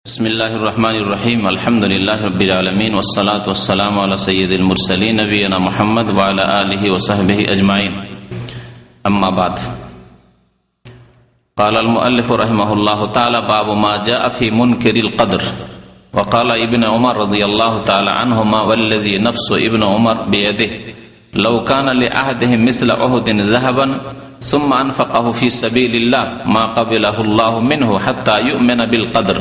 बिस्मिल्लाहिर रहमानिर रहीम अल्हम्दुलिल्लाहि रब्बिल आलमीन वस्सलातु वस्सलामु अला सय्यिदिल मुरसलीन नबियना मुहम्मद व अला आलिहि व सहबिहि अजमाइन अम्मा बाद क़ाल अल मुअल्लिफ रहिमहुल्लाहु तआला बाबु मा जाअ फी मुनकिरिल क़द्र व क़ाल इब्न उमर रज़ियल्लाहु तआला अन्हुमा वल्लज़ी नफ्सु इब्न उमर बियदिहि लौ कान लिअहदिहिम मिस्ल उहुदिन ज़हबन सुम्मा अनफ़क़हु फी सबीलिल्लाह मा क़बिलहु अल्लाहु मिन्हु हत्ता यु'मिन बिल क़द्र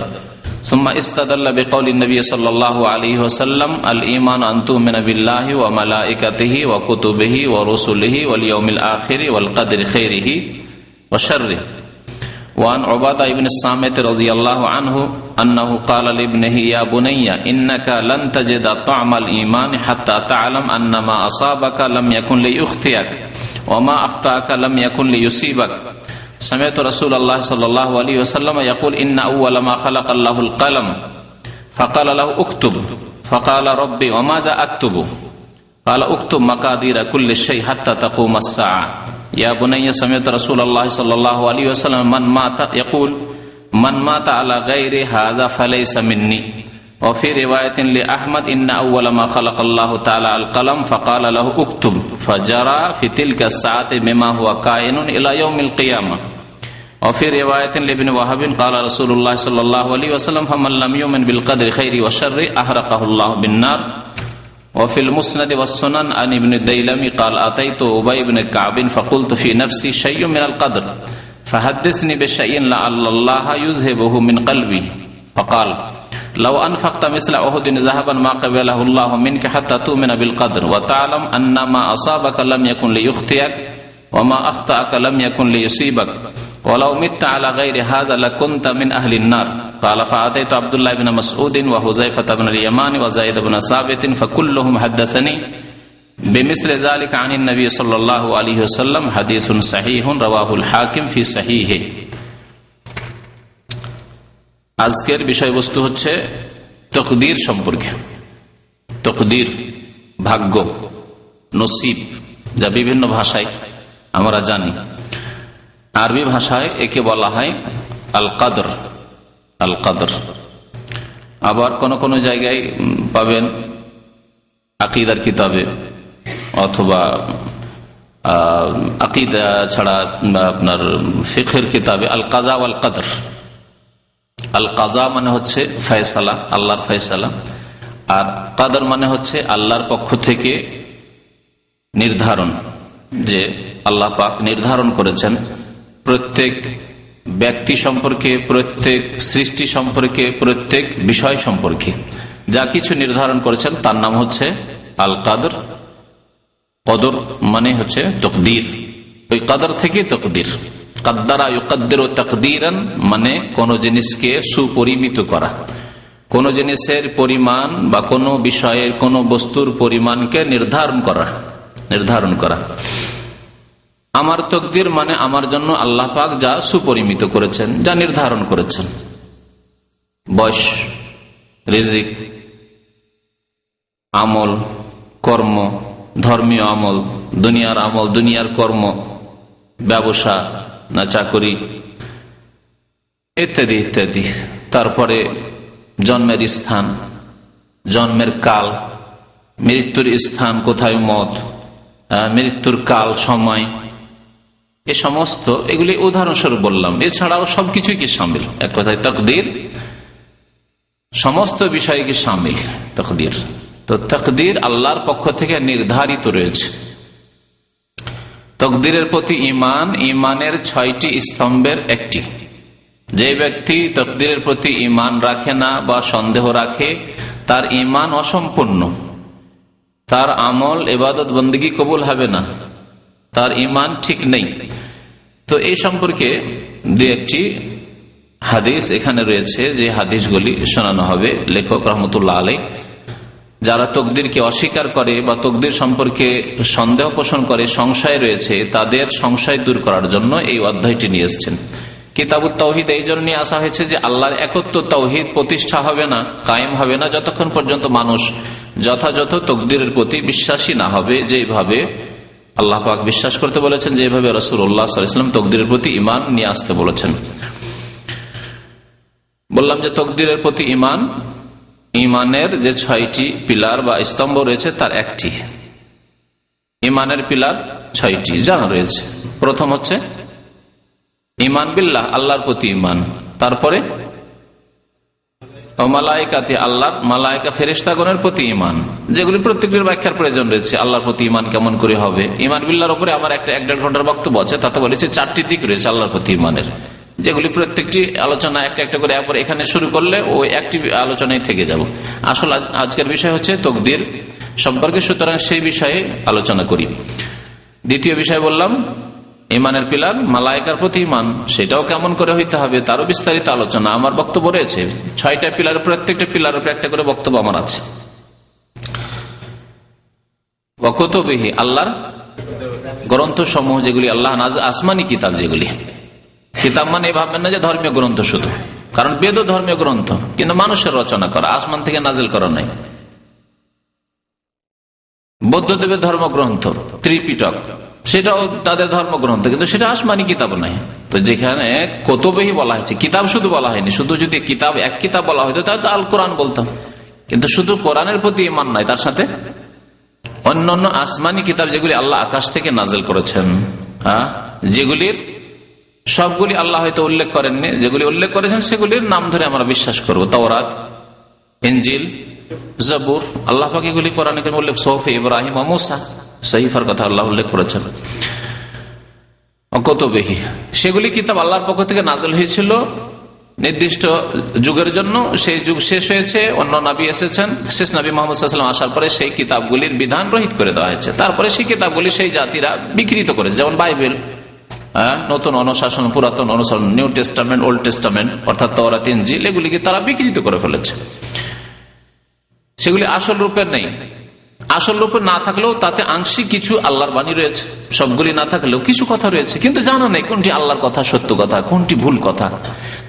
सुम्मा इस्तदल्ल बिक़ौलि नबी सल्लल्लाहु अलैहि वसल्लम अल ईमान अन तु'मिन बिल्लाहि व मलाइकतिहि व कुतुबिहि व रुसुलिहि वल यौमिल आखिर वल क़द्रि खैरिहि व शर्रिहि व अन उबादा इब्न सामित रज़ियल्लाहु अन्हु अन्नहु क़ाल लिब्निहि या बुनय्या इन्नका लन तजिद तअमल ईमान हत्ता तअलम अन्ना मा असाबका लम यकुन लियुख्तियक व मा अख्ताअका लम यकुन लियुसीबक समेत रसूलुल्लाह सल्लल्लाहु अलैहि वसल्लम यक़ूल इन्ना अव्वल मा खलक़ल्लाहुल क़लम फ़क़ाल लहु उक्तुब फ़क़ाल रब्बी व माज़ा अक्तुबु क़ाल उक्तुब मक़ादीर कुल्लि शै हत्ता तक़ूम अस्साअ या बुनय्या समेत रसूलुल्लाह सल्लल्लाहु अलैहि वसल्लम मन माता यक़ूल मन माता अला गैरि हाज़ा फ़लैसा मिन्नी व फ़ी रिवायतिन लि अहमद इन्ना अव्वल मा खलक़ल्लाहु तआला अल क़लम फ़क़ाल लहु उक्तुब फ़जरा फ़ी तिल्का अस्साअति बिमा हुवा काइनुन इला यौमिल क़ियामह और फिर रिवायत इब्न वहब क़ाल रसूलुल्लाह सल्लल्लाहु अलैहि वसल्लम फमन लम युमिन बिल क़द्रि खैरि व शर्रि अहरक़हुल्लाहु बिन्नार व फिल मुस्नद व सुनन अन इब्न दैलमी क़ाल अतैतु उबय इब्न कअब फ़क़ुल्तु फ़ी नफ़्सी शय्युन मिनल क़द्र फ़हद्दिसनी बिशयइन लअल्लल्लाह युज़हिबुहु मिन क़ल्बी फ़क़ाल लौ अनफ़क़्त मिस्ल उहुदिन ज़हबन मा क़बलहु अल्लाहु मिनका हत्ता तु'मिन बिल क़द्र व तअलम अन्ना मा असाबका लम यकुन लियुख्तियक व मा अख्ताअका लम यकुन लियुसीबक वलौ मित्ता अला गैरि हाज़ा लकुन्त मिन अहलिन नार क़ाल फ़अतैतु अब्दुल्लाह इब्न मसऊद व हुज़ैफ़ा इब्न अल यमान व ज़ैद इब्न साबित फ़कुल्लुहुम हद्दसनी बिमिस्ल ज़ालिका अनिन नबी सल्लल्लाहु अलैहि वसल्लम हदीसुन सहीहुन रवाहुल हाकिम फ़ी सहीहि। আজকের বিষয়বস্তু হচ্ছে তকদির সম্পর্কে। তকদির, ভাগ্য, নসিব, যা বিভিন্ন ভাষায় আমরা জানি। আরবি ভাষায় একে বলা হয় আল কদর। আল কদর আবার কোন কোন জায়গায় পাবেন আকীদার কিতাবে অথবা আকীদা ছাড়া আপনার ফিকহের কিতাবে আল কাজা ওয়াল কদর। আল কাজা মানে হচ্ছে ফয়সালা, আল্লাহর ফয়সালা, আর কদর মানে হচ্ছে আল্লাহর পক্ষ থেকে নির্ধারণ, যে আল্লাহ পাক নির্ধারণ করেছেন প্রত্যেক ব্যক্তি সম্পর্কে, প্রত্যেক সৃষ্টি সম্পর্কে, প্রত্যেক বিষয় সম্পর্কে যা কিছু নির্ধারণ করেছেন তার নাম হচ্ছে আল কদর। কদর মানে হচ্ছে তকদির, ওই কদর থেকে তকদির। কদ্দারা ইউকদ্দিরু তাকদীরান মানে কোন জিনিসকে সুপরিমিত করা, কোন জিনিসের পরিমাণ বা কোন বিষয়ের কোন বস্তুর পরিমাণকে নির্ধারণ করা। আমার তকদির মানে আমার জন্য আল্লাহ পাক যা সুপরিমিত করেছেন, যা নির্ধারণ করেছেন, বয়স, রিজিক, আমল, কর্ম, ধর্মীয় আমল, দুনিয়ার আমল, দুনিয়ার কর্ম, ব্যবসা না চাকরি ইত্যাদি ইত্যাদি। তারপরে জন্মের স্থান, জন্মের কাল, মৃত্যুর স্থান কোথায়, মত, মৃত্যুর কাল, সময়, এ সমস্ত এগুলি উদাহরণস্বরূপ বললাম। এছাড়াও সবকিছুই কি শামিল, এক কথায় তকদির সমস্ত বিষয়কে শামিল তকদির। তো তকদির আল্লাহর পক্ষ থেকে নির্ধারিত রয়েছে। তকদিরের প্রতি ঈমান ঈমানের 6টি স্তম্ভের একটি। যে ব্যক্তি তকদিরের প্রতি ঈমান রাখে না বা সন্দেহ রাখে তার ঈমান অসম্পূর্ণ, তার আমল ইবাদত বন্দেগী কবুল হবে না, তার ঈমান ঠিক নেই। তো এই সম্পর্কে দু একটি হাদিস এখানে রয়েছে, যে হাদিসগুলি শোনানো হবে। লেখক রহমতুল্লাহ আলাইহ যারা তকদিরকে অস্বীকার করে বা তকদির সম্পর্কে সন্দেহ পোষণ করে, সংশয় রয়েছে, তাদের সংশয় দূর করার জন্য এই অধ্যায়টি নিয়ে এসেছেন। কিতাবুত তাওহীদ এই জন্য নিয়ে আসা হয়েছে যে আল্লাহর একত্ব তাওহীদ প্রতিষ্ঠা হবে না, কায়েম হবে না যতক্ষণ পর্যন্ত মানুষ যথাযথ তকদিরের প্রতি বিশ্বাসী না হবে। যেভাবে আল্লাহ পাক বিশ্বাস করতে বলেছেন, যেভাবে রাসূলুল্লাহ সাল্লাল্লাহু আলাইহি ওয়াসাল্লাম তকদিরের প্রতি ঈমান নিয়ে আসতে বলেছেন। বললাম যে তকদিরের প্রতি ঈমান, ঈমানের যে 6টি পিলার বা স্তম্ভ রয়েছে তার একটি। ঈমানের পিলার 6টি জানা রয়েছে। প্রথম হচ্ছে ঈমান বিল্লাহ, আল্লাহর প্রতি ঈমান। তারপরে মালায়েকাতে, আল্লাহর মালায়েকা ফেরেশতাগণের প্রতি ঈমান, যেগুলি প্রত্যেকটির ব্যাখ্যার প্রয়োজন রয়েছে। আল্লাহর প্রতি ঈমান কেমন করে হবে? ঈমান বিল্লাহর উপরে আমার একটা 1.5 ঘন্টার বক্তব্য আছে, তাতে বলেছে 4টি দিক রয়েছে আল্লাহর প্রতি ঈমানের, যেগুলি প্রত্যেকটি আলোচনা একটা একটা করে একবার এখানে শুরু করলে ওই একটি আলোচনায় থেকে যাব। আসল আজকের বিষয় হচ্ছে তকদির সম্পর্কে, সুতরাং সেই বিষয়ে আলোচনা করি। দ্বিতীয় বিষয় বললাম ঈমানের পিলার মালায়েকার প্রতি ঈমান, সেটাও কেমন করে হইতে হবে তারও বিস্তারিত আলোচনা। আমার বক্তব্য রয়েছে 6টা পিলার, প্রত্যেকটা পিলার উপরে একটা করে বক্তব্য আমার আছে। কুতুবিহি, আল্লাহর গ্রন্থ সমূহ, যেগুলি আল্লাহ আসমানি কিতাব, যেগুলি কিতাব মানে ভাববেন না যে ধর্মীয় গ্রন্থ শুধু, কারণ বেদ ধর্মীয় গ্রন্থ, কিন্তু মানুষের রচনা করা, আসমান থেকে নাজিল করা নাই। বৌদ্ধদেবের ধর্মগ্রন্থ ত্রিপিটক, সেটাও তাদের ধর্মগ্রন্থ, কিন্তু সেটা আসমানি কিতাব নাই। তো যেখানে কুতুবিহি বলা হয়েছে, কিতাব শুধু বলা হয়নি, শুধু যদি কিতাব এক কিতাব বলা হয়তো তাহলে তো আল কোরআন বলতাম, কিন্তু শুধু কোরআনের প্রতি ঈমান নাই, তার সাথে অন্যান্য আসমানি কিতাব যেগুলি আল্লাহ আকাশ থেকে নাজিল করেছেন, যেগুলির সবগুলি আল্লাহ হয়তো উল্লেখ করেননি, যেগুলি উল্লেখ করেছেন সেগুলির নাম ধরে আমরা বিশ্বাস করব। তাওরাত, ইনজিল, জাবুর, আল্লাহ পাক এগুলি কোরআনে কারিমে উল্লেখ, সুহুফ ইব্রাহিম ও মূসা, সহিফার কথা আল্লাহ উল্লেখ করেছেন। কুতুবিহি, সেগুলি কিতাব আল্লাহর পক্ষ থেকে নাজিল হয়েছিল নির্দিষ্ট যুগের জন্য। সেই যুগ শেষ হয়েছে, অন্য নবী এসেছেন, শেষ নবী মুহাম্মদ সাল্লাল্লাহু আলাইহি ওয়াসাল্লাম আসার পরে সেই কিতাবগুলির বিধান রহিত করে দেওয়া হয়েছে। তারপরে সেই কিতাবগুলি সেই জাতিরা বিকৃত করেছে, যেমন বাইবেল, নতুন অনুশাসন, পুরাতন অনুশাসন, নিউ টেস্টামেন্ট, ওল্ড টেস্টামেন্ট, অর্থাৎ তাওরাত, ইনজিল, এগুলিকে তারা বিকৃত করে ফেলেছে। সেগুলি আসল রূপের নেই। আসল রূপে না থাকলেও তাতে আংশিক কিছু আল্লাহর বাণী রয়েছে, সবগুলি না থাকলেও কিছু কথা রয়েছে, কিন্তু জানা নেই কোনটি আল্লাহর কথা, সত্য কথা, কোনটি ভুল কথা।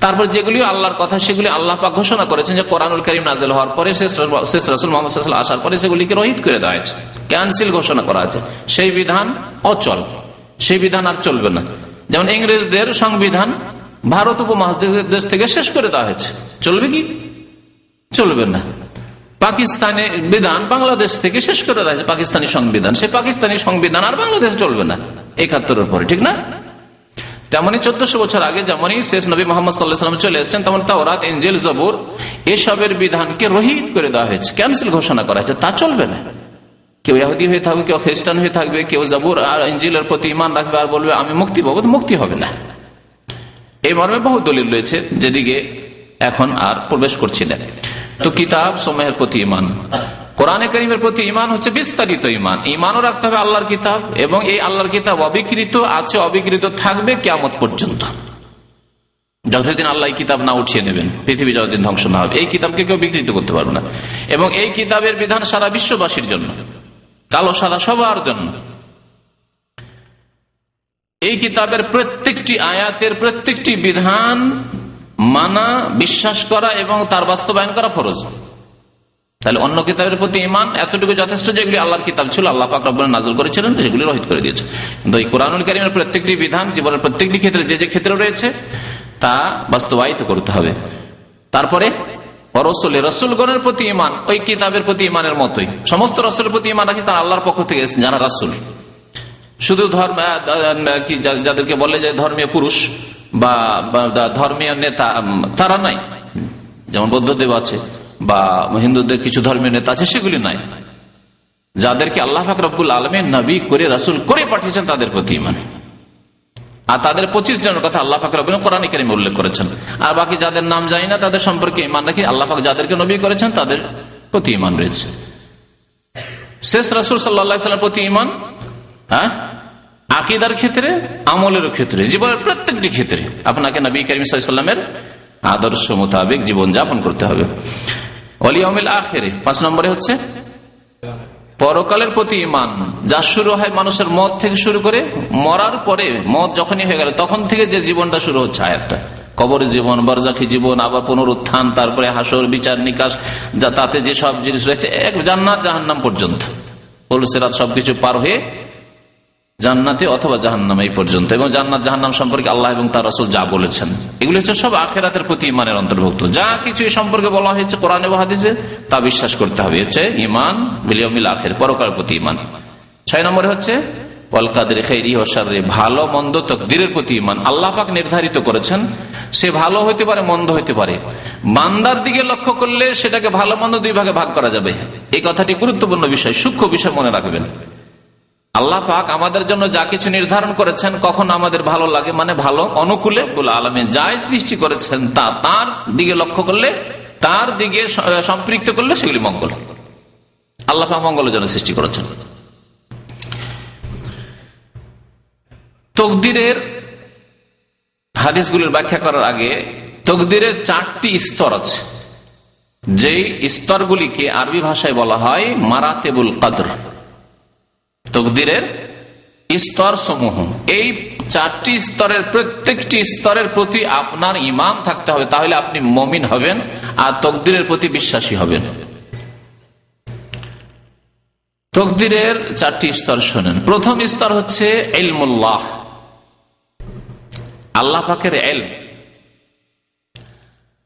তারপর যেগুলি আল্লাহর কথা সেগুলি আল্লাহ পাক ঘোষণা করেছেন যে কোরআনুল কারীম নাযিল হওয়ার পরে, শেষ রাসূল মুহাম্মদ সাল্লাল্লাহু আলাইহি ওয়াসাল্লাম আসার পরে সেগুলিকে রহিত করে দেওয়া হয়েছে, ক্যান্সেল ঘোষণা করা আছে। সেই বিধান অচল, সেই বিধান আর চলবে না। যেমন ইংরেজদের সংবিধান ভারত উপমহাদেশ থেকে শেষ করে দেওয়া হয়েছে, চলবে কি? চলবে না। পাকিস্তানের বিধান বাংলাদেশ থেকে শেষ করে দেওয়া হয়েছে, পাকিস্তানি সংবিধান, সেই পাকিস্তানি সংবিধান আর বাংলাদেশে চলবে না ৭১-এর পরে, ঠিক না? তেমনি 1400 বছর আগে যেমনই শেষ নবী মুহাম্মদ সাল্লাল্লাহু আলাইহি ওয়াসাল্লাম চলে এসেছেন, তেমন তাওরাত, ইনজিল, জাবুর এসবের বিধানকে রহিত করে দেওয়া হয়েছে, ক্যান্সেল ঘোষণা করা হয়েছে, তা চলবে না। কেউ ইহুদি হয়ে থাকবে, কেউ খ্রিস্টান হয়ে থাকবে, কেউ জাবুর আর ইনজিলের প্রতি ঈমান রাখবে আর বলবে আমি মুক্তি পাবো, মুক্তি হবে না। এই মর্মে বহু দলিল রয়েছে, যেদিকে এখন আর প্রবেশ করছি না। তো কিতাব সমূহের প্রতি ঈমান, কোরআনে কারীমের প্রতি ঈমান হচ্ছে বিস্তারিত ঈমান। ঈমানও রাখতে হবে আল্লাহর কিতাব, এবং এই আল্লাহর কিতাব অবিকৃত আছে, অবিকৃত থাকবে কিয়ামত পর্যন্ত, যতদিন আল্লাহ এই কিতাব না উঠিয়ে নেবেন, পৃথিবী যতদিন ধ্বংস না হবে, এই কিতাবকে কেউ বিকৃত করতে পারবে না। এবং এই কিতাবের বিধান সারা বিশ্ববাসীর জন্য, কালো সাদা সবার জন্য। এই কিতাবের প্রত্যেকটি আয়াতের প্রত্যেকটি বিধান মানা, বিশ্বাস করা এবং তার বাস্তবায়ন করা ফরজ। তাহলে অন্য কিতাবের প্রতি ঈমান এতটুকু যথেষ্ট, যেগুলি আল্লাহর কিতাব ছিল, আল্লাহ পাক রব্বুল নাযিল করেছিলেন, সেগুলি রহিত করে দিয়েছে। কিন্তু এই কোরআনুল কারীমের প্রত্যেকটি বিধান জীবনের প্রত্যেকটি ক্ষেত্রে যে যে ক্ষেত্রে রয়েছে তা বাস্তবায়িত করতে হবে। তারপরে রসুলগণের প্রতি ঈমান ওই কিতাবের প্রতি ঈমানের মতোই, সমস্ত রসুলের প্রতি ঈমান রাখি তারা আল্লাহর পক্ষ থেকে যারা রাসূল। শুধু ধর্ম যাদেরকে বলে যে ধর্মীয় পুরুষ বা ধর্মীয় নেতা, তারা নাই, যেমন বৌদ্ধদেব আছে বা হিন্দুদের কিছু ধর্মীয় নেতা আছে, সেগুলি নাই। যাদেরকে আল্লাহ পাক রব্বুল আলামিন নবী করে রাসূল করে পাঠিয়েছেন তাদের প্রতি ঈমান। আর তাদের 25 জনের কথা আল্লাহ পাক রব্বুল কোরআনে কারীমে উল্লেখ করেছেন। আর বাকি যাদের নাম জানি না তাদের সম্পর্কে ঈমান রাখি, আল্লাহ পাক যাদেরকে নবী করেছেন তাদের প্রতি ঈমান রয়েছে। শেষ রাসূল সাল্লাল্লাহু আলাইহি ওয়াসাল্লামের প্রতি ঈমান, আকীদার ক্ষেত্রে, আমলের ক্ষেত্রে, জীবনের প্রত্যেকটি ক্ষেত্রে আপনাকে নবী করিম সাল্লাল্লাহু আলাইহি ওয়াসাল্লামের আদর্শ মোতাবেক জীবন যাপন করতে হবে। ওয়াল ইয়াউমিল আখির, 5 নম্বরে হচ্ছে পরকালের প্রতি ঈমান, যা শুরু হয় মানুষের মত থেকে শুরু করে মরার পরে, মত যখনই হয়ে গেল তখন থেকে যে জীবনটা শুরু হচ্ছে, আয়াতটা কবরের জীবন, বারজাখী জীবন, আবার পুনরুত্থান, তারপরে হাসর, বিচার, নিকাশ, যা তাতে যে সব জিনিস রয়েছে, এক জান্নাত জাহান্নাম পর্যন্ত, পুল সিরাত সবকিছু পার হয়ে জান্নাতে অথবা জাহান্নাম এই পর্যন্ত, এবং জান্নাত জাহান্নাম সম্পর্কে আল্লাহ এবং তার রাসূল যা বলেছেন এগুলো হচ্ছে সব আখিরাতের প্রতি ইমানের অন্তর্ভুক্ত। যা কিছু এই সম্পর্কে বলা হয়েছে কোরআনে বা হাদিসে তা বিশ্বাস করতে হবে, হচ্ছে ইমান বিল ইয়াউমিল আখির, পরকালের প্রতি ইমান। 6 নম্বরে হচ্ছে ওয়াল কাদরি খাইরিহি ওয়া শাররিহি, ভালো মন্দ তকদিরের প্রতি ইমান। আল্লাহ পাক নির্ধারিত করেছেন, সে ভালো হইতে পারে মন্দ হইতে পারে, বান্দার দিকে লক্ষ্য করলে সেটাকে ভালো মন্দ দুই ভাগে ভাগ করা যাবে। এই কথাটি গুরুত্বপূর্ণ বিষয়, সূক্ষ্ম বিষয় মনে রাখবেন। আল্লাহ পাক আমাদের জন্য যা কিছু নির্ধারণ করেছেন, কখন আমাদের ভালো লাগে মানে ভালো অনুকূলে বলে আলামিন যাই সৃষ্টি করেছেন তা তার দিকে লক্ষ্য করলে, তার দিকে সম্পৃক্ত করলে সেগুলি মঙ্গল। আল্লাহ পাক মঙ্গলের জন্য সৃষ্টি করেছেন। তকদিরের হাদিসগুলির ব্যাখ্যা করার আগে তকদিরের 4টি স্তর আছে, যেই স্তরগুলিকে আরবি ভাষায় বলা হয় মারাতেবুল কদর। তকদিরের স্তর সমূহ, এই 4টি স্তরের প্রত্যেকটি স্তরের প্রতি আপনার ঈমান থাকতে হবে, তাহলে আপনি মুমিন হবেন আর তকদিরের প্রতি বিশ্বাসী হবেন। তকদিরের 4টি স্তর শোনেন। প্রথম স্তর হচ্ছে ইলমুল্লাহ, আল্লাহ পাকের ইলম।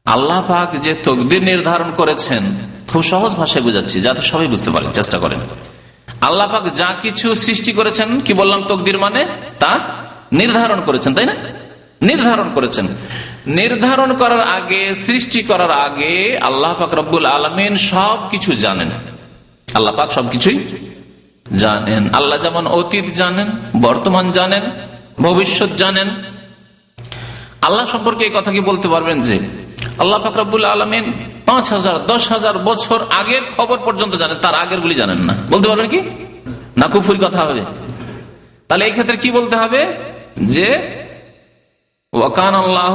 আল্লাহ পাক যে তকদির নির্ধারণ করেছেন, খুব সহজ ভাষায় বুঝাচ্ছি যাতে সবাই বুঝতে পারেন, চেষ্টা করেন। আল্লাহ পাক যা কিছু সৃষ্টি করেছেন, কি বললাম তকদির মানে তা নির্ধারণ করেছেন, তাই না? নির্ধারণ করেছেন। নির্ধারণ করার আগে, সৃষ্টি করার আগে আল্লাহ পাক রব্বুল আলামিন সবকিছু জানেন। আল্লাহ পাক সবকিছুই জানেন। আল্লাহ যেমন অতীত জানেন, বর্তমান জানেন, ভবিষ্যৎ জানেন। আল্লাহ সম্পর্কে এই কথা কি বলতে পারবেন যে আল্লাহ পাক রব্বুল আলামিন 5000 10,000 বছর আগের খবর পর্যন্ত জানেন, তার আগের গুলি জানেন না? বলতে পারবেন কি? না কুফরি কথা হবে। তাহলে এই ক্ষেত্রে কি বলতে হবে যে ওয়াকান আল্লাহ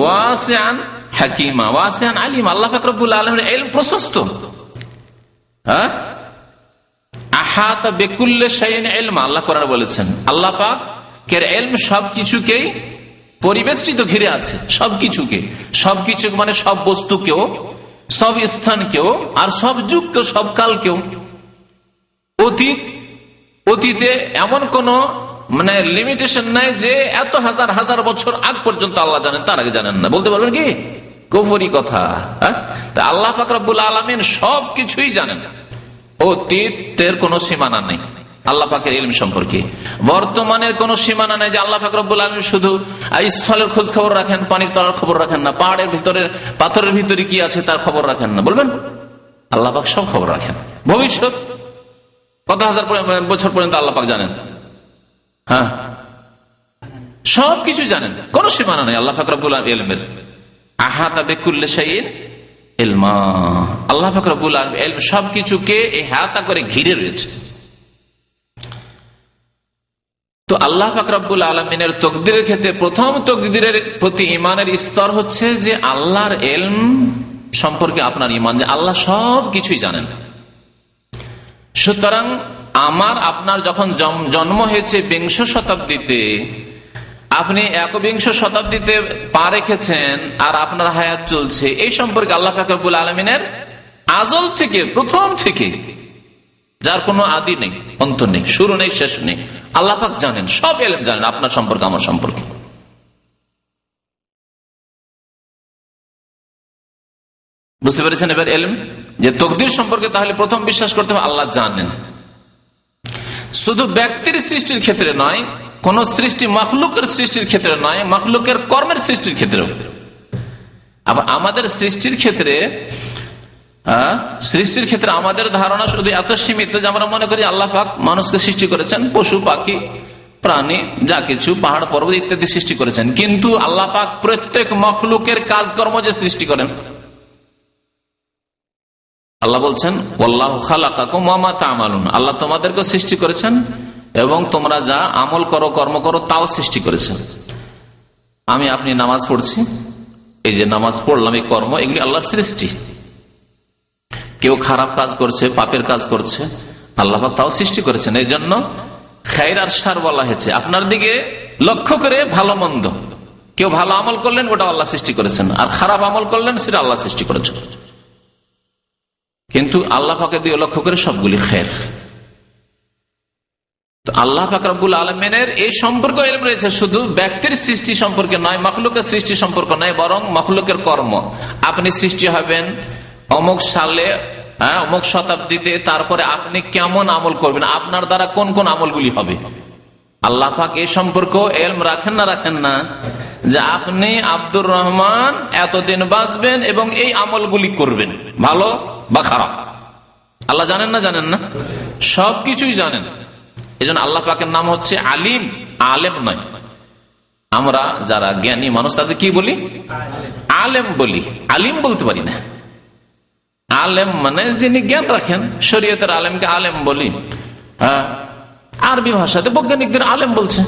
ওয়াসিআন হাকিমা ওয়াসিআন আলিম, আল্লাহ পাক রব্বুল আলামিনের ইলম প্রশস্ত। হ্যাঁ, আহাতা বিকুল্লি শাইইন ইলমা, আল্লাহ কোরআনে বলেছেন আল্লাহ পাক এর ইলম সবকিছুকেই পরিবেষ্টিত ঘিরে আছে। সবকিছুকে, সবকিছু মানে সব বস্তুকেও, সব স্থানকেও, আর সব যুগকেও, সব কালকেও। অতীতে এমন কোন মানে লিমিটেশন নাই যে এত হাজার হাজার বছর আগ পর্যন্ত আল্লাহ জানেন, তার আগে জানেন না। বলতে পারবেন কি? কুফরি কথা। আল্লাহ পাক রব্বুল আলামিন সবকিছুই জানেন, অতীতের কোনো সীমানা নেই আল্লাহ পাকের ইলম সম্পর্কে। বর্তমানের কোন সীমানা নেই যে আল্লাহ পাক রব্বুল আলামিন শুধু স্থলের খোঁজ খবর রাখেন, পানির তলার খবর রাখেন না, পাহাড়ের ভিতরে পাথরের ভিতরে কি আছে তার খবর রাখেন না। বলবেন আল্লাহ পাক সব খবর রাখেন। ভবিষ্যৎ কত হাজার বছর পর্যন্ত আল্লাহ পাক জানেন। হ্যাঁ, সবকিছু জানেন, কোন সীমানা নেই আল্লাহ পাক রব্বুল আলামিনের ইলমের। আহাতা বিকুল্লি শাইইন ইলমা, আল্লাহ পাক রব্বুল আলামিন ইলম সবকিছুকে ইহাতা করে ঘিরে রয়েছে। তো আল্লাহ পাক রব্বুল আলামিনের তকদিরের ক্ষেত্রে প্রথম তকদিরের প্রতি ইমানের স্তর হচ্ছে যে আল্লাহর ইলম সম্পর্কে আপনার ইমান, যে আল্লাহ সব কিছুই জানেন। সুতরাং আমার আপনার যখন জন্ম হয়েছে 20 শতাব্দীতে, আপনি 21 শতাব্দীতে পা রেখেছেন আর আপনার হায়াত চলছে, এই সম্পর্কে আল্লাহ পাক রব্বুল আলামিনের আজল থেকে, প্রথম থেকে, যার কোনো আদি নেই, অন্ত নেই, শুরু নেই, শেষ নেই, আল্লাহ পাক জানেন, সব ইলম জানেন আপনার সম্পর্কে, আমার সম্পর্কে। বুঝতে পেরেছেন এবার ইলম যে তকদির সম্পর্কে? তাহলে প্রথম বিশ্বাস করতে হবে আল্লাহ জানেন। শুধু ব্যক্তির সৃষ্টির ক্ষেত্রে নয়, কোন সৃষ্টি মাখলুকের সৃষ্টির ক্ষেত্রে নয়, মাখলুকের কর্মের সৃষ্টির ক্ষেত্রেও। আবার আমাদের সৃষ্টির ক্ষেত্রে আমাদের ধারণা শুধু এত সীমিত যে আমরা মনে করি আল্লাহ পাক মানুষকে সৃষ্টি করেছেন, পশু পাখি প্রাণী যা কিছু, পাহাড় পর্বত ইত্যাদি সৃষ্টি করেছেন, কিন্তু আল্লাহ পাক প্রত্যেক মাখলুকের কাজকর্ম যে সৃষ্টি করেন। আল্লাহ বলছেন ওয়াল্লাহু খালাকাকুম ওয়া মা তা'মালুন, আল্লাহ তোমাদেরকে সৃষ্টি করেছেন এবং তোমরা যা আমল করো, কর্ম করো, তাও সৃষ্টি করেছেন। আমি আপনি নামাজ পড়ছি, এই যে নামাজ পড়লাম, এই কর্ম, এগুলি আল্লাহর সৃষ্টি। কেউ খারাপ কাজ করছে, পাপের কাজ করছে, আল্লাহ পাক তাও সৃষ্টি করেছেন। এই জন্য খায়র আর শার বলা হয়েছে, আপনার দিকে লক্ষ্য করে ভালো মন্দ। কেউ ভালো আমল করলেন, ওটা আল্লাহ সৃষ্টি করেছেন, আর খারাপ আমল করলেন, সেটা আল্লাহ সৃষ্টি করেছেন। কিন্তু আল্লাহ পাকের দিকে লক্ষ্য করে সবগুলি খায়র। তো আল্লাহ পাক রব্বুল আলামিনের এই সম্পর্ক ইলম রয়েছে, শুধু ব্যক্তির সৃষ্টি সম্পর্কে নয়, মাখলুকের সৃষ্টি সম্পর্ক নয়, বরং মাখলুকের কর্ম। আপনি সৃষ্টি হবেন অমুক সালে, অমুক শতাব্দীতে, তারপরে আপনি কেমন আমল করবেন, আপনার দ্বারা কোন কোন আমলগুলি হবে, আল্লাহ পাক এই সম্পর্ক ইলম রাখেন না রাখেন না? যে আপনি আব্দুর রহমান এতদিন বাঁচবেন এবং এই আমলগুলি করবেন, ভালো বা খারাপ, আল্লাহ জানেন না জানেন না? সবকিছুই জানেন। এই জন্য আল্লাহ পাকের নাম হচ্ছে আলিম, আলেম নয়। আমরা যারা জ্ঞানী মানুষ তাদের কি বলি? আলেম বলি, আলিম বলতে পারি না। আলেম মানে যিনি জ্ঞান রাখেন, শরীয়তের আলেমকে আলেম বলি। আরবি ভাষাতে বৈজ্ঞানিকদের আলেম বলছে,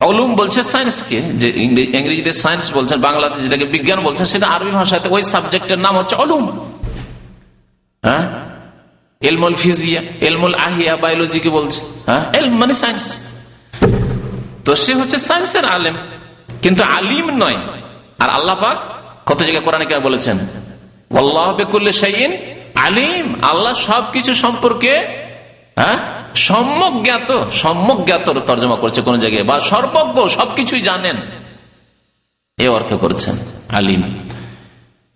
উলুম বলছে সায়েন্সকে, যে ইংরেজিতে সায়েন্স বলছেন, বাংলাতে যেটাকে বিজ্ঞান বলছেন, সেটা আরবি ভাষাতে ওই সাবজেক্টের নাম হচ্ছে উলুম। ইলমুল ফিজিয়া, ইলমুল আহিয়া, বায়োলজিকে বলছে ইলম মানে সায়েন্স। তো সে হচ্ছে সায়েন্সের আলেম, কিন্তু আলিম নয়। আর আল্লাহ পাক কত জায়গায় কোরআনে কে বলেছেন? আল্লাহ বিকুল্লি শাইইন আলিম, আল্লাহ সবকিছু সম্পর্কে সম্যক জ্ঞাত, সম্যক জ্ঞাত তর্জমা করছে কোন জায়গায়, বা সর্বজ্ঞ, সবকিছুই জানেন, এ অর্থ করছেন আলিম।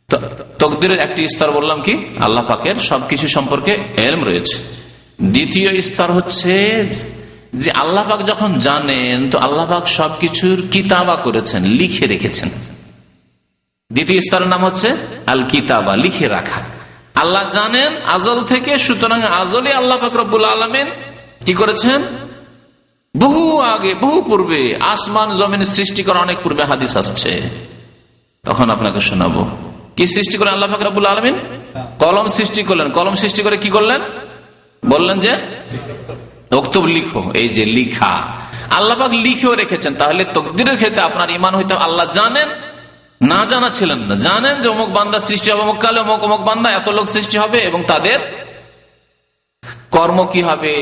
তো তকদিরের একটি স্তর বললাম কি, আল্লাহ পাকের সবকিছু সম্পর্কে ইলম রয়েছে। দ্বিতীয় স্তর হচ্ছে যে আল্লাহ পাক যখন জানেন, তো আল্লাহ পাক সবকিছুর কিতাবা করেছেন, লিখে রেখেছেন। দ্বিতীয় স্তরের নাম হচ্ছে আল কিতাবা, লিখে রাখা। আল্লাহ জানেন আজল থেকে, সুতরাং আজলে আল্লাহ পাক রব্বুল আলামিন কি করেছেন? বহু আগে, বহু পূর্বে, আসমান জমিন সৃষ্টি করা অনেক পূর্বে হাদিস আসছে, তখন আপনাকে শোনাবো। কি সৃষ্টি করে আল্লাহ পাক রব্বুল আলামিন? কলম সৃষ্টি করলেন। কলম সৃষ্টি করে কি করলেন? বললেন যে উক্তব, লিখো। এই যে লিখা, আল্লাহ পাক লিখেও রেখেছেন। তাহলে তকদিরের ক্ষেত্রে আপনার ঈমান হইতে আল্লাহ জানেন, না জানা ছিলেন না, জানেন যে অমুক বান্দা সৃষ্টি হবে, অমুক কালে অমুক অমুক বান্দা এত লোক সৃষ্টি হবে, এবং তাদের কর্ম কি হবে,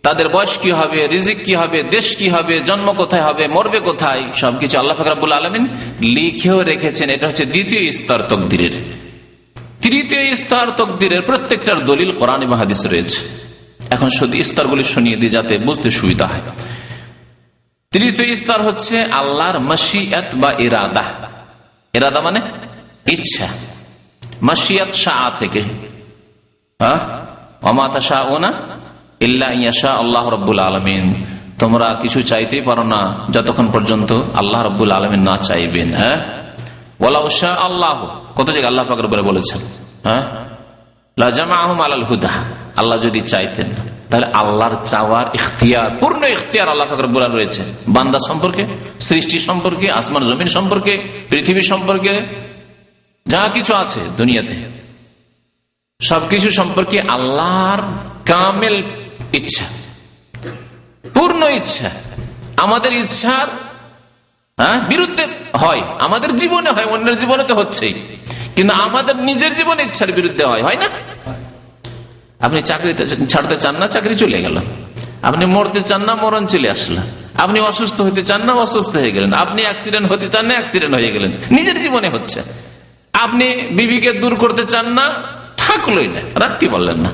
তাদের বয়স কি হবে, রিজিক কি হবে, দেশ কি হবে, জন্ম কোথায় হবে, মরবে কোথায়, সবকিছু আল্লাহ পাক রব্বুল আলামিন লিখেও রেখেছেন। এটা হচ্ছে দ্বিতীয় স্তর তকদিরের। তৃতীয় স্তর তকদিরের প্রত্যেকটার দলিল কোরআন এবং হাদিসে রয়েছে। এখন শুধু স্তরগুলি শুনিয়ে দিই যাতে বুঝতে সুবিধা হয়। তৃতীয় স্তর হচ্ছে আল্লাহর মাশিয়াত বা ইরাদা। ইরাদা মানে ইচ্ছা, মাশিয়াত শাআ থেকে, ওয়া মা তাশাউনা ইল্লা ইয়াশা আল্লাহ রাব্বুল আলামিন। তোমরা কিছু চাইতেই পারো না যতক্ষণ পর্যন্ত আল্লাহ রাব্বুল আলামিন না চাইবেন। ওয়ালাউ শা আল্লাহ, কত জায়গায় আল্লাহ পাক রব্বুল বলেছেন লা জামাআহুম আলাল হুদা, আল্লাহ যদি চাইতেন, তাহলে আল্লাহর চাওয়ার ইখতিয়ার, পূর্ণ ইখতিয়ার আল্লাহ পাক রব্বুল আলামিন রয়েছে বান্দা সম্পর্কে, সৃষ্টি সম্পর্কে, আসমান জমিন সম্পর্কে, পৃথিবী সম্পর্কে, যা কিছু আছে দুনিয়াতে সবকিছু সম্পর্কে আল্লাহর কামেল ইচ্ছা, পূর্ণ ইচ্ছা। আমাদের ইচ্ছার বিরুদ্ধে হয়, আমাদের জীবনে হয়, অন্যের জীবনে তো হচ্ছেই, কিন্তু আমাদের নিজের জীবনে ইচ্ছার বিরুদ্ধে হয় না? আপনি চাকরি ছাড়তে চান না, চাকরি চলে গেল। আপনি মরতে চান না, মরণ চলে আসলো। আপনি অসুস্থ হতে চান না, অসুস্থ হয়ে গেলেন। আপনি অ্যাক্সিডেন্ট হতে চান না, অ্যাক্সিডেন্ট হয়ে গেলেন। নিজের জীবনে হচ্ছে। আপনি বিবিকে দূর করতে চান না, থাকলোই না, রাখতে পারলেন না।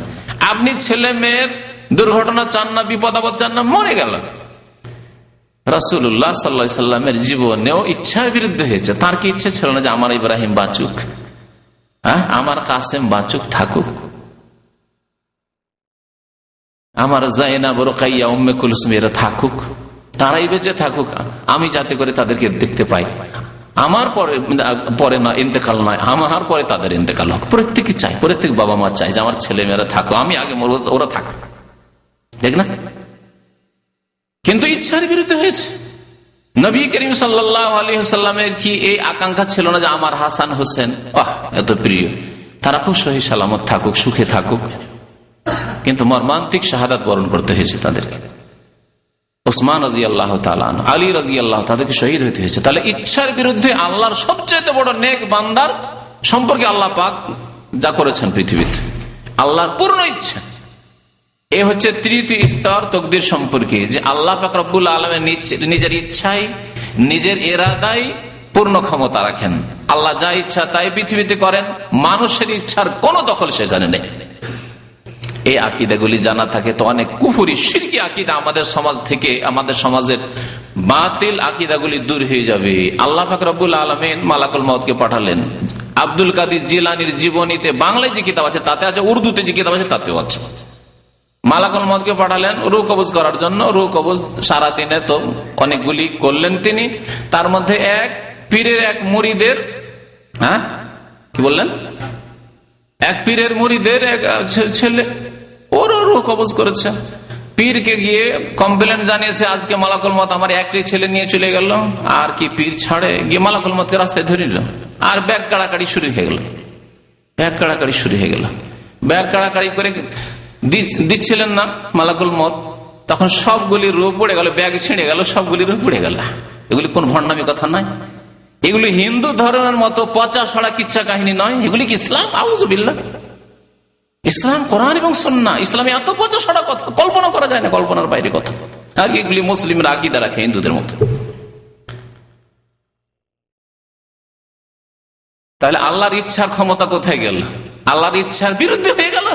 আপনি ছেলে মেয়ের দুর্ঘটনা চান না, বিপদ আপদ চান না, মরে গেল। রাসূলুল্লাহ সাল্লাল্লাহু আলাইহি সাল্লামের জীবনেও ইচ্ছার বিরুদ্ধে হয়েছে। তার কি ইচ্ছা ছিল না যে আমার ইব্রাহিম বাঁচুক, আমার কাসেম বাঁচুক, থাকুক, আমার যায়েনাব, রুকাইয়া, উম্মে কুলসুম এরা থাকুক, তারাই বেঁচে থাকুক, আমি যাতে করে তাদেরকে দেখতে পাই। আমার পরে না ইন্তেকাল নয়, আমার পরে তাদের ইন্তেকাল হোক। প্রত্যেকে চাই, প্রত্যেক বাবা মা চাই যে আমার ছেলে মেয়েরা থাকো, আমি আগে মরব, ওরা থাক, ঠিক না? কিন্তু ইচ্ছার বিরুদ্ধে হয়েছে। নবী করিম সাল্লাল্লাহু আলাইহি ওয়াসাল্লামের কি এই আকাঙ্ক্ষা ছিল না যে আমার হাসান হোসেন এত প্রিয়, তারা খুব সহি সালামত থাকুক, সুখে থাকুক? কিন্তু মর্মান্তিক শাহাদাত বরণ করতে হয়েছে তাদেরকে। ওসমান রাদিয়াল্লাহু তাআলা আনহু, আলী রাদিয়াল্লাহু, তাদেরকে শহীদ হতে হয়েছে। তাহলে ইচ্ছার বিরুদ্ধে আল্লাহর সবচেয়ে বড় নেক বান্দার সম্পর্কে আল্লাহ পাক যা করেছেন পৃথিবীতে, আল্লাহর পূর্ণ ইচ্ছা। এ হচ্ছে তৃতীয় স্তর তকদির সম্পর্কে, যে আল্লাহ পাক রব্বুল আলামিন নিজের ইচ্ছায়, নিজের ইরাদায় পূর্ণ ক্ষমতা রাখেন। আল্লাহ যা ইচ্ছা তাই পৃথিবীতে করেন, মানুষের ইচ্ছার কোনো দখল সেখানে নেই। এই আকীদাগুলি জানা থাকে তো অনেক কুফরি শিরকি আকীদা আমাদের সমাজ থেকে, আমাদের সমাজের বাতিল আকীদাগুলি দূর হয়ে যাবে। আল্লাহ পাক রব্বুল আলামিন মালাকুল মউতকে পাঠালেন। আব্দুল কাদের জিলানীর জীবনীতে বাংলায় যে কিতাব আছে তাতে আছে, উর্দুতে যে কিতাব আছে তাতেও আছে। মালাকুল মউতকে পাঠালেন রূহ কবজ করার জন্য। রূহ কবজ সারাদিনে তো অনেকগুলি করলেন তিনি। তার মধ্যে এক পীরের এক মুরিদের, কি বললেন, এক পীরের মুরিদের এক ছেলে ওরও রূহ কবজ করেছে। পীরকে গিয়ে কমপ্লেন জানিয়েছে, আজকে মালাকুল মউত আমার একটি ছেলে নিয়ে চলে গেল। আর কি পীর ছাড়ে, গিয়ে মালাকুল মউতকে রাস্তায় ধরে নিল। আর ব্যাগ কাড়াকাড়ি শুরু হয়ে গেল, ব্যাগ কাড়াকাড়ি শুরু হয়ে গেল। ব্যাগ কাড়াকাড়ি করে দিচ্ছিলেন না মালাকুল মউত, তখন সবগুলি রূহ পড়ে গেল, ব্যাগ ছিঁড়ে গেল, সবগুলি রূহ পড়ে গেল। এগুলি কোন ভণ্ডামি কথা নয়, এগুলি হিন্দু ধর্মের মতো পচা সড়া কিচ্ছা কাহিনী নয়। এগুলি কি ইসলাম? আউযুবিল্লাহ। ইসলাম কোরআন এবং সুন্নাহ। ইসলামে এত পচা সড়া কথা কল্পনা করা যায় না, কল্পনার বাইরে কথা। আর এগুলি মুসলিমরা আকীদা রাখে হিন্দুদের মতো। তাহলে আল্লাহর ইচ্ছার ক্ষমতা কোথায় গেল? আল্লাহর ইচ্ছার বিরুদ্ধে হয়ে গেল।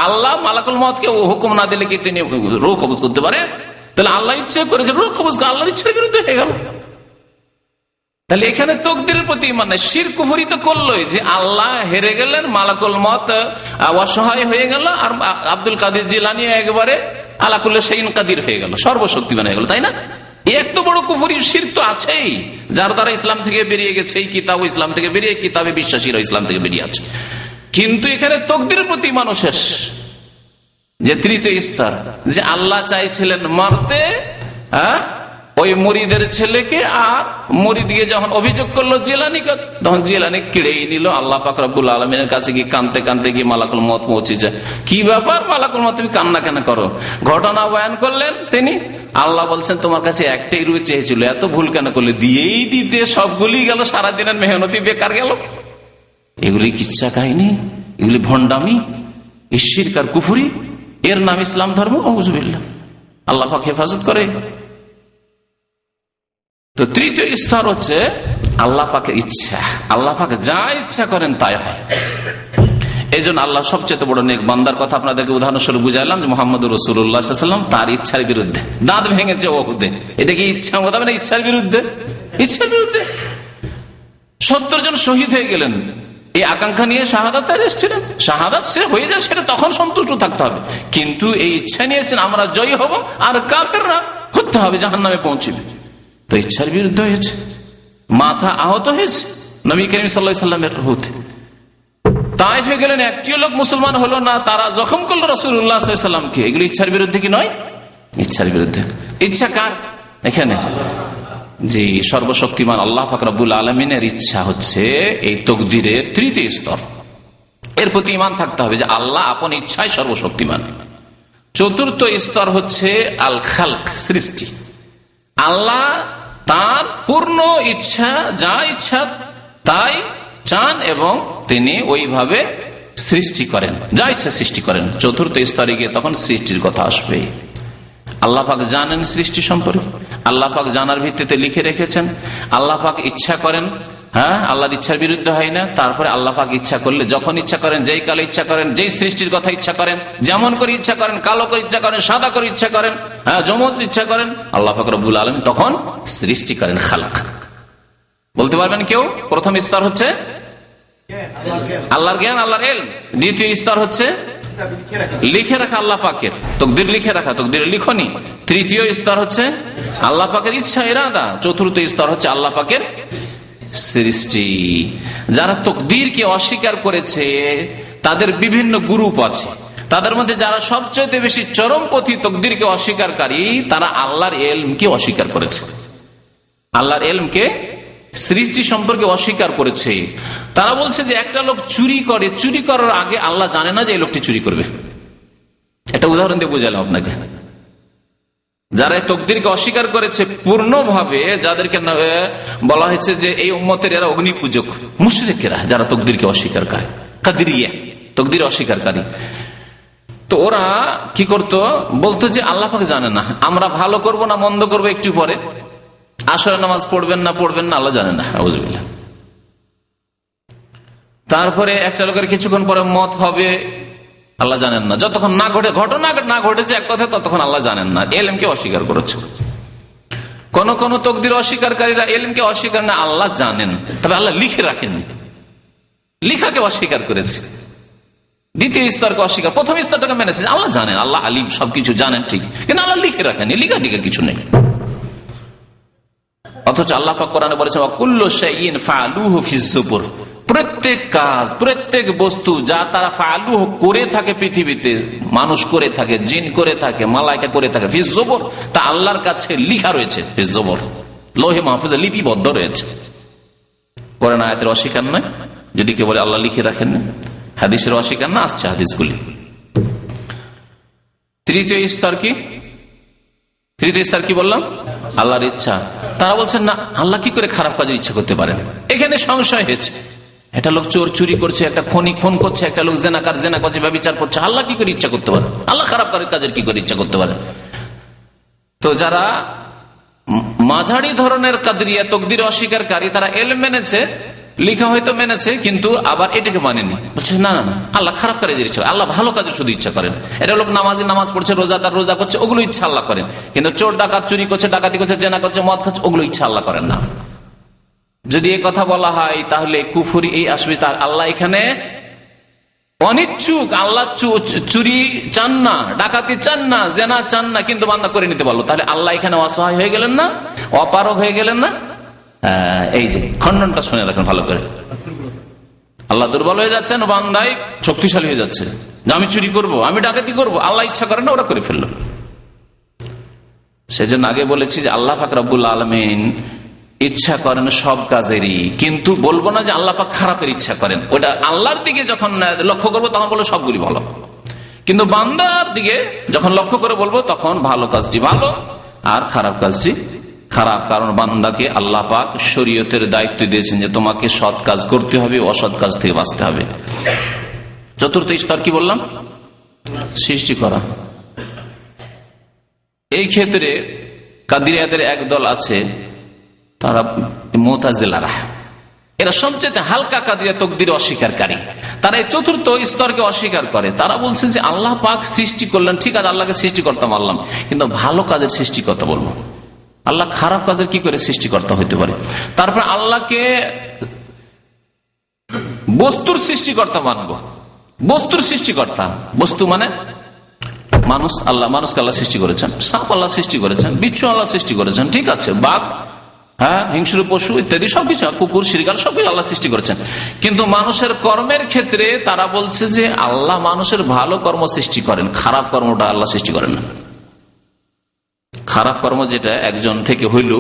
আল্লাহ মালাকুল মউতকে হুকুম না দিলে কি তিনি রূহ কবজ করতে পারে? তাহলে আল্লাহ ইচ্ছা করেছে রূহ কবজ করে, আল্লাহর ইচ্ছার বিরুদ্ধে হয়ে গেল। তাহলে এখানে তাকদীরের প্রতি মানে শিরক কুফরি তো করলোই, যে আল্লাহ হেরে গেলেন, মালাকুল মউত অসহায় হয়ে গেল, আর আব্দুল কাদের জিলানী একবারে আলা কুল্লি শাইইন কাদির হয়ে গেল, সর্বশক্তিমান হয়ে গেল, তাই না? এত বড় কুফরি শিরক তো আছেই, যার দ্বারা ইসলাম থেকে বেরিয়ে গেছে। এই কিতাব ইসলাম থেকে বেরিয়ে, কিতাবে বিশ্বাসীরা ইসলাম থেকে বেরিয়ে আছে। কিন্তু এখানে তাকদীরের প্রতি মানুষের যে তৃতীয় স্তর, যে আল্লাহ চাইছিলেন মারতে ওই মুরিদের ছেলেকে, আর মুরিদ গিয়ে যখন অভিযোগ করলো জিলানীকে, তখন জিলানী কিড়েই নিল। আল্লাহ পাক রব্বুল আলামিনের কাছে গিয়ে কানতে কানতে গিয়ে মালাকুল মউত পৌঁছে যায়। কি ব্যাপার মালাকুল মউত, তুমি কান্না কেন করো? ঘটনা বয়ান করলেন তিনি। আল্লাহ বলছেন তোমার কাছে একটাই রূহ চেয়েছিল, এত ভুল কেন করলে? দিয়েই দিতে সবগুলি গেল, সারাদিনের মেহনতি বেকার গেল। এগুলি কিচ্ছা কাহিনী, এগুলি ভণ্ডামি, শিরক আর কুফরি। এর নাম ইসলাম ধর্ম। আউযুবিল্লাহ, আল্লাহ পাক হেফাজত করে। তো তৃতীয় স্তর হচ্ছে আল্লাহ পাকের ইচ্ছা। আল্লাহ পাক যা ইচ্ছা করেন তাই হয়। এই জন্য আল্লাহ সবচেয়ে বড় নেক বান্দার কথা আপনাদেরকে উদাহরণস্বরূপ বুঝাইলাম, যে মুহাম্মদ রাসূলুল্লাহ সাল্লাল্লাহু আলাইহি ওয়াসাল্লাম তার ইচ্ছার বিরুদ্ধে দাঁত ভেঙেছে ওহুদে। এটা কি ইচ্ছা মোতাবেক না ইচ্ছার বিরুদ্ধে? ইচ্ছার বিরুদ্ধে। 70 জন শহীদ হয়ে গেলেন এই আকাঙ্ক্ষা নিয়ে, শাহাদাত এসেছিলেন। শাহাদাত সে হয়ে যায়, সেটা তখন সন্তুষ্ট থাকতে হবে। কিন্তু এই ইচ্ছা নিয়েছেন আমরা জয়ী হব, আর কাফেররা হতে হবে, জাহান্নামে পৌঁছবে। তো ইচ্ছার বিরুদ্ধে হয়েছে, মাথা আহত হয়েছে নবী করিম সাল্লাল্লাহু আলাইহি ওয়াসাল্লামের হুতে। তায়েফে গেলেন, একটিও লোক মুসলমান হলো না, তারা জখম করলো রাসূলুল্লাহ সাল্লাল্লাহু আলাইহি ওয়াসাল্লামকে। এগুলো ইচ্ছার বিরুদ্ধে কি নয়? ইচ্ছার বিরুদ্ধে। ইচ্ছা কার? এখানে যে সর্বশক্তিমান আল্লাহ পাক রব্বুল আলামিনের ইচ্ছা হচ্ছে এই তাকদীরের তৃতীয় স্তর। এর প্রতি ঈমান থাকতে হবে যে আল্লাহ আপন ইচ্ছায় সর্বশক্তিমান। চতুর্থ স্তর হচ্ছে আল খালক, সৃষ্টি। আল্লাহ তার পূর্ণ ইচ্ছা, যা ইচ্ছা তাই চান এবং তিনি ওইভাবে সৃষ্টি করেন, যা ইচ্ছা সৃষ্টি করেন। চতুর্থ স্তরে গিয়ে তখন সৃষ্টির কথা আসবে। আল্লাহ পাক জানেন সৃষ্টি সম্পর্কে, আল্লাহ পাক জানার ভিত্তিতে লিখে রেখেছেন। আল্লাহ পাক ইচ্ছা করেন, আল্লাহর ইচ্ছার বিরুদ্ধে হয় না। তারপরে আল্লাহ পাক ইচ্ছা করলে, যখন ইচ্ছা করেন, যেই কালে ইচ্ছা করেন, যেই সৃষ্টির কথা ইচ্ছা করেন, যেমন করে ইচ্ছা করেন, কালো করে ইচ্ছা করেন, সাদা করে ইচ্ছা করেন, যমজ ইচ্ছা করেন, আল্লাহ পাক রব্বুল আলামিন তখন সৃষ্টি করেন, খালাক। বলতে পারবেন কেউ? প্রথম স্তর হচ্ছে আল্লাহর জ্ঞান, আল্লাহর ইলম। দ্বিতীয় স্তর হচ্ছে লিখে রাখা, আল্লাহ পাকের তাকদীর লিখে রাখা, তাকদীরের লিখনি। তৃতীয় স্তর হচ্ছে আল্লাহ পাকের ইচ্ছা, ইরাদা। চতুর্থ স্তর হচ্ছে আল্লাহ পাকের সৃষ্টি। যারা তাকদীরকে অস্বীকার করেছে তাদের বিভিন্ন গ্রুপ আছে। তাদের মধ্যে যারা সবচেয়ে বেশি চরমপন্থী তাকদীরকে অস্বীকারী, তারা আল্লাহর ইলমকে অস্বীকার করেছে। আল্লাহর ইলমকে, সৃষ্টি সম্পর্কে অস্বীকার করেছে। তারা বলছে যে একটা লোক চুরি করে, চুরি করার আগে আল্লাহ জানে না যে এই লোকটি চুরি করবে। একটা উদাহরণ দিয়ে বুঝালাম আপনাকে। যারা তাকদীরকে অস্বীকার করেছে পূর্ণভাবে, যাদেরকে বলা হয়েছে যে এই উম্মতের এরা অগ্নি পূজক, মুশরিকেরা, যারা তাকদীরকে অস্বীকার করে, কাদরিয়া, তাকদীর অস্বীকারী। তো ওরা কি করতো? বলতো যে আল্লাহ পাক জানে না, আমরা ভালো করব না মন্দ করবো একটু পরে, আসর নামাজ পড়বেন না আল্লাহ জানে না। আউযুবিল্লাহ। তারপরে একটা লোকের কিছুক্ষণ পরে মত হবে, আল্লাহ জানেন না। যতক্ষণ না ঘটনা না ঘটেছে এক কথা, ততক্ষণ আল্লাহ জানেন না। এলমকে অস্বীকার করেছে। কোন কোন তকদির অস্বীকারীরা এলমকে অস্বীকার না, আল্লাহ জানেন, তবে আল্লাহ লিখে রাখেননি, লিখাকে অস্বীকার করেছে। দ্বিতীয় স্তরকে অস্বীকার, প্রথম স্তরটাকে মেনেছে, আল্লাহ জানেন, আল্লাহ আলিম, সবকিছু জানেন ঠিক, কিন্তু আল্লাহ লিখে রাখেননি, লিখা টিকা কিছু নেই। অথচ আল্লাহ পাক কোরআনে বলেছেন ওয়াকুল্লু শাইইন ফাআলুহু ফিজ জুবুর, প্রত্যেক কাজ, প্রত্যেক বস্তু যা তারা ফাআলুহু করে থাকে পৃথিবীতে, মানুষ করে থাকে, জিন করে থাকে, মালায়েকা করে থাকে, ফিজ জুবুর, তা আল্লাহর কাছে লিখা রয়েছে, ফিজ জুবুর, লৌহে মাহফুজে লিপিবদ্ধ রয়েছে। কোরআন আয়াতের অস্বীকার নয় যদি কেউ বলে আল্লাহ লিখে রাখেন না, হাদিসের অস্বীকার না, আসছে হাদিসগুলি। তৃতীয় স্তর কি? তৃতীয় স্তর কি বললাম? আল্লাহর ইচ্ছা। তারা বলছেন না, আল্লাহ কি করে খারাপ কাজের ইচ্ছা করতে পারেন? এখানে সংশয় হয়েছে। একটা লোক চোর চুরি করছে, একটা খনি খুন করছে, একটা লোক জেনাকার জেনা করছে, ব্যভিচার করছে, আল্লাহ কি করে ইচ্ছা করতে পারে? আল্লাহ খারাপ কাজের কি করে ইচ্ছা করতে পারে? তো যারা মাঝারি ধরনের কাদরিয়া তকদির অস্বীকারী, তারা এলম মেনেছে, লিখা হয়তো মেনেছে, কিন্তু আবার এটাকে মানেনি, বলছে না না না, আল্লাহ খারাপ কাজের ইচ্ছা, আল্লাহ ভালো কাজের শুধু ইচ্ছা করেন। এটা লোক নামাজ পড়ছে, রোজাদার রোজা করছে, ওগুলো ইচ্ছা আল্লাহ করেন, কিন্তু চোর ডাকাত চুরি করছে, ডাকাতি করছে, জেনা করছে, মদ খাচ্ছে, ওগুলো ইচ্ছা আল্লাহ করেন না। যদি এই কথা বলা হয় তাহলে কুফরি এই আসবে। আল্লাহ এখানে অনিচ্ছুক, আল্লাহ চুরি চান না, ডাকাতি চান না, জেনা চান না, কিন্তু বান্দা করে নিতে পারলো, তাহলে আল্লাহ এখানে অসহায় হয়ে গেলেন না, অপারগ হয়ে গেলেন না? এই যে খণ্ডনটা শুনে রাখেন ভালো করে। আল্লাহ দুর্বল হয়ে যাচ্ছেন, বান্দাই শক্তিশালী হয়ে যাচ্ছে, যে আমি চুরি করব, আমি ডাকাতি করব, আল্লাহ ইচ্ছা করেন না, ওরা করে ফেললো। সেজন্য আগে বলেছি যে আল্লাহ পাক রব্বুল আলামিন ইচ্ছা করেন সব কাজেরই, কিন্তু বলবো না যে আল্লাহ পাক খারাপের ইচ্ছা করেন। ওটা আল্লাহর দিকে যখন লক্ষ্য করবো তখন বলবো সবগুলি ভালো, কিন্তু বান্দার দিকে যখন লক্ষ্য করে বলবো তখন ভালো কাজটি ভালো আর খারাপ কাজটি খারাপ। কারণ বান্দাকে আল্লাহ পাক শরীয়তের দায়িত্ব দিয়েছেন যে তোমাকে সৎ কাজ করতে হবে, অসৎ কাজ থেকে বাঁচতে হবে। চতুর্থ স্তর কি বললাম? সৃষ্টি করা। এই ক্ষেত্রে কাদিরিয়াদের একদল আছে, তারা মুতাজিলারা, এরা সবচেয়ে হালকা কাদিরিয়া তকদির অস্বীকারী। তারা এই চতুর্থ স্তরকে অস্বীকার করে। তারা বলছে যে আল্লাহ পাক সৃষ্টি করলেন, ঠিক আছে, আল্লাহকে সৃষ্টিকর্তা মানলাম, কিন্তু ভালো কাজের সৃষ্টিকর্তা বলবো, আল্লাহ খারাপ কাজের কি করে সৃষ্টিকর্তা হইতে পারে? তারপর আল্লাহকে বস্তুর সৃষ্টিকর্তা মানবো, বস্তুর সৃষ্টিকর্তা, বস্তু মানে মানুষ, আল্লাহ মানুষকে আল্লাহ সৃষ্টি করেছেন, সাপ আল্লাহ সৃষ্টি করেছেন, বিচ্ছু আল্লাহ সৃষ্টি করেছেন, ঠিক আছে, বাঘ, হ্যাঁ, হিংস্র পশু ইত্যাদি সবকিছু, কুকুর, শিরগাল সবকিছু আল্লাহ সৃষ্টি করেছেন। কিন্তু মানুষের কর্মের ক্ষেত্রে তারা বলছে যে আল্লাহ মানুষের ভালো কর্ম সৃষ্টি করেন, খারাপ কর্মটা আল্লাহ সৃষ্টি করেন না। খারাপ কর্ম যেটা একজন থেকে হইল,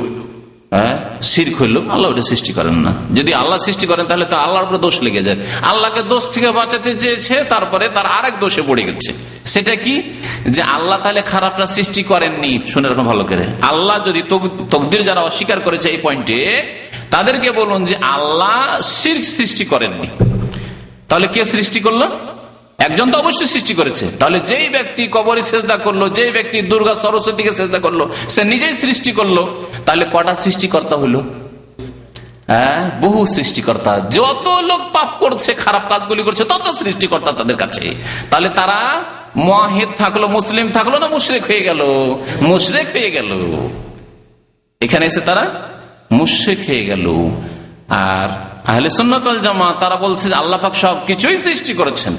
শিরক হইল, আল্লাহ ওটা সৃষ্টি করেন না। যদি আল্লাহ সৃষ্টি করেন তাহলে তো আল্লাহর উপরে দোষ লেগে যায়। আল্লাহকে দোষ থেকে বাঁচাতে চেয়েছে, তারপরে তার আরেক দোষে পড়ে গেছে। সেটা কি? যে আল্লাহ তাহলে খারাপটা সৃষ্টি করেননি। শুনে রাখুন ভালো করে, আল্লাহ যদি তকদির যারা অস্বীকার করেছে এই পয়েন্টে, তাদেরকে বলুন যে আল্লাহ শিরক সৃষ্টি করেননি। তাহলে কে সৃষ্টি করলো? একজন তো অবশ্যই সৃষ্টি করেছে। তাহলে যেই ব্যক্তি কবরে সেজদা করলো, যেই ব্যক্তি দুর্গা সরস্বতীকে সেজদা করলো, সে নিজেই সৃষ্টি করলো। তাহলে কটা সৃষ্টিকর্তা হইল? হ্যাঁ, বহু সৃষ্টিকর্তা। যত লোক পাপ করছে, খারাপ কাজগুলি করছে, তত সৃষ্টিকর্তা তাদের কাছে। তাহলে তারা মুওয়াহিদ থাকলো, মুসলিম থাকলো না মুশরিক হয়ে গেল? মুশরিক হয়ে গেল। এখানে এসে তারা মুশরিক হয়ে গেল। আর আহলে সুন্নাত ওয়াল জামাত তারা বলছে যে আল্লাহ পাক সবকিছুই সৃষ্টি করেছেন,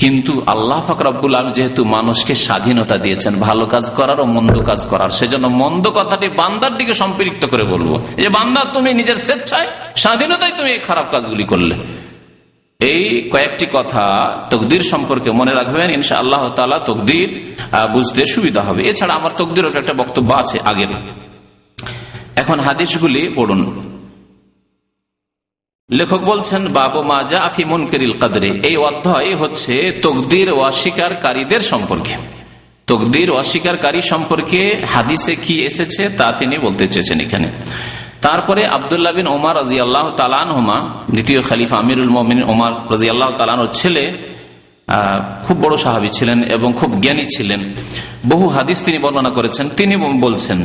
কিন্তু আল্লাহ পাক রব্বুল আলামিন যেহেতু মানুষকে স্বাধীনতা দিয়েছেন ভালো কাজ করার ও মন্দ কাজ করার, সেজন্য মন্দ কথাটি বান্দার দিকে সম্পৃক্ত করে বলবো যে বান্দা তুমি নিজের স্বেচ্ছায় স্বাধীনতায় তুমি এই খারাপ কাজগুলি করলে। এই কয়েকটি কথা তকদির সম্পর্কে মনে রাখবেন, ইনশাআল্লাহ তাআলা তকদির বুঝতে সুবিধা হবে। এছাড়া আমার তকদিরের একটা বক্তব্য আছে আগের। এখন হাদিসগুলি পড়ুন। লেখক বলছেন বাবু মা জা ফি মুনকিরিল কদরে, এই অধ্যায় হচ্ছে তকদির অস্বীকারীদের সম্পর্কে। তকদির অস্বীকারী সম্পর্কে হাদিসে কি এসেছে তা তিনি বলতে চেয়েছেন এখানে। তারপরে আব্দুল্লাহ বিন ওমর রাদিয়াল্লাহু তাআলা আনহুমা, দ্বিতীয় খলিফা আমিরুল মুমিনিন ওমর রাদিয়াল্লাহু তাআলা আনহুর ছেলে, খুব বড় সাহাবী ছিলেন এবং খুব জ্ঞানী ছিলেন। বহু হাদিস তিনি বর্ণনা করেছেন। তিনি বলছেন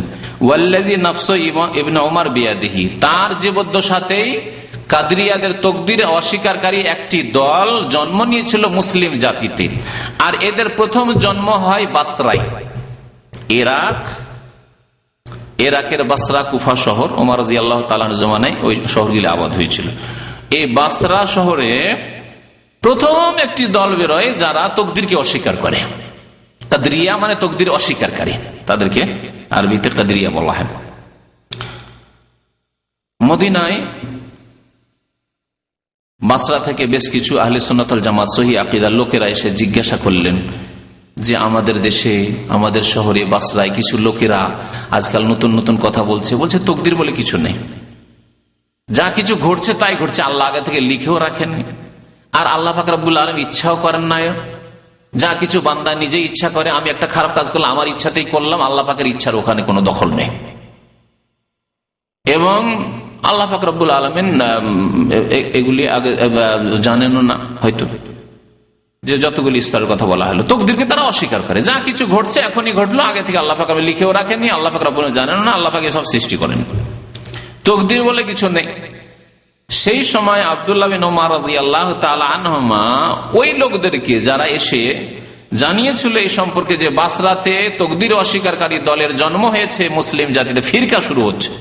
ওয়াল্লাযী নাফসু ইবনে ওমর বিয়াদিহি, তার জীবদ্দশাতেই কাদরিয়াদের তকদির অস্বীকারী একটি দল জন্ম নিয়েছিল মুসলিম জাতিতে, আর এদের প্রথম জন্ম হয় বাসরায়, ইরাকের বাসরা কুফা শহর, ওমর রাদিয়াল্লাহু তাআলার জমানায় ওই শহরগুলি আবাদ হয়েছিল। এই বাসরা শহরে প্রথম একটি দল বেরোয় যারা তকদিরকে অস্বীকার করে। কাদরিয়া মানে তকদির অস্বীকারী, তাদেরকে আরবিতে কাদরিয়া বলা হয়। মদিনায় বাসরা থেকে বেশ কিছু আহলে সুন্নাত ওয়াল জামাত সহি আকীদার লোকেরা এসে জিজ্ঞাসা করলেন যে আমাদের দেশে, আমাদের শহরে বাসরায় কিছু লোকেরা আজকাল নতুন নতুন কথা বলছে তকদির বলে কিছু নেই, যা কিছু ঘটছে তাই ঘটছে, আল্লাহ আগে থেকে লিখেও রাখেননি, আর আল্লাহ পাক রব্বুল আলামিন ইচ্ছাও করেন না, যা কিছু বান্দা নিজে ইচ্ছা করে, আমি একটা খারাপ কাজ করলাম আমার ইচ্ছাতেই করলাম, আল্লাহ পাকের ইচ্ছার ওখানে কোনো দখল নেই। এবং আল্লাহ পাক রব্বুল আলামিন এগুলি আগে জানেনও না, হয়তো যে যতগুলি স্তরের কথা বলা হলো তকদিরকে তারা অস্বীকার করে, যা কিছু ঘটছে এখনই ঘটলো, আগে থেকে আল্লাহ পাক লিখেও রাখেনি, আল্লাহ পাক রব্বুল জানেন না, আল্লাহ পাক সব সৃষ্টি করেন, তকদির বলে কিছু নেই। সেই সময় আব্দুল্লাহ বিন ওমর রাদিয়াল্লাহু তাআলা আনহুমা ওই লোকদেরকে যারা এসে জানিয়েছিল এই সম্পর্কে যে বাসরাতে তকদির অস্বীকারী দলের জন্ম হয়েছে, মুসলিম জাতিতে ফিরকা শুরু হচ্ছে,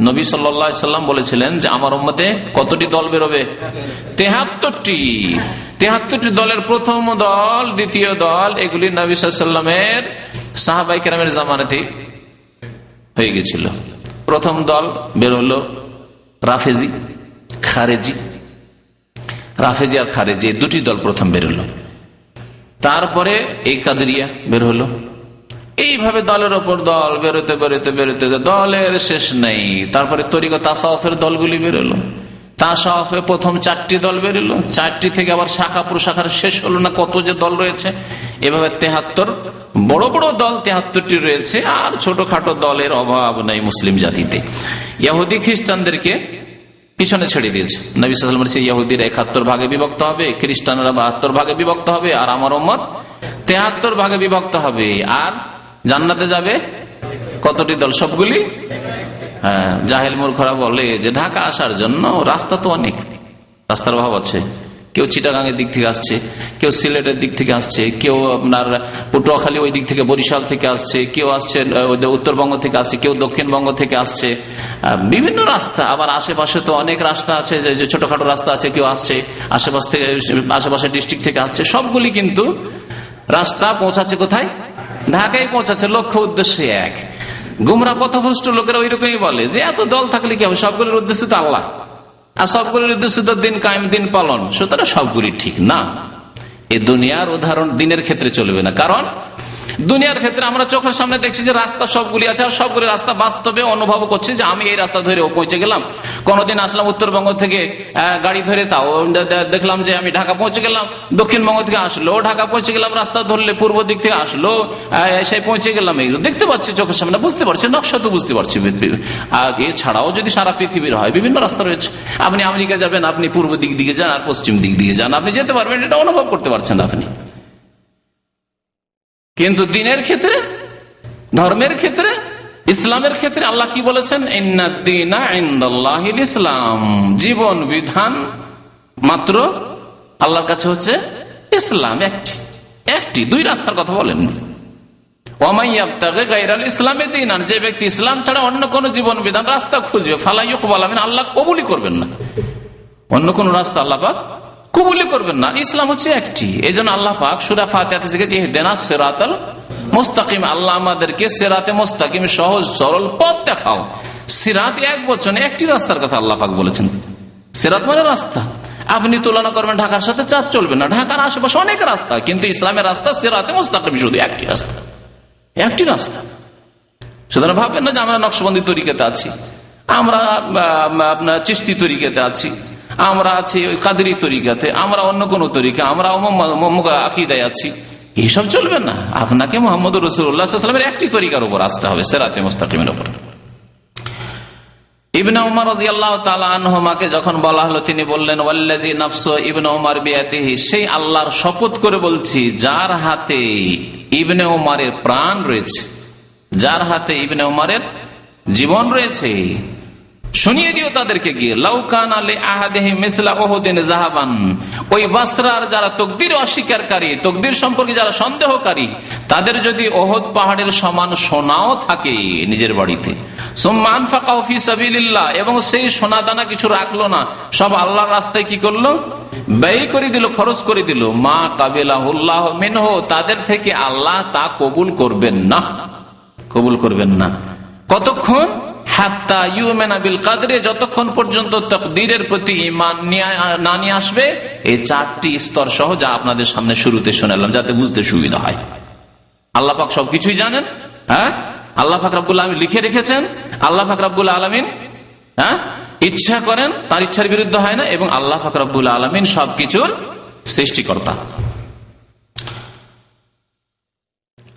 নবী সাল্লাল্লাহু আলাইহি সাল্লাম বলেছিলেন যে আমার উম্মতে কতটি দল বেরোবে? 73টি দলের প্রথম দল, দ্বিতীয় দল, এগুলি নবী সাল্লাল্লাহু আলাইহি সাল্লামের সাহাবায়ে কেরামের জামানাতে হয়ে গেছিল। প্রথম দল বেরোলো রাফেজি আর খারেজি, দুটি দল প্রথম বেরোলো। তারপরে এই কাদরিয়া বের হলো। এইভাবে দলের ওপর দল বেরোতে বেরোতে বেরোতে দলের শেষ নেই। তারপরে তরিকত তাসাউফের দলগুলি বেরোলো। তাসাউফে প্রথম 4টি দল বেরোলো, 4টি থেকে আবার শাখা প্রশাখার শেষ হলো না, কত যে দল রয়েছে। এভাবে 73 বড় বড় দল 73টি রয়েছে, আর ছোটখাটো দলের অভাব নাই মুসলিম জাতিতে। ইহুদি খ্রিস্টানদেরকে পিছনে ছেড়ে দিয়েছে নবী সাল্লাল্লাহু আলাইহি ওয়াসাল্লাম। ইহুদিরা 71 ভাগে বিভক্ত হবে, খ্রিস্টানরা 72 ভাগে বিভক্ত হবে, আর আমার উম্মত 73 ভাগে বিভক্ত হবে। আর জান্নাতে যাবে কতটি দল? সবগুলি। হ্যাঁ, জাহেল মূর্খরা বলে যে ঢাকা আসার জন্য রাস্তা তো অনেক, রাস্তার অভাব আছে। কেউ চিটাগাং এর দিক থেকে আসছে, কেউ সিলেটের দিক থেকে আসছে, কেউ আপনার পটুয়াখালী ওই দিক থেকে বরিশাল থেকে আসছে, কেউ আসছে উত্তরবঙ্গ থেকে আসছে, কেউ দক্ষিণবঙ্গ থেকে আসছে, বিভিন্ন রাস্তা। আবার আশেপাশে তো অনেক রাস্তা আছে, যে ছোটখাটো রাস্তা আছে, কেউ আসছে আশেপাশ থেকে, আশেপাশের ডিস্ট্রিক্ট থেকে আসছে। সবগুলি কিন্তু রাস্তা পৌঁছাচ্ছে কোথায়? ঢাকায় পৌঁছাচ্ছে, লক্ষ্য উদ্দেশ্য এক। গুমরা পথভ্রষ্ট লোকেরা ওই রকমই বলে যে এত দল থাকলে কি হবে, সবগুলির উদ্দেশ্য তো আল্লাহ, আর সবগুলির উদ্দেশ্য তো দিন কায়েম, দিন পালন, সুতরাং সবগুলি ঠিক না। এই দুনিয়ার উদাহরণ দিনের ক্ষেত্রে চলবে না, কারণ দুনিয়ার ক্ষেত্রে আমরা চোখের সামনে দেখছি যে রাস্তা সবগুলি আছে, আর সবগুলি রাস্তা বাস্তবে অনুভব করছি যে আমি এই রাস্তা ধরে পৌঁছে গেলাম। কোনদিন আসলাম উত্তরবঙ্গ থেকে গাড়ি ধরে, তাও দেখলাম যে আমি ঢাকা পৌঁছে গেলাম। দক্ষিণবঙ্গ থেকে আসলো, ঢাকা পৌঁছে গেলাম। রাস্তা ধরলে পূর্ব দিক থেকে আসলো, সেই পৌঁছে গেলাম। এইগুলো দেখতে পাচ্ছি চোখের সামনে, বুঝতে পারছি, নকশা তো বুঝতে পারছি। আর এছাড়াও যদি সারা পৃথিবীর হয়, বিভিন্ন রাস্তা রয়েছে। আপনি আমেরিকা যাবেন, আপনি পূর্ব দিক দিকে যান আর পশ্চিম দিক দিকে যান, আপনি যেতে পারবেন, এটা অনুভব করতে পারছেন আপনি। কিন্তু দিনের ক্ষেত্রে, ধর্মের ক্ষেত্রে, ইসলামের ক্ষেত্রে আল্লাহ কি বলেছেন? ইন্নাদ-দীনা ইনদাল্লাহিল ইসলাম, জীবন বিধান মাত্র আল্লাহর কাছে হচ্ছে ইসলাম। একটি, দুই রাস্তার কথা বলেননি। ওয়া মান ইয়াবতাগি গায়রাল ইসলামি দীনান, যে ব্যক্তি ইসলাম ছাড়া অন্য কোন জীবন বিধান রাস্তা খুঁজবে, ফালা ইউকবালা মিনহু, আল্লাহ কবুলই করবেন না। অন্য কোন রাস্তা আল্লাহ পাক কবুলই করবেন না। ইসলাম হচ্ছে একটি। এই জন্য আল্লাহ পাক সূরা ফাতিহাতে শিখিয়েছেন ইহদিনাস সিরাতাল মুস্তাকিম, আল্লাহ আমাদেরকে সিরাতে মুস্তাকিম, সহজ সরল পথ দেখাও। সিরাত এক বচনে, একটি রাস্তার কথা আল্লাহ পাক বলেছেন। সিরাত মানে রাস্তা। আপনি তুলনা করবেন ঢাকার সাথে, চাঁদ চলবে না। ঢাকার আশেপাশে অনেক রাস্তা, কিন্তু ইসলামের রাস্তা সিরাতে মুস্তাকিম, শুধু একটি রাস্তা। সুতরাং ভাববেন না যে আমরা নকশবন্দি তরিকাতে আছি, আমরা আপনার চিশতি তরিকাতে আছি, আমরা আছি কাদেরি তরিকাতে, আমরা অন্য কোন তরিকা, আমরা আকীদায় আছি। এইসব চলবে না। আপনাকে মুহাম্মদ রাসূলুল্লাহ সাল্লাল্লাহু আলাইহি ওয়াসাল্লামের একটি তরিকার উপর আসতে হবে, সিরাতে মুস্তাকিমের উপর। ইবনে উমর রাদিয়াল্লাহু তাআলা আনহুমাকে যখন বলা হলো, তিনি বললেন ওয়াল্লাযী নাফসু ইবনে উমর বিয়াদিহি, সেই আল্লাহর শপথ করে বলছি যার হাতে ইবনে উমরের প্রাণ রয়েছে, যার হাতে ইবনে উমরের জীবন রয়েছে, শুনিয়ে দিও তাদেরকে গিয়ে, লাউ কানা লি আহাদিহিম মিসলা উহুদিন যাহাবান, ওই বাসরার যারা তকদির অস্বীকারী, তকদির সম্পর্কে যারা সন্দেহকারী, তাদের যদি ওহদ পাহাড়ের সমান সোনাও থাকে নিজের বাড়িতে, সুম্মা আনফাকাহু ফি সাবিলিল্লাহ, এবং সেই সোনা দানা কিছু রাখলো না, সব আল্লাহর রাস্তায় কি করলো, ব্যয় করে দিল, খরচ করে দিল, মা কাবিলাহুল্লাহ মিনহু, তাদের থেকে আল্লাহ তা কবুল করবেন না, কবুল করবেন না। কতক্ষণ? হাত্তা ইউমিনা বিল কদরে, যতক্ষণ পর্যন্ত তাকদীরের প্রতি ঈমান না নিয়ে আসবে। এই 4টি স্তর সহ যা আপনাদের সামনে শুরুতে শোনালাম, যাতে বুঝতে সুবিধা হয়। আল্লাহ পাক সবকিছুই জানেন। হ্যাঁ, আল্লাহ পাক রব্বুল আলামিন লিখে রেখেছেন। আল্লাহ পাক রব্বুল আলামিন ইচ্ছা করেন, তার ইচ্ছার বিরুদ্ধে হয় না, এবং আল্লাহ পাক রব্বুল আলামিন সবকিছুর সৃষ্টিকর্তা।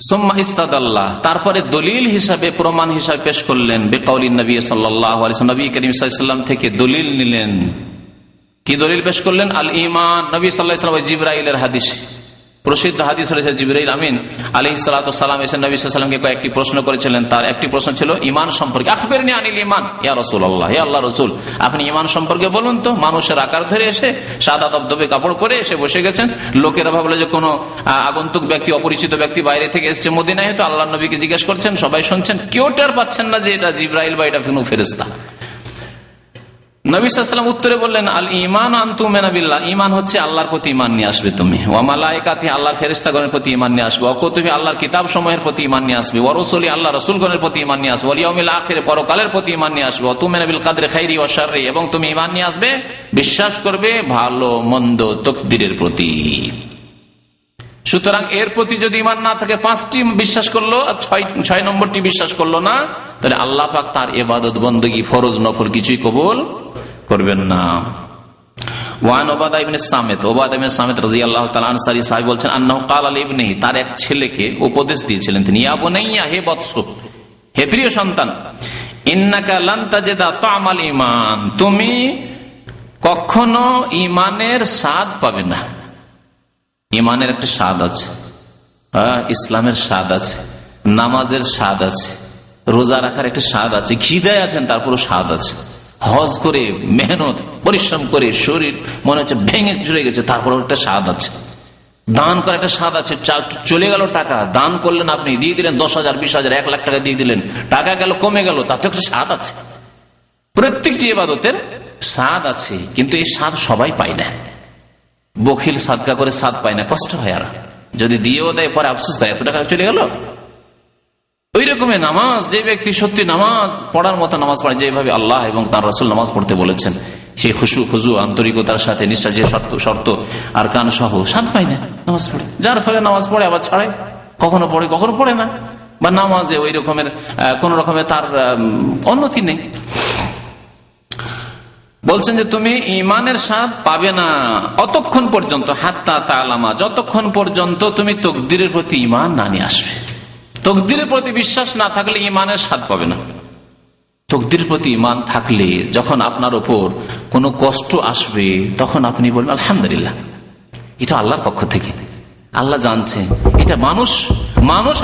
সুম্মা ইস্তাদাল্লাহ, তারপরে দলিল হিসাবে, প্রমাণ হিসাবে পেশ করলেন বিকাউলিন নবী সাল্লাল্লাহু আলাইহি ওয়াসাল্লাম, নবী করিম সাল্লাল্লাহু আলাইহি ওয়াসাল্লাম থেকে দলিল নিলেন। কি দলিল পেশ করলেন? আল ঈমান। নবী সাল্লাল্লাহু আলাইহি ওয়াসাল্লাম জিবরাইলের হাদিস, প্রসিদ্ধ হাদিস রয়েছে, জিবরাইল আমিন আলাইহিস সালাতু ওয়াস সালাম এসে নবী সাল্লাল্লাহু আলাইহি ওয়াসাল্লামকে কয়েকটি প্রশ্ন করেছিলেন। তার একটি প্রশ্ন ছিল ঈমান সম্পর্কে। আখবিরনি আনিল ঈমান ইয়া রাসূলুল্লাহ, হে আল্লাহর রাসূল, আপনি ঈমান সম্পর্কে বলুন তো। মানুষের আকার ধরে এসে সাদা দবদবে কাপড় পরে এসে বসে গেছেন। লোকেরা ভাবলো যে কোনো আগন্তুক ব্যক্তি, অপরিচিত ব্যক্তি বাইরে থেকে এসেছে মদিনায়, হয়তো আল্লাহর নবীকে জিজ্ঞেস করছেন, সবাই শুনছেন, কেউ টের পাচ্ছেন না যে এটা জিবরাইল বা এটা কোনো ফেরেশতা। নবী সাল্লাল্লাহু আলাইহি ওয়াসাল্লাম উত্তরে বললেন, আল ঈমান আন তুমিনা বিল্লাহ, ঈমান হচ্ছে আল্লাহর প্রতি ঈমান নিয়ে আসবে তুমি, ওয়া মালায়েকাতিহি, আল্লাহর ফেরেশতাগণের প্রতি ঈমান নিয়ে আসবে, ওয়া কুতুবিহি, আল্লাহর কিতাব সমূহের প্রতি ঈমান নিয়ে আসবে, ওয়া রাসূলিহি, আল্লাহর রাসূলগণের প্রতি ঈমান নিয়ে আসবে, ওয়াল ইয়াউমিল আখির, পরকালের প্রতি ঈমান নিয়ে আসবে, ওয়া তুমিনা বিল কদরি খাইরি ওয়া শাররি, এবং তুমি ঈমান নিয়ে আসবে, বিশ্বাস করবে ভালো মন্দ তাকদীরের প্রতি। সুতরাং এর প্রতি যদি ঈমান না থাকে, 5টি বিশ্বাস করলো আর 6 নম্বরটি বিশ্বাস করলো না, তাহলে আল্লাহ পাক তার ইবাদত বندگی ফরজ নফল কিছুই কবুল করবেন না। ওয়ান উবাদা ইবনে সামিত, উবাদা ইবনে সামিত রাদিয়াল্লাহু তাআলা আনসারী সাহাবী বলছেন, আন্নাহু ক্বালা লিবনিহি, তার এক ছেলেকে উপদেশ দিয়েছিলেন তিনি, ইয়া বুনাইয়া, হে বৎস, হে প্রিয় সন্তান, ইন্নাকা লান তাজিদা তা'মাল ঈমান, তুমি কখনো ঈমানের স্বাদ পাবে না। ঈমানের একটা স্বাদ আছে, ইসলামের স্বাদ আছে, নামাজের স্বাদ আছে, রোজা রাখার একটা স্বাদ আছে, খিদায় আছেন তারপরও স্বাদ আছে, হজ করে মেহনত পরিশ্রম করে শরীর মনে হচ্ছে ভেঙে চলে গেছে, তারপরও একটা স্বাদ আছে, দান করার একটা স্বাদ আছে। চলে গেল টাকা, দান করলেন, আপনি দিয়ে দিলেন 10,000 20,000 1 লাখ টাকা দিয়ে দিলেন, টাকা গেল, কমে গেল, তাতে একটা স্বাদ আছে। প্রত্যেকটি ইবাদতের স্বাদ আছে, কিন্তু এই স্বাদ সবাই পায় না। বখিল সাদকা করে স্বাদ পায় না, কষ্ট হয়, আর যদি দিয়েও দেয় পরে আফসোস করে এত টাকা চলে গেল। ওই রকমের নামাজ, যে ব্যক্তি সত্যি নামাজ পড়ার মতো নামাজ পড়ে, যেভাবে আল্লাহ এবং তার রাসূল নামাজ পড়তে বলেছেন, সেই খুশু আন্তরিকতার সাথে নিষ্ঠা, যে শর্ত আর কান সহ, স্বাদ পায় না নামাজ পড়ে। যার ফলে নামাজ পড়ে আবার ছাড়ে, কখনো পড়ে না, বা নামাজে ওই রকমের কোন রকমের তার উন্নতি নেই। বলছেন যে তুমি ঈমানের স্বাদ পাবে না অতক্ষণ পর্যন্ত, হাত্তা তা'লামা, যতক্ষণ পর্যন্ত তুমি তাকদীরের প্রতি ঈমান না নিয়ে আসবে। তাকদীরের প্রতি বিশ্বাস না থাকলে ঈমানের স্বাদ পাবে না। তাকদীরের প্রতি ঈমান থাকলে যখন আপনার উপর কোনো কষ্ট আসবে, তখন আপনি বলবেন আলহামদুলিল্লাহ, এটা আল্লাহর পক্ষ থেকে, আল্লাহ জানছে। এটা মানুষ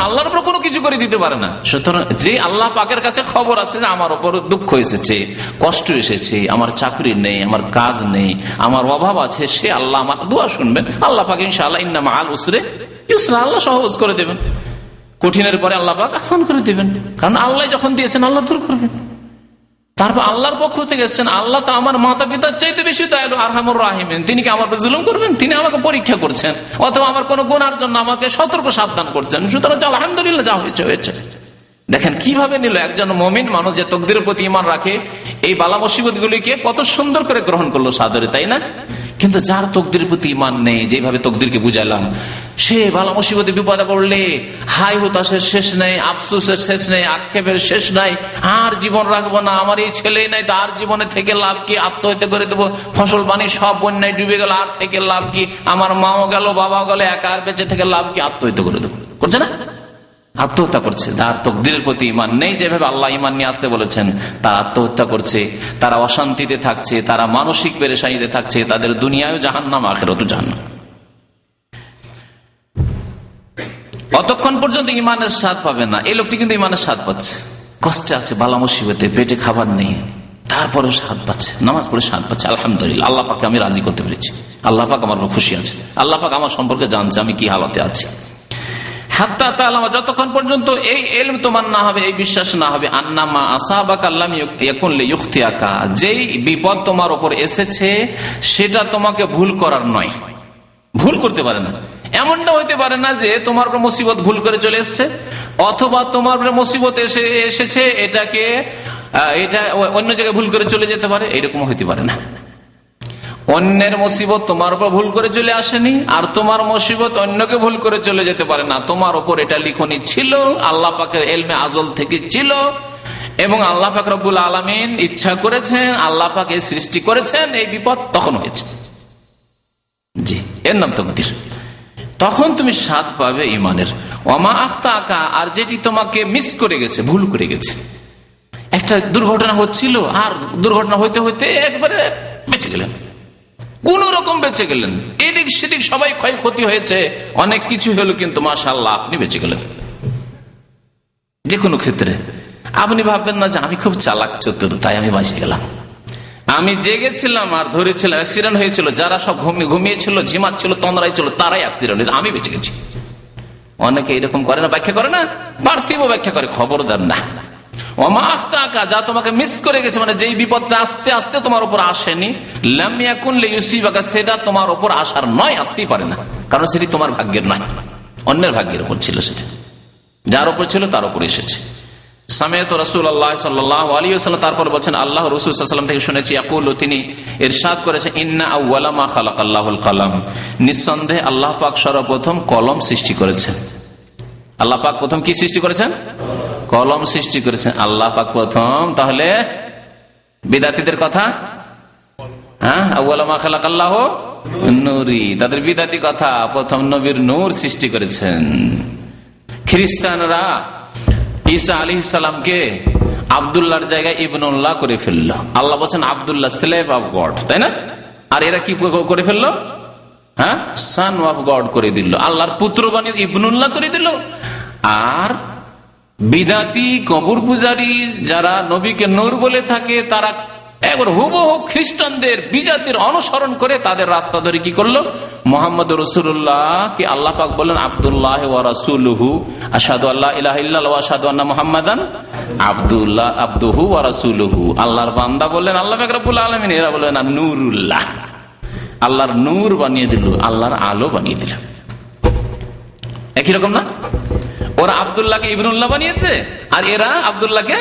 আল্লাহর উপর কোনো কিছু করে দিতে পারে না। সুতরাং যে আল্লাহ পাকের কাছে খবর আছে যে আমার উপর দুঃখ এসেছে, কষ্ট এসেছে, আমার চাকরি নেই, আমার কাজ নেই, আমার অভাব আছে, সে আল্লাহ আমার দোয়া শুনবেন। আল্লাহ পাক ইনশাআল্লাহ ইন্না মাআল উসরি ইউসরা, আল্লাহ সহজ করে দেবেন, কঠিনের পরে আল্লাহ পাক আসান করে দেবেন। কারণ আল্লাহ যখন দিয়েছেন আল্লাহ দূর করবেন। তারপর আল্লাহর পক্ষ থেকে এসেছেন, আল্লাহ তো আমার মাতা পিতার চাইতে বেশি দয়ালু, আরহামুর রাহিমিন, তিনি কি আমার জুলুম করবেন? তিনি আমাকে পরীক্ষা করছেন, অথবা আমার কোন গুনার জন্য আমাকে সতর্ক সাবধান করছেন। সুতরাং আলহামদুলিল্লাহ, যা হয়েছে। দেখেন কিভাবে নিল একজন মুমিন মানুষ, যে তাকদীরের প্রতি ঈমান রাখে, এই বালা মুসিবত গুলিকে কত সুন্দর করে গ্রহণ করলো সাদরে, তাই না? কিন্তু যার তাকদীরের প্রতি ঈমান নেই, যেভাবে তাকদীরকে বুঝাইলাম, সে বালা মুসিবতে বিপদে পড়লে হাই হতাশের শেষ নেই, আফসোসের শেষ নেই, আক্ষেপের শেষ নাই, আর জীবন রাখবো না, আমার এই ছেলেই নাই, তো আর জীবনে থেকে লাভ কি, আত্মহত্যা করে দেবো, ফসল বাণী সব বন্যায় ডুবে গেল, আর থেকে লাভ কি, আমার মাও গেল, বাবাও গেল, একা আর বেঁচে থেকে লাভ কি, আত্মহত্যা করে দেবো, করছে না? আত্মহত্যা করছে। তার তাকদীরের প্রতি ঈমান নেই, যেভাবে আল্লাহ ঈমান নিয়ে আসতে বলেছেন, তারা আত্মহত্যা করছে, তারা অশান্তিতে থাকছে, তারা মানসিক পেরেশানিতে থাকছে, তাদের দুনিয়ায় জাহান্নাম, আখিরাতেও জাহান্নাম। অতক্ষণ পর্যন্ত ঈমানের স্বাদ পাবে না। এই লোকটি কিন্তু ঈমানের স্বাদ পাচ্ছে, কষ্টে আছে, বালা মুসিবতে, পেটে খাবার নেই, তারপরে স্বাদ পাচ্ছে, নামাজ পড়ে স্বাদ পাচ্ছে, আলহামদুলিল্লাহ, আল্লাহ পাককে আমি রাজি করতে পেরেছি, আল্লাহ পাক আমার খুশি আছে, আল্লাহ পাক আমার সম্পর্কে জানছে আমি কি হালতে আছি। হাত্তা তাআলামা, যতক্ষণ পর্যন্ত এই ইলম তোমার না হবে, এই বিশ্বাস না হবে, আন্নামা আসাবাকা লাম ইয়াকুন লিইখতিয়াকা, যেই বিপদ তোমার উপর এসেছে সেটা তোমাকে ভুল করার নয়, ভুল করতে পারে না। এমনটা হইতে পারে না যে তোমার উপর মুসিবত ভুল করে চলে এসেছে, অথবা তোমার উপর মুসিবত এসেছে এটা অন্য জায়গায় ভুল করে চলে যেতে পারে, এরকম হইতে পারে না। অন্যের মুসিবত তোমার উপর ভুল করে চলে আসেনি, আর তোমার মুসিবত অন্যকে ভুল করে চলে যেতে পারে না। তোমার উপর এটা লিখনি ছিল, আল্লাহ পাকের ইলমে আজল থেকে ছিল, এবং আল্লাহ পাক রব্বুল আলামিন ইচ্ছা করেছেন, আল্লাহ পাক এই সৃষ্টি করেছেন, এই বিপদ তখন হয়েছে। জি, এর নাম তাকদীর। তখন তুমি স্বাদ পাবে ইমানের। ওমা আখতাকা, আর যেটি তোমাকে মিস করে গেছে, ভুল করে গেছে, একটা দুর্ঘটনা হচ্ছিল আর দুর্ঘটনা হইতে হইতে একবারে বেঁচে গেলেন, কোন রকম বেঁচে গেলেন, এদিক সেদিক সবাই ক্ষয়ক্ষতি হয়েছে, অনেক কিছু হলো, কিন্তু মাশাআল্লাহ আপনি বেঁচে গেলেন। যে কোনো ক্ষেত্রে আপনি ভাববেন না যে আমি খুব চালাক চতুর তাই আমি বাঁচিয়ে গেলাম, আমি জেগেছিলাম আর ধরেছিলাম, অ্যাক্সিডেন্ট হয়েছিল, যারা সব ঘুমিয়েছিল, ঝিমাচ্ছিল, তন্দ্রায় ছিল, তারাই অ্যাক্সিডেন্ট হয়েছে, আমি বেঁচে গেছি। অনেকে এরকম করে না, ব্যাখ্যা করে না, পার্থিব ব্যাখ্যা করে, খবরদার না। ওমা আখতাকা, যা তোমাকে মিস করে গেছে, মানে যেই বিপদটা আস্তে আস্তে তোমার উপর আসেনি, লাম ইয়াকুন লিইউসিবাকা, সেটা তোমার উপর আসার নয়, আসতেই পারে না, কারণ সেটি তোমার ভাগ্যের নয়, অন্যের ভাগ্যের উপর ছিল, সেটা যার উপর ছিল তার উপর এসেছে। সামিআতু রাসূলুল্লাহ সাল্লাল্লাহু আলাইহি ওয়াসাল্লাম, তারপর বলেন আল্লাহ রাসূল সাল্লাল্লাহু আলাইহি ওয়াসাল্লাম থেকে শুনেছি, ইয়াকুলু, তিনি ইরশাদ করেছেন, ইন্না আউওয়ালা মা খালাকাল্লাহুল কলম, নিঃসন্দেহে আল্লাহ পাক সর্বপ্রথম কলম সৃষ্টি করেছেন। আল্লাহ পাক প্রথম কি সৃষ্টি করেছেন? কলম সৃষ্টি করেছেন আল্লাহ পাক প্রথম। তাহলে বিদাতীদের কথা, হ্যাঁ, আউওয়ালা মা খালাকাল্লাহু নূরি, তাদের বিদাতি কথা, প্রথম নবীর নূর সৃষ্টি করেছেন। খ্রিস্টানরা ঈসা আলাইহিস সালামকে আব্দুল্লাহর জায়গায় ইবনুল্লাহ করে ফেললো। আল্লাহ বলছেন আব্দুল্লাহ, স্লেভ অফ গড, তাই না? আর এরা কি করে ফেললো? হ্যাঁ, সন অফ গড করে দিল, আল্লাহর পুত্র বানিয়ে ইবনুল্লাহ করে দিল। আর বিদাতি কবর পূজারী যারা নবীকে নূর বলে থাকে, তারা একবার হুবহু খ্রিস্টানদের বিজাতির অনুসরণ করে তাদের রাস্তা ধরে কি করলো? মুহাম্মদ রাসূলুল্লাহ কে আল্লাহ পাক বলেন আব্দুল্লাহ ওয়া রাসূলুহু, আশহাদু আল্লা ইলাহা ইল্লাল্লাহ ওয়া আশহাদু আন্না মুহাম্মাদান আবদুহু ওয়া রাসূলুহু। আল্লাহর বান্দা বললেন আল্লাহ পাক রব্বুল আলামিন, এরা বললেন নূরুল্লাহ, আল্লাহর নূর বানিয়ে দিল, আল্লাহর আলো বানিয়ে দিল। একই রকম না? ওরা আব্দুল্লাহকে ইবনুল্লাহ বানিয়েছে, আর এরা আব্দুল্লাহকে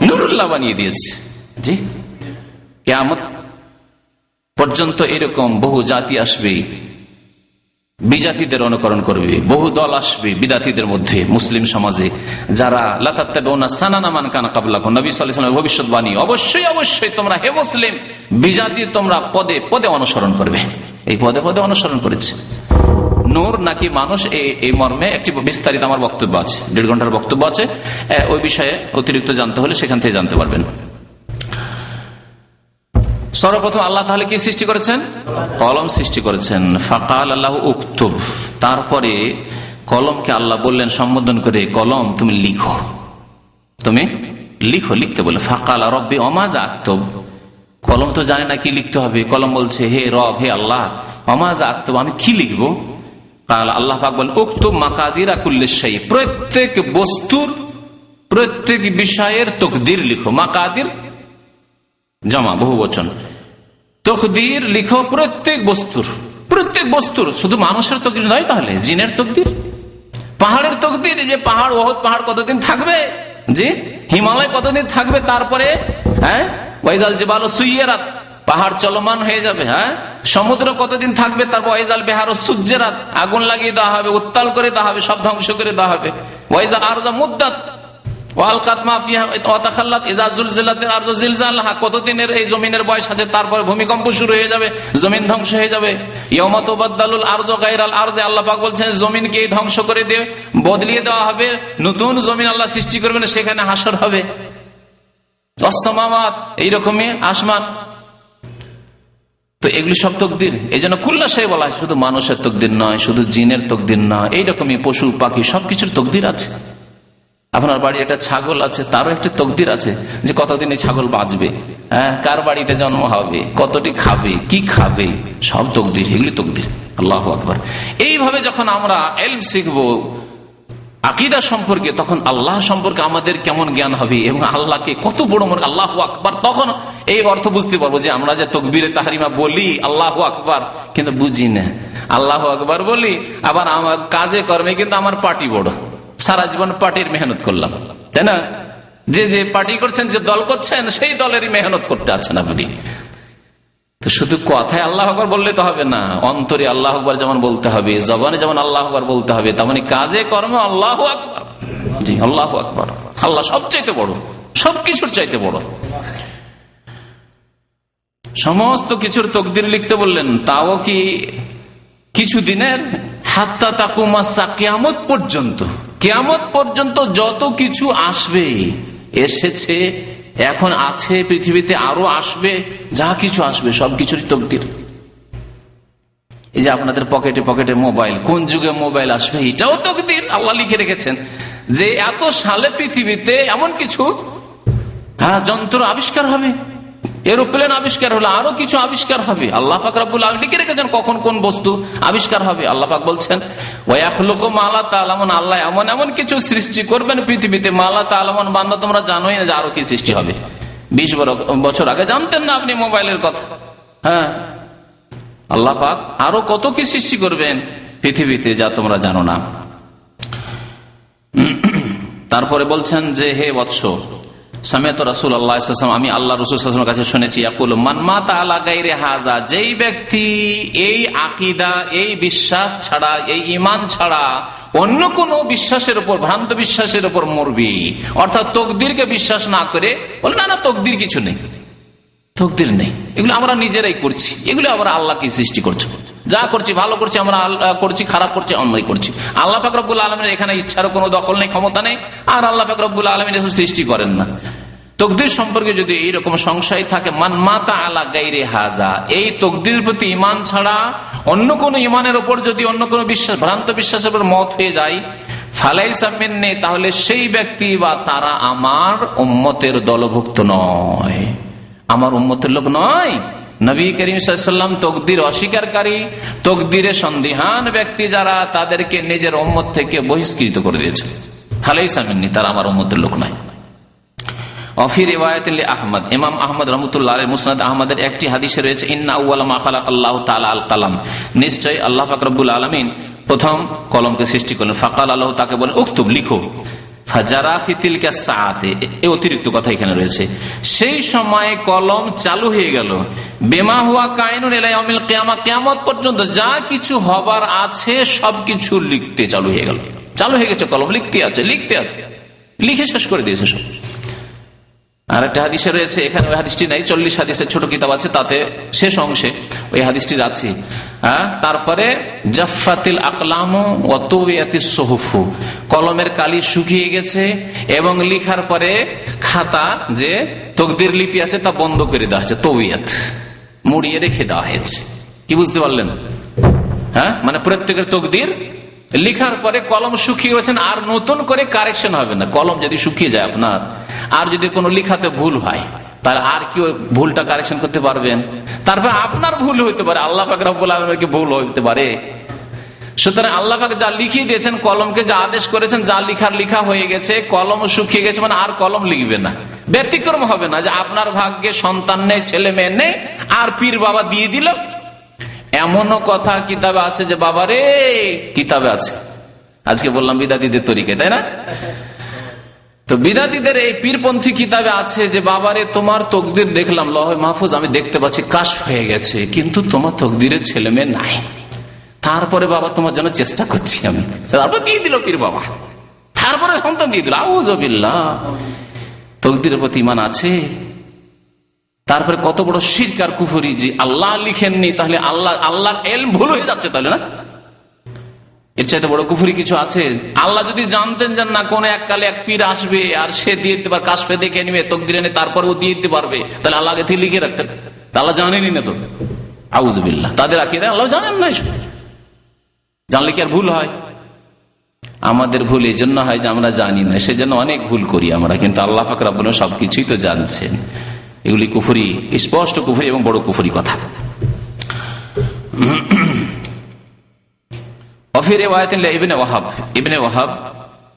নূরুল্লাহ বানিয়ে দিয়েছে। জি, কিয়ামত পর্যন্ত এরকম বহু জাতি আসবে, বিজাতিদের অনুকরণ করবে, বহু দল আসবে বিদাতীদের মধ্যে, মুসলিম সমাজে, যারা লা তাত্তাবিউনা সানানা মান কানা ক্বাবলাকুম, নবী সাল্লাল্লাহু আলাইহি ওয়াসাল্লামের ভবিষ্যৎবাণী, অবশ্যই অবশ্যই তোমরা হে মুসলিম বিজাতি তোমরা পদে পদে অনুসরণ করবে। এই পদে পদে অনুসরণ করেছে। নূর নাকি মানুষ, এই মর্মে একটি বিস্তারিত আমার বক্তব্য আছে, 1.5 ঘন্টার বক্তব্য আছে, ওই বিষয়ে অতিরিক্ত জানতে হলে সেখান থেকে জানতে পারবেন। সর্বপ্রথম আল্লাহ তাহলে কি সৃষ্টি করেছেন? কলম সৃষ্টি করেছেন। ফাকাল আল্লাহু উকতুব, তারপরে কলমকে আল্লাহ বললেন সম্বোধন করে, কলম তুমি লিখো, তুমি লিখো, লিখতে বলে। ফাকাল রব্বি ওমাযা আকতুব, কলম তো জানে না কি লিখতে হবে, কলম বলছে হে রব, হে আল্লাহ, ওমাযা আকতুব, আমি কি লিখবো? কাল, আল্লাহ পাক বলেন উকতুব মাকাদিরা কুল্লি শাই, প্রত্যেক বস্তুর, প্রত্যেক বিষয়ের তকদির লিখো। মাকাদির জমা, বহু বচন, তকদির লিখো প্রত্যেক বস্তুর, প্রত্যেক বস্তুর, শুধু মানুষের তকদির নয়, তাহলে জিনের তকদির, পাহাড়ের তকদির, যে পাহাড়, ওহদ পাহাড় কতদিন থাকবে, যে হিমালয় কতদিন থাকবে, তারপরে হ্যাঁ ওয়াইদাল জিবালু সুইয়ারাত, পাহাড় চলমান হয়ে যাবে, হ্যাঁ সমুদ্র কতদিন থাকবে, তারপর ওয়াইজাল বিহারু সুজ্জিরাত, আগুন লাগিয়ে দেওয়া হবে, উত্তাল করে দেওয়া হবে, সব ধ্বংস করে দেওয়া হবে। ওয়াইজাল আরজু মুদ্দাত ওয়ালকাত মা ফিহা ওয়া তাখাল্লাত ইযা যুলজিলাতিল আরজু জিলজালাহা, কতদিনের এই জমিনের বয়স আছে, তারপরে ভূমিকম্প শুরু হয়ে যাবে, জমিন ধ্বংস হয়ে যাবে। ইয়াউমা তুবাদদালুল আরজু গায়রাল আরজি, আল্লাহ পাক বলছেন জমিনকে ধ্বংস করে দিয়ে বদলিয়ে দেওয়া হবে, নতুন জমিন আল্লাহ সৃষ্টি করবেন, সেখানে হাসর হবে। আসমাওয়াত, এইরকমই আসমান। তো এগুলি সব তকদির, এই জন্য কুল্লা শাই বলা হয়, শুধু মানুষের তকদির নয়, শুধু জিনের তকদির নয়, এইরকমই পশু পাখি সবকিছুর তকদির আছে। আপনার বাড়ি একটা ছাগল আছে, তারও একটা তকদির আছে যে কতদিন এই ছাগল বাঁচবে, হ্যাঁ, কার বাড়িতে জন্ম হবে, কতটি খাবে, কি খাবে, সব তকদির, এগুলি তকদির। আল্লাহু আকবার। এইভাবে যখন আমরা ইলম শিখবো আকীদা সম্পর্কে, তখন আল্লাহ সম্পর্কে আমাদের কেমন জ্ঞান হবে এবং আল্লাহকে কত বড় মনে, আল্লাহু আকবার, তখন এই অর্থ বুঝতে পারবো যে আমরা যে তাকবীরে তাহরিমা বলি আল্লাহু আকবার, কিন্তু বুঝি না। আল্লাহু আকবার বলি, আবার আমার কাজে কর্মে কিন্তু আমার পার্টি বড়, সারা জীবন পার্টির মেহনত করলাম, তাই না? যে পার্টি করছেন, যে দল করছেন, সেই দলেরই মেহনত করতে আছেন আপনি। তো শুধু কথায় আল্লাহ আকবার বললে তো হবে না, অন্তরে আল্লাহ আকবার যেমন বলতে হবে, জবানে যেমন আল্লাহ আকবার বলতে হবে, তেমন কাজে কর্মে আল্লাহু আকবার। জি, আল্লাহু আকবার। আল্লাহ সবচাইতে বড়, সবকিছুর চাইতে বড়। সমস্ত কিছুর তাকদীর লিখতে বললেন, তাও কি কিছুদিনের? হাত্তা তাকুমা সা, কিয়ামত পর্যন্ত, কিয়ামত পর্যন্ত যত কিছু আসবে, এসেছে, এখন আছে, পৃথিবীতে আরো আসবে, যা কিছু আসবে সবকিছুর তাকদীর। এই যে আপনাদের পকেটে পকেটে মোবাইল, কোন যুগে মোবাইল আসবে এটাও তাকদীর, আল্লাহ লিখে রেখেছেন যে এত সালে পৃথিবীতে এমন কিছু যন্ত্র আবিষ্কার হবে, এরোপ্লেন আবিষ্কার হলো, আরো কিছু আবিষ্কার হবে। আল্লাহ পাক রব্বুল আলামিন লিখে রেখেছেন কখন কোন বস্তু আবিষ্কার হবে। আল্লাহ পাক বলছেন ওয়া ইয়াখলুকু মা লা তা'লামুন, আল্লাহ এমন এমন কিছু সৃষ্টি করবেন পৃথিবীতে, মা লা তা'লামুন, বান্দা তোমরা জানোই না যে আরো কি সৃষ্টি হবে। 20 বছর আগে জানতেন না আপনি মোবাইলের কথা। হ্যাঁ, আল্লাহ পাক আরো কত কি সৃষ্টি করবেন পৃথিবীতে যা তোমরা জানো না। তারপরে বলছেন যে হে বৎস, সামিআতু রাসূলুল্লাহ সাল্লাল্লাহু আলাইহি ওয়াসাল্লাম, আমি আল্লাহ রাসূল সাল্লাল্লাহু আলাইহি ওয়াসাল্লামের কাছে শুনেছি, ইয়াকুল মান মাতা আলা গায়রি হাযা, যেই ব্যক্তি এই আকীদা, এই বিশ্বাস ছাড়া, এই ঈমান ছাড়া অন্য কোন বিশ্বাসের উপর, ভ্রান্ত বিশ্বাসের উপর মরবি, অর্থাৎ তাকদীরকে বিশ্বাস না করে বলে না তাকদীর কিছু নেই, তাকদীর নেই, এগুলো আমরা নিজেরাই করছি, এগুলো আমরা আল্লাহকে সৃষ্টি করছি, যা করছি ভালো করছি আমরা করছি, খারাপ করছি অন্যায় করছি। আল্লাহ পাক রব্বুল আলামিনের এখানে ইচ্ছার কোনো দখল নেই, ক্ষমতা নেই, আর আল্লাহ পাক রব্বুল আলামিন এসব সৃষ্টি করেন না। তাকদীর সম্পর্কে যদি এইরকম সংশয় থাকে, মান মাতা আলা গায়রি হাযা, এই তাকদীরের প্রতি ঈমান ছাড়া অন্য কোন ঈমানের উপর যদি অন্য কোন বিশ্বাস, ভ্রান্ত বিশ্বাসের উপর মত হয়ে যায়, ফালাইসা মিন্নী, তাহলে সেই ব্যক্তি বা তারা আমার উম্মতের দলভুক্ত নয়, আমার উম্মতের লোক নয়। নবী করিম সাল্লাল্লাহু আলাইহি ওয়াসাল্লাম তাকদীর অস্বীকারী, তাকদীরে সন্দিহান ব্যক্তি যারা, তাদেরকে নিজের উম্মত থেকে বহিষ্কৃত করে দিয়েছেন। ফালাইসা মিন্নী, তারা আমার উম্মতের লোক নয়। অফি রিওয়ায়াত আহমদ, ইমাম আহমদ রাহমাতুল্লাহ আলাইহি মুসনাদ আহমদের একটি হাদিসে রয়েছে, ইন্না আউয়ালা মা খালাকাল্লাহু তাআলা আল কালাম, নিশ্চয় আল্লাহ পাক রব্বুল আলামিন প্রথম কলমকে সৃষ্টি করলেন। ফাকাল আল্লাহ, তাকে বলেন উকতুব, লিখো। ফাজারা ফি তিলকা সাআতে, এই অতিরিক্ত কথা এখানে রয়েছে, সেই সময়ে কলম চালু হয়ে গেল। বিমা হুয়া কায়নুন ইলা ইয়াউমিল কিয়ামা, কিয়ামত পর্যন্ত যা কিছু হবার আছে সবকিছু লিখতে চালু হয়ে গেল, চালু হয়ে গেছে কলম, লিখতে আছে, লিখে শেষ করে দিয়েছে সব। আর একটা হাদিসে রয়েছে, এখানে ওই হাদিসটি নাই, 40 হাদিসের ছোট কিতাব আছে, তাতে শেষ অংশে ওই হাদিসটির আছে। তারপরে জাফাতিল আকলামু ওয়া তুবিয়াতিস সুহুফু, কলমের কালি শুকিয়ে গেছে এবং লিখার পরে খাতা, যে তাকদীর লিপি আছে তা বন্ধ করে দেওয়া হয়েছে, তবিয়াত মুড়িয়ে রেখে দেওয়া হয়েছে। কি বুঝতে পারলেন? হ্যাঁ, মানে প্রত্যেকের তাকদীর লিখার পরে কলম শুকিয়ে গেছেন, আর নতুন করে কারেকশন হবে না। কলম যদি শুকিয়ে যায় আপনার, আর যদি কোনো লিখাতে ভুল হয়, তাহলে আর কি ওই ভুলটা কারেকশন করতে পারবেন? তারপর আপনার ভুল হইতে পারে, আল্লাহ পাক রব্বুল আলামিনের কি ভুল হইতে পারে? সুতরাং আল্লাহ পাক যা লিখিয়ে দিয়েছেন, কলমকে যা আদেশ করেছেন, যা লিখা হয়ে গেছে, কলম শুকিয়ে গেছে, মানে আর কলম লিখবে না। ব্যতিক্রম হবে না যে আপনার ভাগ্যে সন্তান নেই, ছেলে মেয়ে নেই, আর পীর বাবা দিয়ে দিল। এমনও কথা কিতাবে আছে যে বাবারে, কিতাবে আছে, আজকে বললাম বিদাতীদের তরিকে, তাই না? তো বিদাতীদের এই পীরপন্থী কিতাবে আছে যে বাবারে, তোমার তাকদীর দেখলাম লৌহে মাহফুজ, আমি দেখতে পাচ্ছি কাশফ হয়ে গেছে, কিন্তু তোমার তাকদীরের ছেলে মেয়ে নাই। তারপরে বাবা তোমার জন্য চেষ্টা করছি আমি, তারপর দিয়ে দিল পীর বাবা, তারপরে সন্তান দিয়ে দিল। আউযুবিল্লাহ, তাকদীরের প্রতি ঈমান আছে? তারপরে কত বড় শিরক আর কুফরি, যে আল্লাহ লিখেননি, তাহলে আল্লাহর ইলম ভুল হয়ে যাচ্ছে, তাহলে না? এর চাইতে বড় কুফরি কিছু আছে? আল্লাহ যদি জানতেন যে না, কোন এককালে এক পীর আসবে আর সে দিয়ে দিতে পারে, কাশফে দেখে নিবে, তাকদীর এনে তারপরে ও দিয়ে দিতে পারবে, তাহলে আল্লাহ আগে থেকে লিখে রাখতেন। আল্লাহ জানেনই না তো, আউযুবিল্লাহ। তাদের আকীদা আল্লাহ জানেন না, জানলে কি আর ভুল হয়? আমাদের ভুল এই জন্য হয় যে আমরা জানি না, সেজন্য অনেক ভুল করি আমরা, কিন্তু আল্লাহ পাক রব্বুল আলামিন সবকিছুই তো জানছেন। এগুলি কুফরি, স্পষ্ট কুফরি এবং বড় কুফরি কথা। ইবনে ওয়াহাব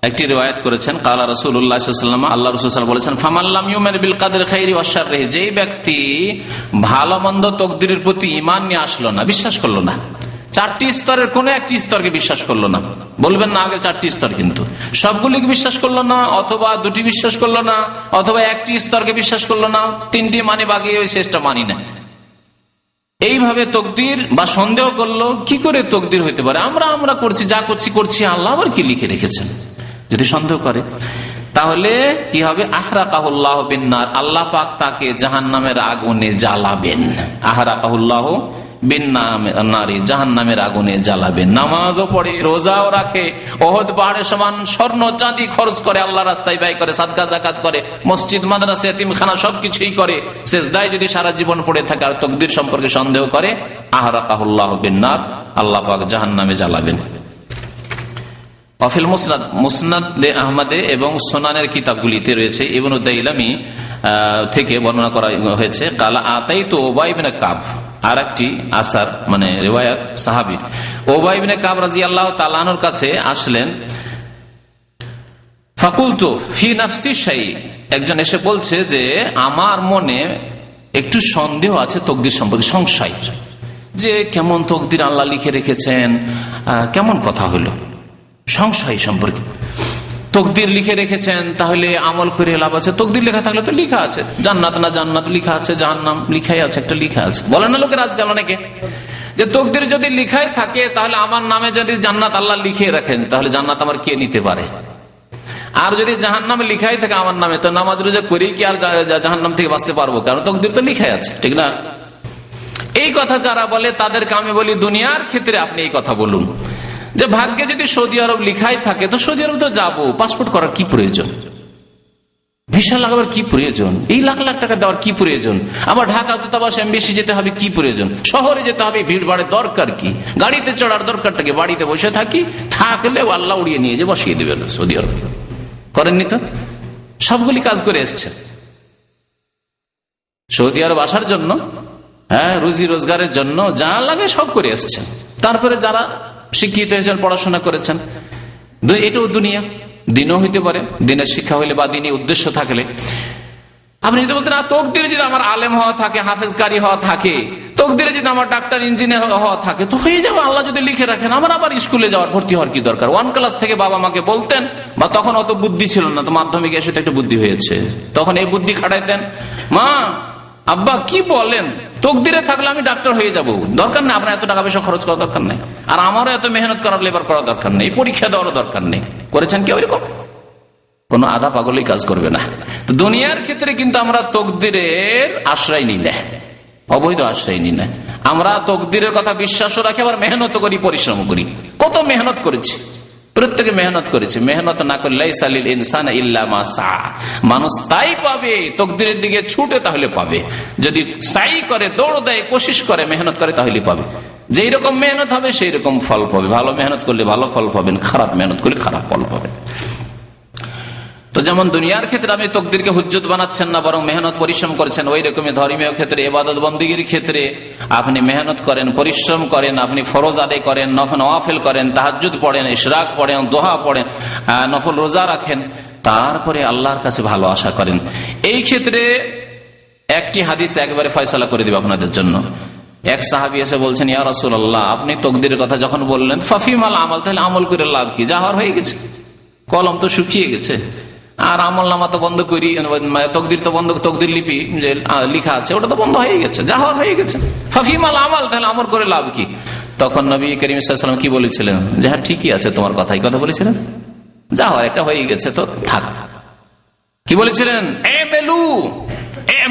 একটি রিওয়ায়াত করেছেন, কালা রাসূলুল্লাহ সাল্লাল্লাহু আলাইহি ওয়াসাল্লাম, আল্লাহ রাসূল সাল্লাল্লাহু আলাইহি ওয়াসাল্লাম বলেছেন, ফামাল্লাম ইউমিন বিল কদরি খাইরি ওয়া শাররিহি, যেই ব্যক্তি ভালো মন্দ তকদিরের প্রতি ঈমান নিয়ে আসলো না, বিশ্বাস করলো না, চারটি স্তরের কোন একটি স্তরকে বিশ্বাস করলো না, বলবেন না আগে চারটি স্তর, কিন্তু সবগুলিকে বিশ্বাস করলো না, অথবা দুটি বিশ্বাস করলো না, অথবা একটি স্তরকে বিশ্বাস করলো না, তিনটি মানে বাকি ওই শেষটা মানি না, এইভাবে তকদির বা সন্দেহ করলো। কি করে তকদির হইতে পারে? আমরা করছি, যা করছি আল্লাহ আবার কি লিখে রেখেছেন, যদি সন্দেহ করে তাহলে কি হবে? আহরাকাহুল্লাহু বিন্নার, আল্লাহ পাক তাকে জাহান্নামের আগুনে জ্বালাবেন। আহরাকাহুল্লাহু বিন্নারি, জাহান্নামের আগুনে জ্বালাবেন। নামাজও পড়ে, রোজাও রাখে, ওহদ পাহাড়ের সমান স্বর্ণ চাঁদি খরচ করে, আল্লাহ রাস্তায় ব্যয় করে, সাদকা যাকাত করে, মসজিদ মাদ্রাসা এতিমখানা সবকিছুই করে, সিজদায় যদি সারা জীবন পড়ে থাকে আর তাকদীর সম্পর্কে সন্দেহ করে, আহরাকাহুল্লাহু বিন্নার, আল্লাহ পাক জাহান্নামে জ্বালাবেন। অফিল মুসনাদ, মুসনাদ আহমদে এবং সুনানের কিতাবগুলিতে রয়েছে, ইবনু দাইলামি থেকে বর্ণনা করা হয়েছে, কালা আতাইতু উবাই ইবনে কাব, আর একটি আসার মানে রিওয়ায়াত সাহাবী উবাই ইবনে কাব রাদিয়াল্লাহু তাআলা আনহুর কাছে আসলেন, ফাকুলতু ফি নাফসি শাই, একজন এসে বলছে যে আমার মনে একটু সন্দেহ আছে তকদির সম্পর্কে, সংশয়, যে কেমন তকদির আল্লাহ লিখে রেখেছেন, কেমন কথা হলো, সংশয় সম্পর্কে। তকদির লিখে রেখেছেন, তাহলে আমল করে লাভ আছে? তকদির লেখা থাকলে তো লিখা আছে, জান্নাত না জান্নাত লিখা আছে, জাহান্নাম লিখাই আছে, একটা লিখা আছে। বলে না লোকের আজকাল অনেকে যে তকদির যদি লিখাই থাকে তাহলে আমার নামে যদি জান্নাত আল্লাহ লিখে রাখেন তাহলে জান্নাত আমার কে নিতে পারে, আর যদি জাহান্নামে লিখাই থাকে আমার নামে তো নামাজ রোজা করেই কি আর জাহান্নাম থেকে বাঁচতে পারবো? কারণ তকদির তো লিখাই আছে, ঠিক না? এই কথা যারা বলে তাদেরকে আমি বলি, দুনিয়ার ক্ষেত্রে আপনি এই কথা বলুন যে ভাগ্যে যদি সৌদি আরব লিখাই থাকে তো সৌদি আরব তো যাবো, পাসপোর্ট করার কি প্রয়োজন, ভিসা লাগাবার কি প্রয়োজন, এই লাখ লাখ টাকা দেওয়ার কি প্রয়োজন, আবার ঢাকা দূতাবাস এমবেসি যেতে হবে কি প্রয়োজন, শহরে যেতে হবে ভিড় ভাড়ের দরকার কি, গাড়িতে চড়ার দরকারটাকে, বাড়িতে বসে থাকি, থাকলেও আল্লাহ উড়িয়ে নিয়ে যে বসিয়ে দেবে সৌদি আরব। করেননি তো? সবগুলি কাজ করে এসছে সৌদি আরব আসার জন্য, হ্যাঁ, রুজি রোজগারের জন্য যা লাগে সব করে এসছে। তারপরে যারা শিক্ষিত হয়েছেন, পড়াশোনা করেছেন, এটাও দুনিয়া, দিনও হইতে পারে, দিনের শিক্ষা হইলে বা দিনই উদ্দেশ্য থাকলে। আপনি যদি বলতেন তকদিরে যদি আমার আলেম হওয়া থাকে, হাফেজকারী হওয়া থাকে, তকদিরে যদি আমার ডাক্তার ইঞ্জিনিয়ার হওয়া থাকে তো হয়ে যাবে, আল্লাহ যদি লিখে রাখেন, আমার আবার স্কুলে যাওয়ার ভর্তি হওয়ার কি দরকার? 1 ক্লাস থেকে বাবা মাকে বলতেন, বা তখন অত বুদ্ধি ছিল না, তো মাধ্যমিকে এসে তো একটা বুদ্ধি হয়েছে, তখন এই বুদ্ধি খাটাইতেন, মা আব্বা কি বলেন, তকদিরে থাকলে আমি ডাক্তার হয়ে যাব, দরকার নেই আপনার এত টাকা পয়সা খরচ করার দরকার নেই, আর আমারও এত মেহনত করার লেবার করার দরকার নেই, পরীক্ষা দেওয়ারও দরকার নেই। করেছেন কি ওইরকম? কোন আধা পাগলই কাজ করবে না। দুনিয়ার ক্ষেত্রে কিন্তু আমরা তকদিরের আশ্রয় নিই না, অবৈধ আশ্রয় নিই না। আমরা তকদিরের কথা বিশ্বাসও রাখি, আবার মেহনত করি, পরিশ্রম করি। কত মেহনত করেছি, প্রত্যেকে মেহনত করেছে, মেহনত না করলে মানুষ তাই পাবে, তকদিরের দিকে ছুটে তাহলে পাবে, যদি সাই করে, দৌড় দেয়, কোশিশ করে, মেহনত করে তাহলে পাবে। যেই রকম মেহনত হবে সেই রকম ফল পাবে, ভালো মেহনত করলে ভালো ফল পাবেন, খারাপ মেহনত করলে খারাপ ফল পাবেন। তো যেমন দুনিয়ার ক্ষেত্রে আপনি তকদিরকে হুজ্জত বানাচ্ছেন না, বরং মেহনত পরিশ্রম করছেন, ওই রকমই ধর্মীয় ক্ষেত্রে, ইবাদত বন্দেগীর ক্ষেত্রে আপনি মেহনত করেন, পরিশ্রম করেন, আপনি ফরজ আদায় করেন, নওয়াফিল করেন, তাহাজ্জুদ পড়েন, ইশরাক পড়েন, দোহা পড়েন, নফল রোজা রাখেন, তারপরে আল্লাহর কাছে ভালো আশা করেন। এই ক্ষেত্রে একটি হাদিস একবারে ফয়সালা করে দিবে আপনাদের জন্য। এক সাহাবী এসে বলছেন, ইয়া রাসূলুল্লাহ, আপনি তকদিরের কথা যখন বললেন, ফাফিমাল আমল, তাহলে আমল করে লাভ কি? যাহার হয়ে গেছে, কলম তো শুকিয়ে গেছে, আর আমল নামা তো বন্ধ করি, তকদির তো বন্ধ, তকদির লিপি যে লিখা আছে ওটা তো বন্ধ হয়ে গেছে, যা হওয়ার হয়ে গেছে, ফাফিমাল আমাল, তাহলে আমল করে লাভ কি? তখন নবী করিম সাল্লাল্লাহু আলাইহি ওয়াসাল্লাম কি বলেছিলেন? যে হ্যাঁ ঠিকই আছে, তোমার কথাই কথা বলেছিলেন, যা হওয়ার একটা হয়ে গেছে তো থাক। কি বলেছিলেন?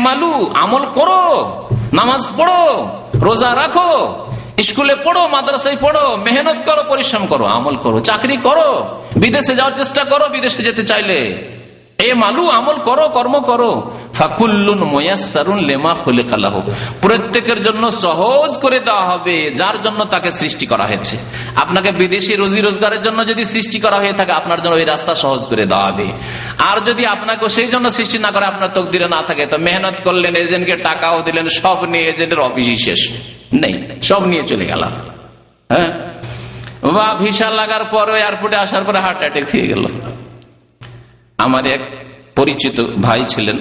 মালু, আমল করো, নামাজ পড়ো, রোজা রাখো, স্কুলে পড়ো, মাদ্রাসায় পড়ো, মেহনত করো, পরিশ্রম করো, আমল করো, চাকরি করো, বিদেশে যাওয়ার চেষ্টা করো, বিদেশে যেতে চাইলে মালু আমল করো, কর্ম করো, ফাকুল্লুন মুয়াসসারুন লিমা খুলিকা লাহু, প্রত্যেকের জন্য সহজ করে দেওয়া হবে যার জন্য তাকে সৃষ্টি করা হয়েছে। আপনাকে বিদেশি রুজি রোজগারের জন্য যদি সৃষ্টি করা হয়ে থাকে, আপনার জন্য ওই রাস্তা সহজ করে দেওয়া হবে। আর যদি আপনাকে সেই জন্য সৃষ্টি না করে, আপনার তকদিরে না থাকে, তো মেহনত করলেন, এজেন্টকে টাকাও দিলেন, সব নিয়ে এজেন্টের অফিসই শেষ, নেই, সব নিয়ে চলে গেল। হ্যাঁ, বা ভিসা লাগার পর এয়ারপোর্টে আসার পরে হার্ট অ্যাটাক হয়ে গেল। আমার এক পরিচিত ভাই ছিলেন,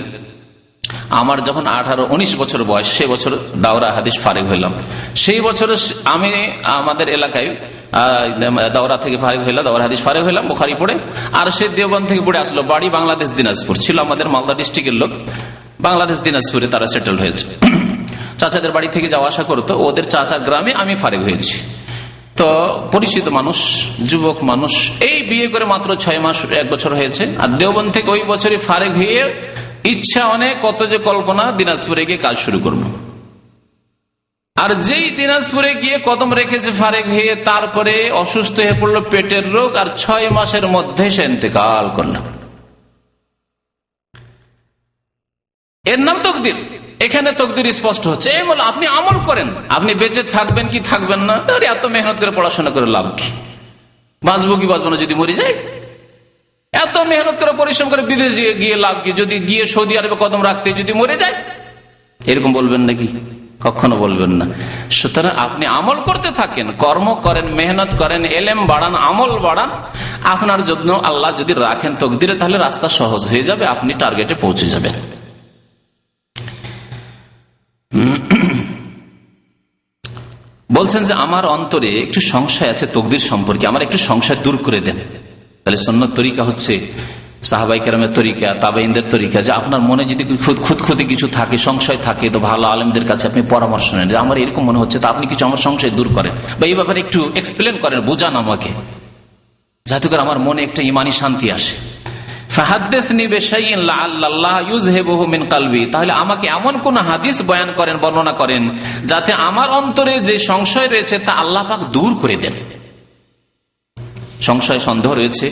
আমার যখন 18-19 বছর বয়স, সেই বছর দাওরা হাদিস ফারেগ হইলাম। সেই বছর আমি আমাদের এলাকায় দাওরা থেকে ফারেগ হইলাম, দাওরা হাদিস ফারেগ হইলাম বুখারী পড়ে। আর সে দেওবন্দ থেকে পড়ে আসলো, বাড়ি বাংলাদেশ দিনাজপুর, ছিল আমাদের মালদা ডিস্ট্রিক্টের লোক, বাংলাদেশ দিনাজপুরে তারা সেটেল হয়েছে। চাচাদের বাড়ি থেকে যাওয়া আসা করতো, ওদের চাচার গ্রামে আমি ফারেগ হয়েছি। তো পরিচিত মানুষ, যুবক মানুষ, এই বিয়ে করে মাত্র 6 মাস 1 বছর হয়েছে। আর দেওবন্দ থেকে ওই বছরই ফারেগ হয়ে ইচ্ছা অনেক, কত যে কল্পনা, দিনাজপুরে গিয়ে কাজ শুরু করব। আর যেই দিনাজপুরে গিয়ে কদম রেখেছে ফারেগ হয়ে, তারপরে অসুস্থ হয়ে পড়লো, পেটের রোগ, আর 6 মাসের মধ্যে সে ইন্তেকাল করল। এর নাম তকদির। এখানে তকদির স্পষ্ট হচ্ছে। এই বলে আপনি আমল করেন, আপনি বেঁচে থাকবেন কি থাকবেন না, এত মেহনত করে পড়াশোনা করে লাভ কি? বাঁচবো কি বাঁচবো না যদি মরে যায়? এত মেহনত করে পরিশ্রম করে বিদেশে গিয়ে লাভ কি? যদি গিয়ে সৌদি আরবে কদম রাখতে যদি মরে যায়, এরকম বলবেন নাকি? কখনো বলবেন না। সুতরাং আপনি আমল করতে থাকেন, কর্ম করেন, মেহনত করেন, এলেম বাড়ান, আমল বাড়ান। আপনার জন্য আল্লাহ যদি রাখেন তকদিরে, তাহলে রাস্তা সহজ হয়ে যাবে, আপনি টার্গেটে পৌঁছে যাবেন। বলছেন যে আমার অন্তরে একটু সংশয় আছে তকদির সম্পর্কে, আমার একটু সংশয় দূর করে দেন। তাহলে সুন্নত তরিকা হচ্ছে সাহাবায়ে কেরামের তরিকা, তাবেঈনদের তরিকা, যে আপনার মনে যদি খুঁতখুঁতি কিছু থাকে, সংশয় থাকে, তো ভালো আলেমদের কাছে আপনি পরামর্শ নেন যে আমার এরকম মনে হচ্ছে, তা আপনি কিছু আমার সংশয় দূর করেন, বা এই ব্যাপারে একটু এক্সপ্লেন করেন, বোঝান আমাকে, যাতে করে আমার মনে একটা ইমানি শান্তি আসে। তাহলে আমাকে এমন কোন হাদিস বয়ান করেন, বর্ণনা করেন, যাতে আমার অন্তরে যে সংশয় রয়েছে তা আল্লাহ পাক দূর করে দেন। সংশয় সন্দেহ রয়েছে,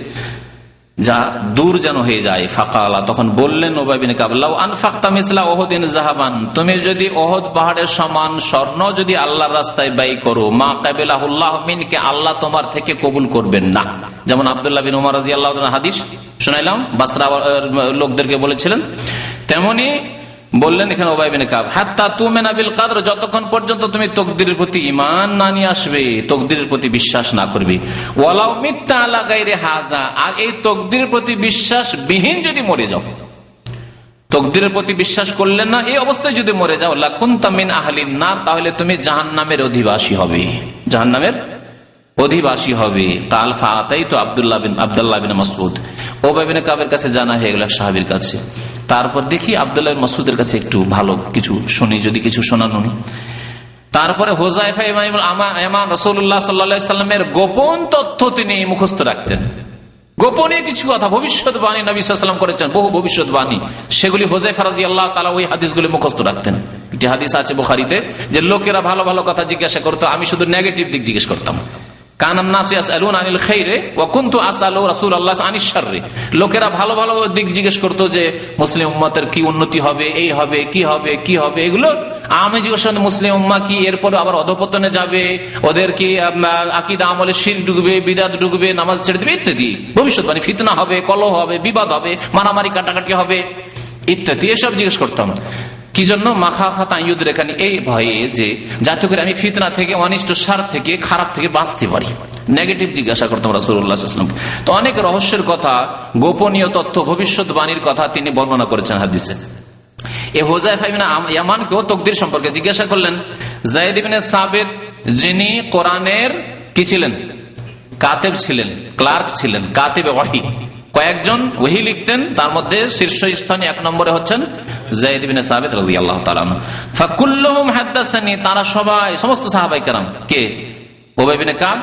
যা দূর যেন হয়ে যায়। ফাকালা, তখন বললেন উবাই বিন কাব, লাউ আনফাকতা মিসলা উহুদিন যাহাবান, তুমি যদি উহুদ পাহাড়ের সমান স্বর্ণ যদি আল্লাহর রাস্তায় ব্যয় করো, মা কাবিলাহুল্লাহ মিনকে, আল্লাহ তোমার থেকে কবুল করবেন না। যেমন আব্দুল্লাহ বিন উমর রাদিয়াল্লাহু আনহু হাদিস শুনাইলাম, বাসরা লোকদেরকে বলেছিলেন, তেমনি বললেন এখানে উবাই বিন কাব, হাত্তা তুমিনা বিল কদর, যতক্ষণ পর্যন্ত তুমি তকদিরের প্রতি ঈমান না নিয়ে আসবে, তকদিরের প্রতি বিশ্বাস না করবে। ওয়ালাউ মিত্তা আলা গায়রি হাযা, আর এই তকদিরের প্রতি বিশ্বাস বিহীন যদি মরে যাও, তকদিরের প্রতি বিশ্বাস করলেন না, এই অবস্থায় যদি মরে যাও, লাকুনতা মিন আহলিন নার, তাহলে তুমি জাহান্নামের অধিবাসী হবে, জাহান্নামের অধিবাসী হবে। কাল ফাতাইতু আব্দুল্লাহ বিন মাসউদ, উবাই বিন কাবের কাছে জানা হয়ে গেল, সাহাবীর কাছে। তারপর দেখি আব্দুল্লাহ বিন মাসউদের কাছে একটু ভালো কিছু শুনি, যদি কিছু শোনানো। তারপরে হুযায়ফা ইবনে ইয়ামান রাসূলুল্লাহ সাল্লাল্লাহু আলাইহি সাল্লামের গোপন তথ্য তিনি মুখস্থ রাখতেন। গোপনে কিছু কথা, ভবিষ্যৎবাণী নবী সাল্লাল্লাহু আলাইহি ওয়াসাল্লাম করেছেন, বহু ভবিষ্যৎবাণী, সেগুলি হুযায়ফা রাদিয়াল্লাহু তাআলা ওই হাদিসগুলি মুখস্থ রাখতেন। একটি হাদিস আছে বুখারীতে, যে লোকেরা ভালো ভালো কথা জিজ্ঞাসা করতো, আমি শুধু নেগেটিভ দিক জিজ্ঞেস করতাম। লোকেরা ভালো ভালো দিক জিজ্ঞেস করতো, যে মুসলিম উম্মতের কি উন্নতি হবে, এই হবে, কি হবে, কি হবে, এগুলো আমি জিজ্ঞেস করতাম। মুসলিম উম্মাহ কি এরপরে আবার অধপতনে যাবে, ওদের কি আকীদা আমলে শিরক ঢুকবে, বিদআত ঢুকবে, নামাজ ছেড়ে দেবে, ইত্যাদি ভবিষ্যৎবাণী, ফিতনা হবে, কলহ হবে, বিবাদ হবে, মারামারি কাটাকাটি হবে, ইত্যাদি এসব জিজ্ঞেস করতাম। কি জন্য? মাখাফাতা ইউদরিকানি, এই ভয়ে যে যাতে করে আমি ফিতনা থেকে, অনিষ্ট সার থেকে, খারাপ থেকে বাঁচতে পারি। নেগেটিভ জিজ্ঞাসা করতাম রাসূলুল্লাহ সাল্লাল্লাহু আলাইহি ওয়াসাল্লাম। তো অনেক রহস্যের কথা, গোপনীয় তথ্য, ভবিষ্যৎবাণীর কথা তিনি বর্ণনা করেছেন হাদিসে। এই হুযায়ফা ইবনে ইয়ামানকেও তকদির সম্পর্কে জিজ্ঞাসা করলেন। যায়েদ ইবনে সাবিত, যিনি কোরআনের কি ছিলেন? কাতেব ছিলেন, ক্লার্ক ছিলেন, কাতেবে ওয়াহি, কয়েকজন ওহী লিখতেন, তার মধ্যে শীর্ষস্থানীয় 1 নম্বরে হচ্ছেন যায়েদ ইবনে সাবিত রাদিয়াল্লাহু তাআলা আনহু। ফাকুল্লুহুম হাদাসানি, তারা সবাই, সমস্ত সাহাবায়ে কেরাম, কে? উবাই বিন কাব,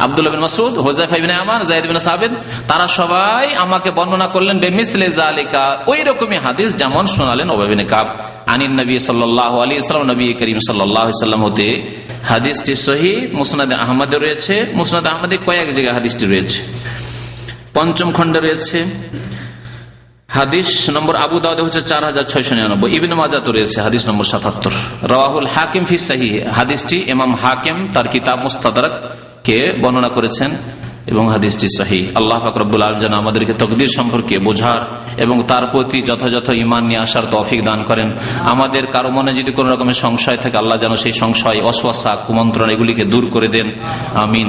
আব্দুল্লাহ বিন মাসউদ, হুযায়ফা ইবনে ইয়ামান, যায়েদ ইবনে সাবিত, তারা সবাই আমাকে বর্ণনা করলেন বেমিসলি যালিকা, ওই রকমই হাদিস যেমন শোনালেন উবাই বিন কাব আনিন নবী সাল্লাল্লাহু আলাইহি ওয়াসাল্লাম, নবী করিম সাল্লাল্লাহু আলাইহি ওয়াসাল্লাম হতে। হাদিসটি সহিহ, মুসনাদে আহমদে রয়েছে, মুসনাদে আহমদে কয়েক জায়গায় হাদিসটি রয়েছে, 5ম খণ্ডে রয়েছে। হাদিস নম্বর আবু দাউদে হচ্ছে 4699, ইবনে মাজাহ তো রয়েছে হাদিস নম্বর 77। রাওয়াহুল হাকিম ফি সহিহ, হাদিসটি ইমাম হাকিম তার কিতাব মুস্তাদরাক কে বর্ণনা করেছেন এবং হাদিসটি সহিহ। আল্লাহ পাক রব্বুল আলামিন যেন আমাদেরকে তাকদীর সম্পর্কে বোঝার এবং তার প্রতি যথাযথ ঈমান নিয়ে আসার তৌফিক দান করেন। আমাদের কারো মনে যদি কোনো রকমের সংশয় থাকে, আল্লাহ যেন সেই সংশয়, ওয়াসওয়াসা, কুমন্ত্রণা এগুলিকে দূর করে দেন, আমিন।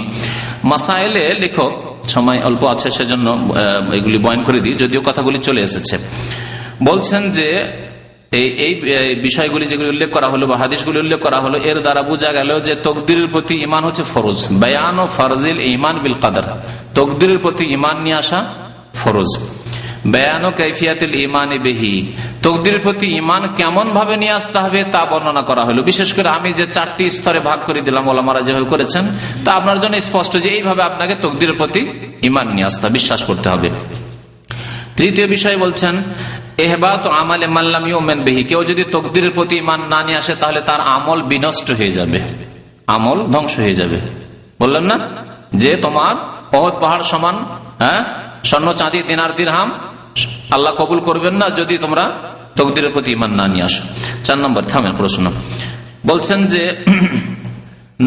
মাসাইলে লেখক, সময় অল্প আছে সেজন্য এগুলি বয়ান করে দিই, যদিও কথাগুলি চলে এসেছে। বলছেন যে এই বিষয়গুলি যেগুলি উল্লেখ করা হলো বা হাদিসগুলি উল্লেখ করা হলো, এর দ্বারা বোঝা গেল যে তকদিরের প্রতি ঈমান হচ্ছে ফরজ। বায়ান ও ফারজিল ঈমান বিল কদর, তকদিরের প্রতি ঈমান নিয়ে আসা ফরজ। বায়ান ও কাইফিয়াতুল ঈমান বিহি, তকদিরের প্রতি ঈমান কেমন ভাবে নিয়ে আসতে হবে তা বর্ণনা করা হলো। বিশেষ করে আমি যে 4টি স্তরে ভাগ করে দিলাম, ওলামারা যেভাবে করেছেন তা আপনার জন্য স্পষ্ট যে এইভাবে আপনাকে তকদিরের প্রতি ঈমান নিয়ে আসতে হবে, বিশ্বাস করতে হবে। তৃতীয় বিষয় বলছেন ইহবাত আমালে মাল্লাম ইউমিন বিহি, কেউ যদি তকদিরের প্রতি ঈমান না নিয়ে আসে তাহলে তার আমল বিনষ্ট হয়ে যাবে, আমল ধ্বংস হয়ে যাবে। বললেন না যে তোমার উহুদ পাহাড় সমান স্বর্ণ চাঁদি দিনার দিরহাম আল্লাহ কবুল করবেন না যদি তোমরা তকদিরের প্রতি ঈমান না নিয়ে আসো। 4 নম্বর, থামেন প্রশ্ন। বলছেন যে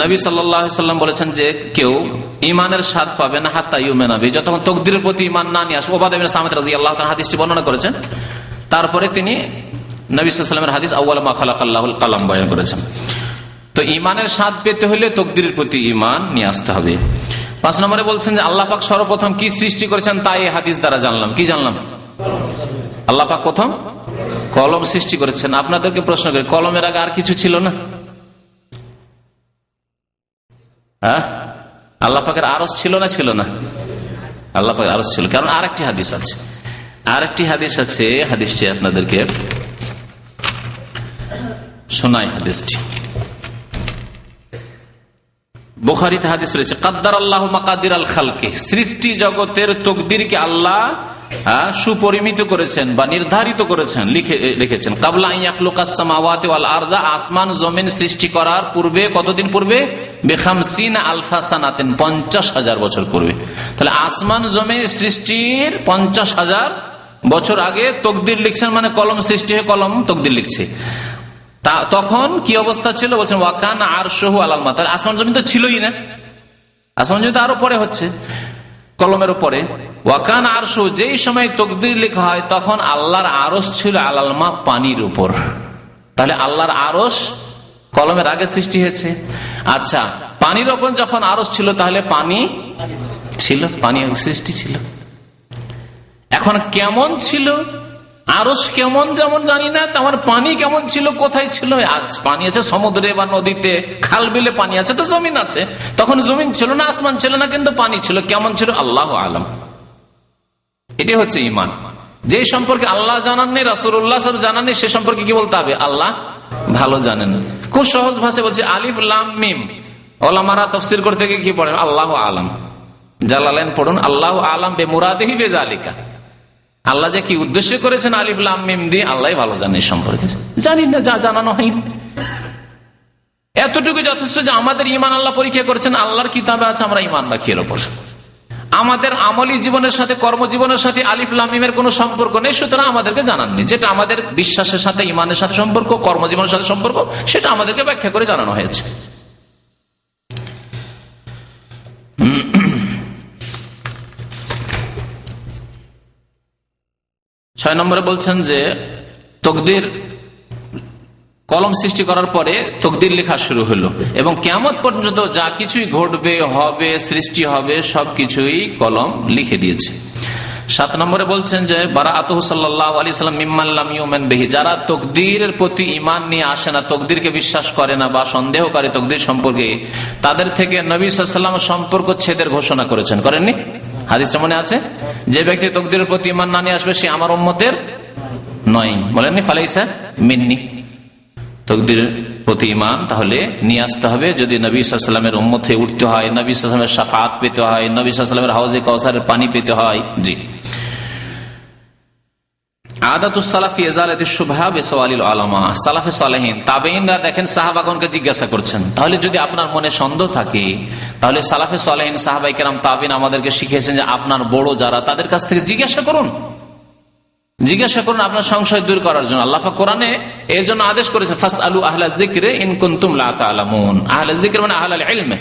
নবী সাল্লাল্লাহু আলাইহি সাল্লাম বলেছেন যে কেউ ঈমানের স্বাদ পাবে না হাত্তা ইউমিনা বিহি, যতক্ষণ তকদিরের প্রতি ঈমান না নিয়ে আসবে। উবাদা ইবনে সামিত রাদিয়াল্লাহু তাআলা হাদিসটি বর্ণনা করেছেন। তারপরে তিনি নবী সাল্লাল্লাহু আলাইহি ওয়াসাল্লামের হাদিস আউয়াল মা খালাকাল্লাহুল কলম বয়ান করেছেন। তো ঈমানের স্বাদ পেতে হলে তকদিরের প্রতি ঈমান নিয়ে আসতে হবে। 5 নম্বরে বলছেন যে আল্লাহ পাক সর্বপ্রথম কি সৃষ্টি করেছেন তা এই হাদিস দ্বারা জানলাম। কি জানলাম? আল্লাহ পাক প্রথম কলম সৃষ্টি করেছেন। আপনাদেরকে প্রশ্ন করি, কলমের আগে আর কিছু ছিল না? আল্লাহ পাকের আরশ ছিল না? ছিল না, আল্লাহ পাকের আরশ ছিল। কারণ আরেকটি হাদিস আছে, হাদিসটি আপনাদেরকে শোনাই। হাদিসটি বুখারীতে হাদিস রয়েছে, কাদ্দার আল্লাহ মাকাদির আল খালকে, সৃষ্টি জগতের তকদিরকে আল্লাহ সুপরিমিত করেছেন বা নির্ধারিত করেছেন, লিখেছেন। কাবলা আন ইয়াখলুকাস সামাওয়াতি ওয়াল আরদা, আসমান জমিন সৃষ্টি করার পূর্বে, কতদিন পূর্বে? বিখামসিনা আলফা সানাতিন, 50,000 বছর পূর্বে। তাহলে আসমান জমিন সৃষ্টির 50,000 বছর আগে তকদির লিখছেন, মানে কলম সৃষ্টি হয়ে কলম তকদির লিখছে। তখন কি অবস্থা ছিল? বলছেন ওয়াকান আরশুহু আলাল মা, তাহলে আসমান জমিন তো ছিলই না, আসমান জমিন তো আরো পরে হচ্ছে কলমের উপরে। ওয়াকান আরশু, যেই সময় তকদির লেখা হয় তখন আল্লাহর আরশ ছিল আলাল মা, পানির উপর। তাহলে আল্লাহর আরশ কলমের আগে সৃষ্টি হয়েছে। আচ্ছা, পানির উপর যখন আরশ ছিল তাহলে পানি ছিল, পানি সৃষ্টি ছিল। এখন কেমন ছিল আরশ, কেমন যেমন জানি না, তেমন পানি কেমন ছিল, কোথায় ছিল? আজ পানি আছে সমুদ্রে বা নদীতে, খাল বিলে পানি আছে, তো জমিন আছে। তখন জমিন ছিল না, আসমান ছিল না, কিন্তু পানি ছিল। কেমন ছিল? আল্লাহু আলাম। এটি হচ্ছে ঈমান। যে সম্পর্কে আল্লাহ জানাননি, রাসূলুল্লাহ সাল্লাল্লাহু আলাইহি ওয়াসাল্লাম জানাননি, সে সম্পর্কে কি বলতে হবে? আল্লাহ ভালো জানেন। খুব সহজ ভাষায় বলছে আলিফ লাম মিম। ওলামারা তাফসীর করতে গিয়ে কি পড়েন? আল্লাহু আলাম। জালালাইন পড়ুন, আল্লাহু আলাম বিমুরাদিহি বিযালিকা। আল্লাহ যে কি উদ্দেশ্য করেছেন আলিফ লাম মিম দিয়ে, আল্লাহ ভালো জানেন। এই সম্পর্কে জানি না, যা জানানো হয়নি। এতটুকু যথেষ্ট যে আমাদের ঈমান আল্লাহ পরীক্ষা করেছেন, আল্লাহর কিতাবে আছে, আমরা ঈমান রাখি এর উপর। আমাদের আমলী জীবনের সাথে, কর্মজীবনের সাথে আলিফ লাম মিমের কোনো সম্পর্ক নেই, সুতরাং আমাদেরকে জানাননি। যেটা আমাদের বিশ্বাসের সাথে, ঈমানের সাথে সম্পর্ক, কর্মজীবনের সাথে সম্পর্ক, সেটা আমাদেরকে ব্যাখ্যা করে জানানো হয়েছে। 6 নম্বরে বলছেন যে তকদির, কলম সৃষ্টি করার পরে তকদির লেখা শুরু হলো এবং কিয়ামত পর্যন্ত যা কিছুই ঘটবে, হবে, সৃষ্টি হবে, সবকিছুই কলম লিখে দিয়েছে। 7 নম্বরে বলছেন যে বারাআতুহু সাল্লাল্লাহু আলাইহি ওয়াসাল্লাম মিম্মান লাম ইউমিন বিহি, যারা তকদিরের প্রতি ঈমান নিয়ে আসে না, তকদিরকে বিশ্বাস করে না বা সন্দেহ করে তকদির সম্পর্কে, তাদের থেকে নবী সাল্লাল্লাহু আলাইহি ওয়াসাল্লাম সম্পর্ক ছেদের ঘোষণা করেছেন। করেননি? হাদিসটা মনে আছে? যে ব্যক্তি তকদিরের প্রতি ঈমান না নিয়ে আসবে সে আমার উম্মতের নয়, বলেননি? ফালাইসা মিন্নি। তকদিরের প্রতি ঈমান তাহলে নিয়ে আসতে হবে যদি নবী সাল্লাল্লাহু আলাইহি ওয়াসাল্লামের উম্মত হয়ে উঠতে হয়, নবী সাল্লাল্লাহু আলাইহি ওয়াসাল্লামের শাফাআত পেতে হয়, নবী সাল্লাল্লাহু আলাইহি ওয়াসাল্লামের হাউজে কাউসারের পানি পেতে হয়। জি। আদাতুস সালাফি ইজালাতুশ শুবহা বিসওয়ালিল উলামা, সালাফে সালেহিন তাবেঈনরা দেখেন সাহাবাগণকে জিজ্ঞাসা করছেন। তাহলে যদি আপনার মনে সন্দেহ থাকে, তাহলে সালাফে সালেহিন, সাহাবায়ে কেরাম, তাবেঈন আমাদেরকে শিখিয়েছেন যে আপনার বড় যারা, তাদের কাছ থেকে জিজ্ঞাসা করুন জিজ্ঞাসা করুন আপনার সংশয় দূর করার জন্য। আল্লাহ পাক কোরআনে এর জন্য আদেশ করেছে ফাসআলু আহলা যিকরি ইন কুনতুম লা তা'লামুন। আহলা যিকর মানে আহলাল ইলম,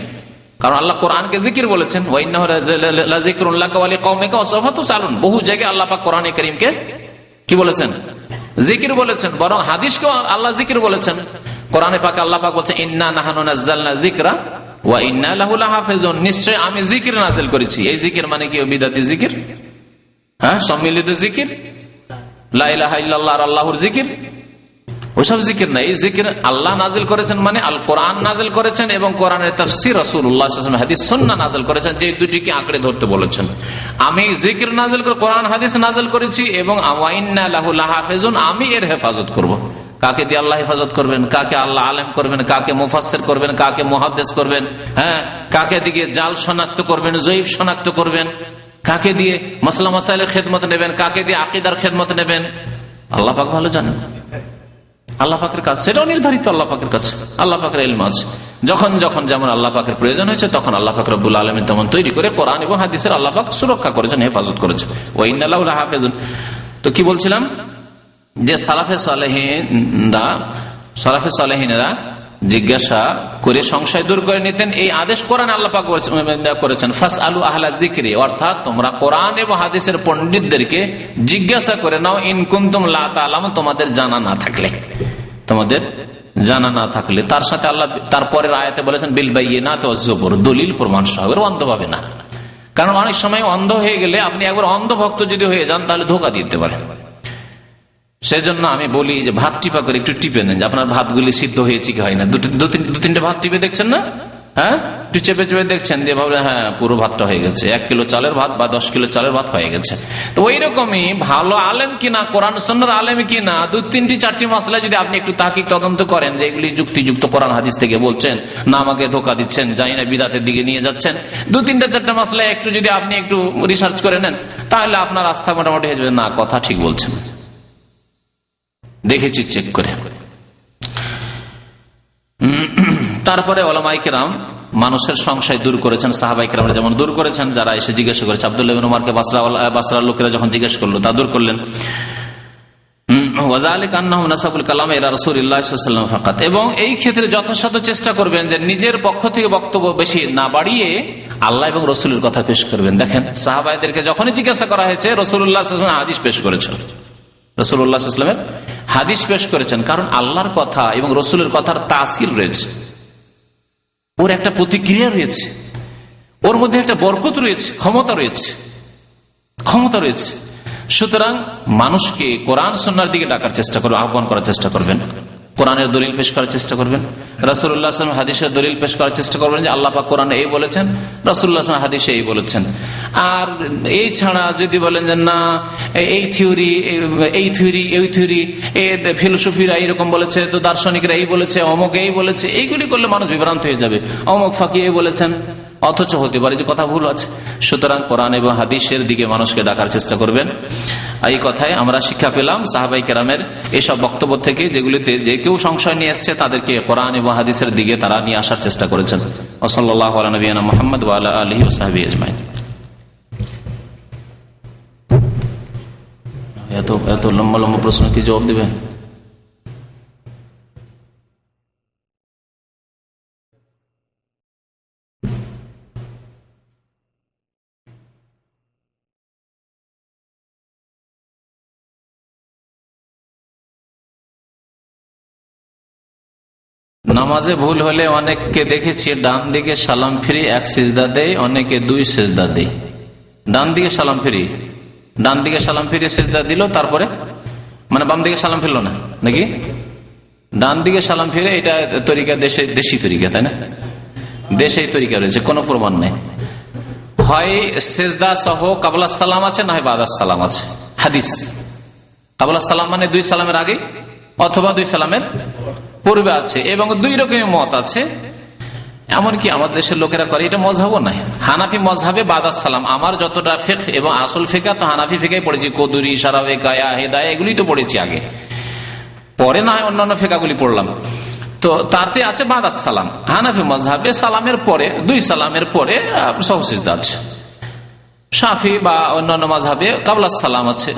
কারণ আল্লাহ কোরআনকে জিকির বলেছেন, ওয়া ইন্নাহু লাযিকরুন লাকা ওয়া লিকাওমিকা ওয়া সাওফা তুসআলুন। বহু জায়গায় আল্লাহ পাক কোরআনে কারীমকে কি বলেছেন? জিকির বলেছেন। বরং হাদিসকে আল্লাহ জিকির বলেছেন। কোরআনে পাকে আল্লাহ পাক বলেছেন ইন্না নাহনু নাযালনা যিকরা ওয়া ইন্না লাহু লাহাফিজুন। নিশ্চয় আমি জিকির নাযিল করেছি। এই জিকির মানে কি বিদআতি জিকির? হ্যাঁ, সম্মিলিত জিকির, লা ইলাহা ইল্লাল্লাহ আর আল্লাহর জিকির, ওসব জিকির না। এই জিকির আল্লাহ নাজিল করেছেন মানে আল কোরআন নাজিল করেছেন এবং কোরআনের তাফসীর রাসূলুল্লাহ সাল্লাল্লাহু আলাইহি ওয়াসাল্লাম হাদিস সুন্নাহ নাজিল করেছেন, যে দুটিকে আঁকড়ে ধরতে বলেছেন। আমি জিকির নাজিল করে কোরআন হাদিস নাজিল করেছি এবং ওয়া ইন্না লাহু লাহাফিজুন, আমি এর হেফাজত করব। কাকে দিয়ে আল্লাহ হেফাজত করবেন? কাকে আল্লাহ আলেম করবেন, কাকে মুফাসসির করবেন, কাকে মুহাদ্দিস করবেন, হ্যাঁ, কাকে দিয়ে জাল শনাক্ত করবেন, জয়ীফ শনাক্ত করবেন, কাকে দিয়ে মাসলা মাসাইলের খেদমত নেবেন, কাকে দিয়ে আকীদার খেদমত নেবেন, আল্লাহ পাক ভালো জানেন। আল্লাহ পাকের কাছে সেটাও নির্ধারিত, আল্লাহ পাকের কাছে আল্লাহ পাকের ইলম আছে। যখন যখন যেমন আল্লাহ পাকের প্রয়োজন হয়েছে তখন আল্লাহ পাক রব্বুল আলামিন তেমন তৈরি করে কোরআন এবং হাদিসের আল্লাহ পাক সুরক্ষা করেছেন, হেফাজত করেছেন। ওয়া ইন্না লাহু লাহাফিজুন। তো কি বলছিলাম, যে সালাফে সালেহিনেরা জিজ্ঞাসা করে সংশয় দূর করে নিতেন। এই আদেশ কোরআন আল্লাহ পাক করেছেন ফাসআলু আহলা যিকরি, অর্থাৎ তোমরা কোরআন এবং হাদিসের পণ্ডিতদেরকে জিজ্ঞাসা করে নাও ইন কুনতুম লা তা'লামুন, তোমাদের জানা না থাকলে, তোমাদের জানা না থাকলে। তার সাথে আল্লাহ তারপরের আয়াতে বলেছেন বিল বাইয়িনাতি ওয়াজ জুবুর, দলিল প্রমাণ সহ, অন্ধভাবে না। কারণ অনেক সময় অন্ধ হয়ে গেলে, আপনি একবার অন্ধভক্ত যদি হয়ে যান তাহলে ধোঁকা দিতে পারেন। সেজন্য আমি বলি যে ভাত টিপা করে একটু টিপে নেন, যে আপনার ভাতগুলি সিদ্ধ হয়েছে কি হয় না। দু তিনটে ভাত টিপে দেখছেন না, হ্যাঁ, একটু চেপে চেপে দেখছেন, যে ভাবলেন হ্যাঁ পুরো ভাতটা হয়ে গেছে, 1 কিলো চালের ভাত বা 10 কিলো চালের ভাত হয়ে গেছে। তো ওই রকমই ভালো আলেম কিনা, কোরআন সুন্নাহর আলেম কিনা, 2-3টি মাসলা যদি আপনি একটু তাহকিক তদন্ত করেন যে এগুলি যুক্তিযুক্ত কোরআন হাদিস থেকে বলছেন না আমাকে ধোঁকা দিচ্ছেন, জানি না বিদাতের দিকে নিয়ে যাচ্ছেন, 2-3-4টা মাসলা একটু যদি আপনি একটু রিসার্চ করে নেন, তাহলে আপনার আস্থা মোটামুটি হয়ে যাবে, না কথা ঠিক বলছেন, দেখেছি চেক করে। তারপরে ওলামায়ে কেরাম মানুষের সংশয় দূর করেছেন, সাহাবায়ে কেরামরা যেমন দূর করেছেন, যারা এসে জিজ্ঞাসা করেছে। আব্দুল্লাহ ইবনে উমরকে বাসরার লোকেরা যখন জিজ্ঞেস করলো তা দূর করলেন। এবং এই ক্ষেত্রে যথাসাধ্য চেষ্টা করবেন যে নিজের পক্ষ থেকে বক্তব্য বেশি না বাড়িয়ে আল্লাহ এবং রসুলের কথা পেশ করবেন। দেখেন সাহাবায়েদেরকে যখনই জিজ্ঞাসা করা হয়েছে রাসূলুল্লাহ সাল্লাল্লাহু আলাইহি ওয়াসাল্লাম হাদিস পেশ করেছেন, রাসূলুল্লাহ সাল্লাল্লাহু আলাইহি ওয়াসাল্লামের হাদিস পেশ করেছেন। কারণ আল্লাহর কথা এবং রসুলের কথার তাসির রয়েছে, ওর একটা প্রতিক্রিয়া রয়েছে, ওর মধ্যে একটা বরকত রয়েছে, ক্ষমতা রয়েছে। সুতরাং মানুষকে কোরআন সুন্নাহর দিকে ডাকার চেষ্টা করবেন, আহ্বান করার চেষ্টা করবেন, কোরআনের দলিল পেশ করার চেষ্টা করবেন, রাসূলুল্লাহ সাল্লাল্লাহু আলাইহি ওয়াসাল্লাম হাদিসের দলিল পেশ করার চেষ্টা করবেন যে আল্লাহ পাক কোরআনে এই বলেছেন, রাসূলুল্লাহ সাল্লাল্লাহু আলাইহি ওয়াসাল্লাম হাদিসে এই বলেছেন। আর এই ছাড়া যদি বলেন যে না এই থিওরি ফিলোসফিরা এইরকম বলেছে, তো দার্শনিকরা এই বলেছে, অমুক এই বলেছে, এইগুলি করলে মানুষ বিভ্রান্ত হয়ে যাবে। অমুক ফাঁকি এই বলেছেন, অথচ হতে পারে যে কথা ভুল আছে। সুতরাং কোরআন এবং হাদিসের দিকে মানুষকে ডাকার চেষ্টা করবেন। এই কথায় আমরা শিক্ষা পেলাম সাহাবায়ে কেরামের এসব বক্তব্য থেকে, যেগুলিতে যে কেউ সংশয় নিয়ে এসছে তাদেরকে কোরআন এবং হাদিসের দিকে তারা নিয়ে আসার চেষ্টা করেছেন। সাল্লাল্লাহু আলা নবিয়িনা মুহাম্মদ ওয়া আলা আলিহি ওয়া সাহবিহি আজমাইন। এত লম্বা লম্বা প্রশ্ন কি জবাব দিবেন? নামাজে ভুল হলে অনেককে দেখেছি ডান দিকে সালাম ফিরি 1 সিজদা দেয়, অনেকে 2 সিজদা দেয়। ডান দিকে সালাম ফিরি সিজদা দিল, তারপরে মানে বাম দিকে সালাম ফিরল না নাকি? ডান দিকে সালাম ফিরে, এটা তরিকা দেশি তরিকা, তাই না? দেশেই তরিকা রয়েছে, কোনো প্রমাণ নেই। হয় সিজদা সহ কাবলা সালাম আছে, না হয় বাদা সালাম আছে। হাদিস কাবলা সালাম মানে 2 সালামের আগে অথবা 2 সালামের পূর্বে আছে, এবং 2 রকমের মত আছে। এমনকি আমাদের দেশের লোকেরা করে, এটা মজহাবও নাই। হানাফি মজহাবে বাদাস সালাম, আমার যতটা ফিকহ এবং আসল ফিকহ তো হানাফি ফিকহে পড়েছি, কদুরি, ইশারা, কায়া, হেদায়া, এগুলি তো পড়েছি আগে, পরে না হয় অন্যান্য ফিকহগুলি পড়লাম। তো তাতে আছে বাদাস সালাম। হানাফি মজহাবে সালামের পরে 2 সালামের পরে সহসিজদা আছে। শাফি বা অন্যান্য মজহাবে কাবলা সালাম আছে,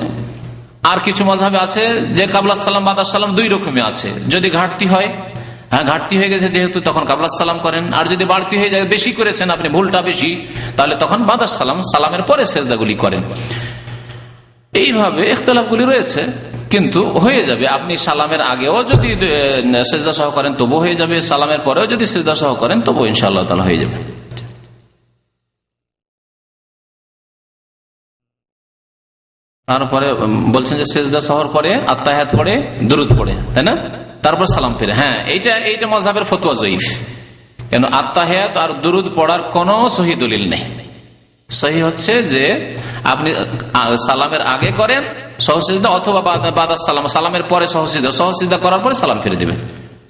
আর কিছু মাযহাবে আছে যে কাবলা সালাম বাদা সালাম দুই রকমই আছে। যদি ঘাটতি হয়, ঘাটতি হয়ে গেছে যেহেতু, তখন কাবলা সালাম করেন। আর যদি বাড়তি হয়ে যায়, বেশি করেছেন আপনি, ভুলটা বেশি, তাহলে তখন বাদা সালাম, সালামের পরে সেজদাগুলি করেন। এইভাবে ইখতিলাফগুলি রয়েছে, কিন্তু হয়ে যাবে। আপনি সালামের আগেও যদি সেজদা সহ করেন তবু হয়ে যাবে, সালামের পরেও যদি সেজদা সহ করেন তবু ইনশাআল্লাহ তাআলা হয়ে যাবে। তারপরে বলছেন যে সেজদা সহর পরে আত্তাহিয়াত পড়ে, দুরুদ পড়ে, তাই না? তারপর সালাম ফিরে। হ্যাঁ, এইটা মাযহাবের ফতোয়া জয়ীফ। কেন? আত্তাহিয়াত আর দুরুদ পড়ার কোন সহি দলিল নেই। সহি হচ্ছে যে আপনি সালামের আগে করেন সহসিজদা, অথবা বাদা সালাম, সালামের পরে সহসিজদা, সহসিজদা করার পরে সালাম ফিরে দিবেন।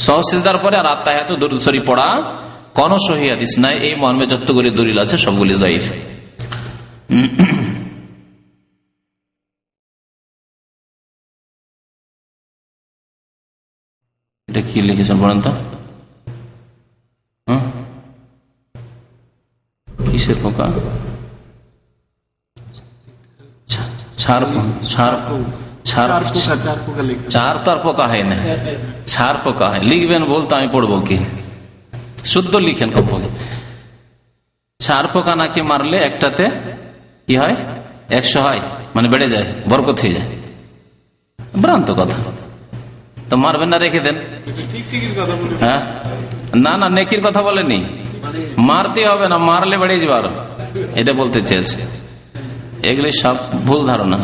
সহসিজদার পরে আর আত্তাহিয়াত দুরুদ শরীফ পড়া কোন সহি হাদিস নাই। এই মর্মে যতগুলি দলিল আছে সবগুলি জয়ীফ। এটা কি লিখেছেন বলেন তো? কিসের পোকা? চার তো আর পোকা হয় না, ছাড় পোকা হয়। লিখবেন বলতে আমি পড়বো কি? শুদ্ধ লিখেন কমপক্ষে। ছাড় পোকা নাকি মারলে একটাতে কি হয়? 100 হয়, মানে বেড়ে যায়, বরকত হয়ে যায়। ভ্রান্ত কথা। তো মারবেন না, রেখে দেন। হ্যাঁ, না না, নেকির কথা বলেনি, মারতে হবে না, মারলে বেড়ে যাবে আরো, এটা বলতে চেয়েছে। এগুলি সব ভুল ধারণা।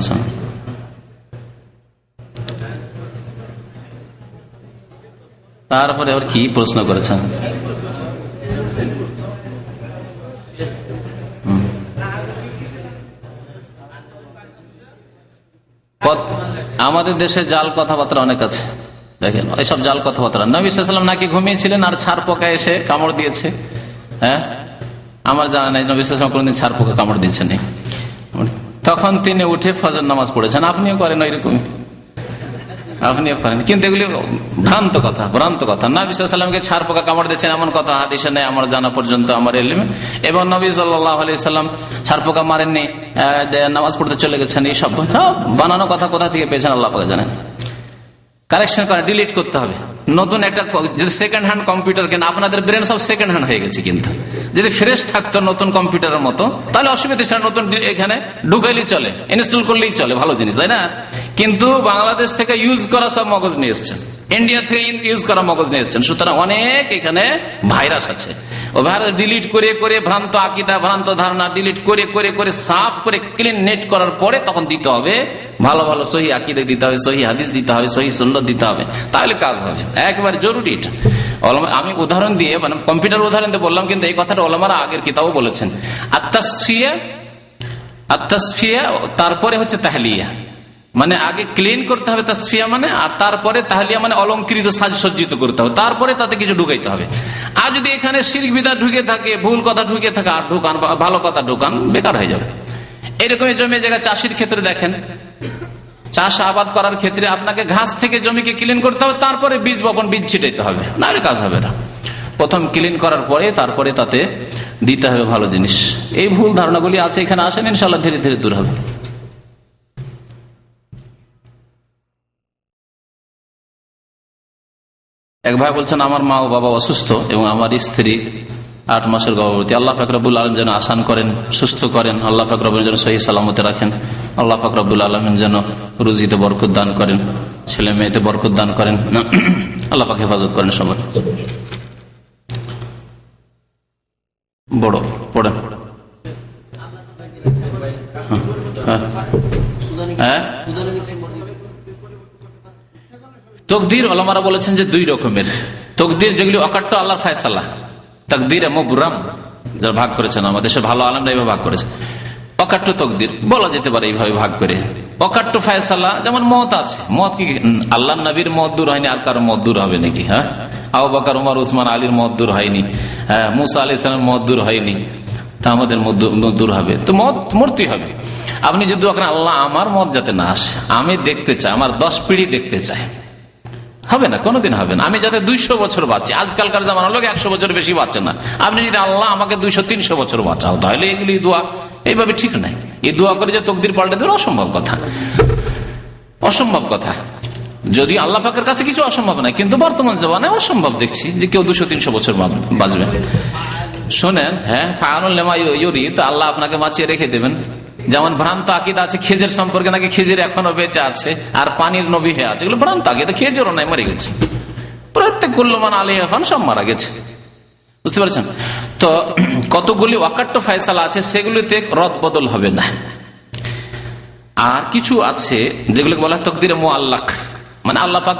তারপরে আবার কি প্রশ্ন করেছেন? আমাদের দেশে জাল কথাবার্তা অনেক আছে। দেখেন, এইসব জাল কথাবার্তা। নবী সাল্লাল্লাহু আলাইহি ওয়াসাল্লাম নাকি ঘুমিয়েছিলেন আর ছাড় পোকা এসে কামড় দিয়েছে? হ্যাঁ, আমার জানা নাই নবী সাল্লাল্লাহু আলাইহি ওয়াসাল্লাম কোনদিন ছাড় পোকা কামড় দিয়েছেন। তখন তিনি উঠে ফজর নামাজ পড়েছেন। আপনিও করেন ওইরকমই, আপনিও করেন, কিন্তু এগুলি ভ্রান্ত কথা, ভ্রান্ত কথা। নবী সাল্লাল্লাহু আলাইহি ওয়াসাল্লামকে ছাড় পোকা কামড় দিয়েছেন এমন কথা হাদিসে নেই আমার জানা পর্যন্ত, আমার ইলমে। এবং নবী সাল্লাল্লাহু আলাইহি ওয়াসাল্লাম ছাড় পোকা মারেননি, নামাজ পড়তে চলে গেছেন। এই সব বানানো কথা কোথা থেকে পেয়েছেন আল্লাহ পাক জানেন। কারেকশন করে ডিলিট করতে হবে। নতুন একটা যদি সেকেন্ড হ্যান্ড কম্পিউটার কেন, আপনাদের ব্রেন সব সেকেন্ড হ্যান্ড হয়ে গেছে, কিন্তু যদি ফ্রেশ থাকতো নতুন কম্পিউটারের মতো তাহলে অসুবিধা ছিল, নতুন এখানে ঢুকাইলেই চলে, ইনস্টল করলেই চলে, ভালো জিনিস, তাই না? কিন্তু বাংলাদেশ থেকে ইউজ করা সব মগজ নিয়ে এসছেন, ইন্ডিয়া থেকে ইউজ করা মগজ নিয়ে এসছেন। সুতরাং অনেক এখানে ভাইরাস আছে। ও ভাইরাস ডিলিট করে করে ভ্রান্ত আকিদা, ভ্রান্ত ধারণা ডিলিট করে করে করে সাফ করে ক্লিন নেট করার পরে তখন দিতে হবে ভালো ভালো সহি আকিদা দিতে হবে, সহি হাদিস দিতে হবে, সহি সুন্নাত দিতে হবে, তাহলে কাজ হবে। একবার জরুরি এটা। আমি উদাহরণ দিয়ে, মানে কম্পিউটার উদাহরণ দিয়ে বললাম, কিন্তু এই কথাটা ওলামারা আগের কিতাবও বলেছেন। আত-তাসফিয়া, তারপরে হচ্ছে তাহলিয়া, মানে আগে ক্লিন করতে হবে তাসফিয়া মানে, আর তারপরে তাহলিয়া মানে অলংকৃত সাজসজ্জিত করতে হবে, তারপরে তাতে কিছু ঢুকাইতে হবে। আর যদি এখানে শিরক বিদআত ঢুকে থাকে, ভুল কথা ঢুকে থাকে, আর ঢুকান ভালো কথা ঢুকান, বেকার হয়ে যাবে। এরকম জমি জায়গা চাষির ক্ষেত্রে দেখেন, চাষ আবাদ করার ক্ষেত্রে আপনাকে ঘাস থেকে জমিকে ক্লিন করতে হবে, তারপরে বীজ বপন, বীজ ছিটাইতে হবে, নাহলে কাজ হবে না। প্রথম ক্লিন করার পরে তারপরে তাতে দিতে হবে ভালো জিনিস। এই ভুল ধারণাগুলি আছে, এখানে আসেন, ইনশাআল্লাহ ধীরে ধীরে দূর হবে। এক ভাই বলছেন, আমার মা ও বাবা অসুস্থ এবং আমার স্ত্রী 8 মাসের গর্ভবতী। আল্লাহ পাক রব্বুল আলামিন যেন আসান করেন, সুস্থ করেন। আল্লাহ পাক রব্বুল যেন সহি সালামতে রাখেন। আল্লাহ পাক রব্বুল আলামিন যেন রুজিতে বরকত দান করেন, ছেলে মেয়েতে বরকত দান করেন। আল্লাহ পাক হেফাজত করেন সবার। বড় পড়েন। হ্যাঁ, তকদির ওলামারা বলেছেন যে 2 রকমের তকদির, যেগুলি অকাট্য আল্লাহর ফায়সালা, তাকদির মুবরাম যারা ভাগ করেছেন, আমাদের দেশে ভালো আলেমরা এইভাবে ভাগ করেছে। অকাট্য তকদির বলা যেতে পারে এইভাবে ভাগ করে। অকাট্য ফায়সালা, যেমন মত আছে, মত কি আল্লাহ নবীর মত দূর হয়নি, আর কারো মত দূর হবে নাকি? হ্যাঁ, আবু বকর, ওমর, উসমান, আলীর মত দূর হয়নি, হ্যাঁ, মুসা আলাইহিস সালামের মত দূর হয়নি, তা আমাদের মত দূর হবে? তো মত মূর্তি হবে। আপনি যদি দোয়া করেন, আল্লাহ আমার মত যাতে না আসে, আমি দেখতে চাই, আমার 10 পিঢ়ি দেখতে চাই, হবে না, কোনোদিন হবে না। আমি যাতে 200 বছর বাঁচি, আজকালকার জামানার লোক 100 বছর বেশি বাঁচে না। আপনি যদি আল্লাহ আমাকে 200-300 বছর বাঁচাও, তাহলে এগুলি দোয়া এইভাবে ঠিক নাই। এই দোয়া করে যে তকদির পাল্টে দেবে, অসম্ভব কথা। অসম্ভব কথা। যদি আল্লাহ পাকের কাছে কিছু অসম্ভব নাই, কিন্তু বর্তমান জমানায় অসম্ভব দেখছি যে কেউ 200-300 বছর বাঁচবে। শোনেন, হ্যাঁ, ফাআলুন লিমা ইউরিদ, আল্লাহ আপনাকে বাঁচিয়ে রেখে দেবেন। যেমন ভ্রান্ত আকীদা আছে খেজুর সম্পর্কে, নাকি খেজুর এখনো বেঁচে আছে আর পানির নবী হয়ে আছে, এগুলো ভ্রান্ত আকীদা। খেজুরও নাই, মরে গেছে। প্রত্যেক কুল্লুমান আলাইহা ফান, সব মারা গেছে। বুঝতে পারছেন তো? কতগুলি অকাট্য ফয়সালা আছে, সেগুলিতে রদ বদল হবে না। আর কিছু আছে যেগুলোকে বলা হয় তাকদীরে মুআল্লাক, মানে আল্লাহ পাক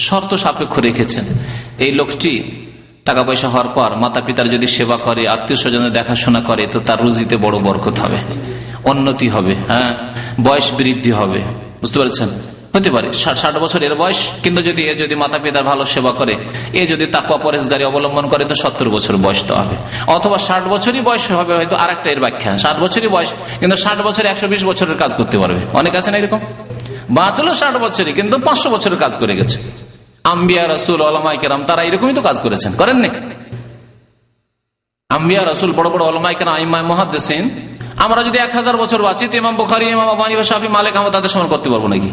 শর্ত সাপেক্ষ রেখেছেন। এই লোকটি টাকা পয়সা হওয়ার পর মাতা পিতার যদি সেবা করে, আত্মীয় স্বজনের দেখাশোনা করে, তো তার রুজিতে বড় বরকত হবে, উন্নতি হবে, হ্যাঁ, বয়স বৃদ্ধি হবে। বুঝতে পারছেন? হতে পারে 60 বছরের বয়স, কিন্তু যদি মাতা পিতার ভালো সেবা করে, যদি তাকওয়া পরহেজগারি অবলম্বন করে, তো 70 বছর বয়স তো হবে। অথবা 60 বছরই বয়স হবে, হয়তো আরেকটা এর ব্যাখ্যা, 60 বছরই বয়স, কিন্তু 60 বছরে 120 বছরের কাজ করতে পারবে। অনেক আছে না এরকম, বাঁচলো 60 বছরই, কিন্তু 500 বছরের কাজ করে গেছে। আম্বিয়া রাসূল উলামায়ে কেরাম তারা এরকমই তো কাজ করেছেন, করেননি? আম্বিয়া রাসূল, বড় বড় উলামায়ে কেরাম, আইম্মায়ে মুহাদ্দিসিন, আমরা যদি 1000 বছর বাঁচি, তো ইমাম বুখারী, ইমাম আবু হানিফা, শাফিঈ, মালিক, আমরা তাদের সমান করতে পারবো নাকি?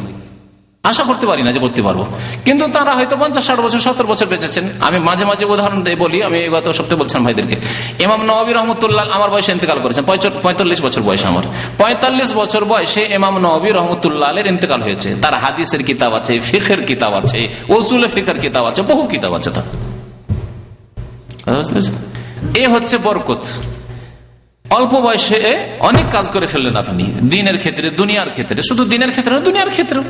আশা করতে পারি না যে করতে পারবো। কিন্তু তারা হয়তো 50-60 বছর, 70 বছর বেঁচেছেন। আমি মাঝে মাঝে উদাহরণ বলি, আমি গত সপ্তাহে বলছিলাম ভাইদেরকে, ইমাম নওয়াবী রহমতুল্লাহ আমার বয়সে ইন্তেকাল করেছেন, 45 বছর বয়স আমার। 45 বছর বয়সে ইমাম নওয়াবী রহমতুল্লাহ এর ইন্তেকাল হয়েছে। তার হাদিসের কিতাব আছে, ফিকহের কিতাব আছে, উসুলে ফিকহের কিতাব আছে, বহু কিতাব আছে তার। এ হচ্ছে বরকত। অল্প বয়সে অনেক কাজ করে ফেললেন আপনি, দিনের ক্ষেত্রে, দুনিয়ার ক্ষেত্রে। শুধু দিনের ক্ষেত্রে, দুনিয়ার ক্ষেত্রে।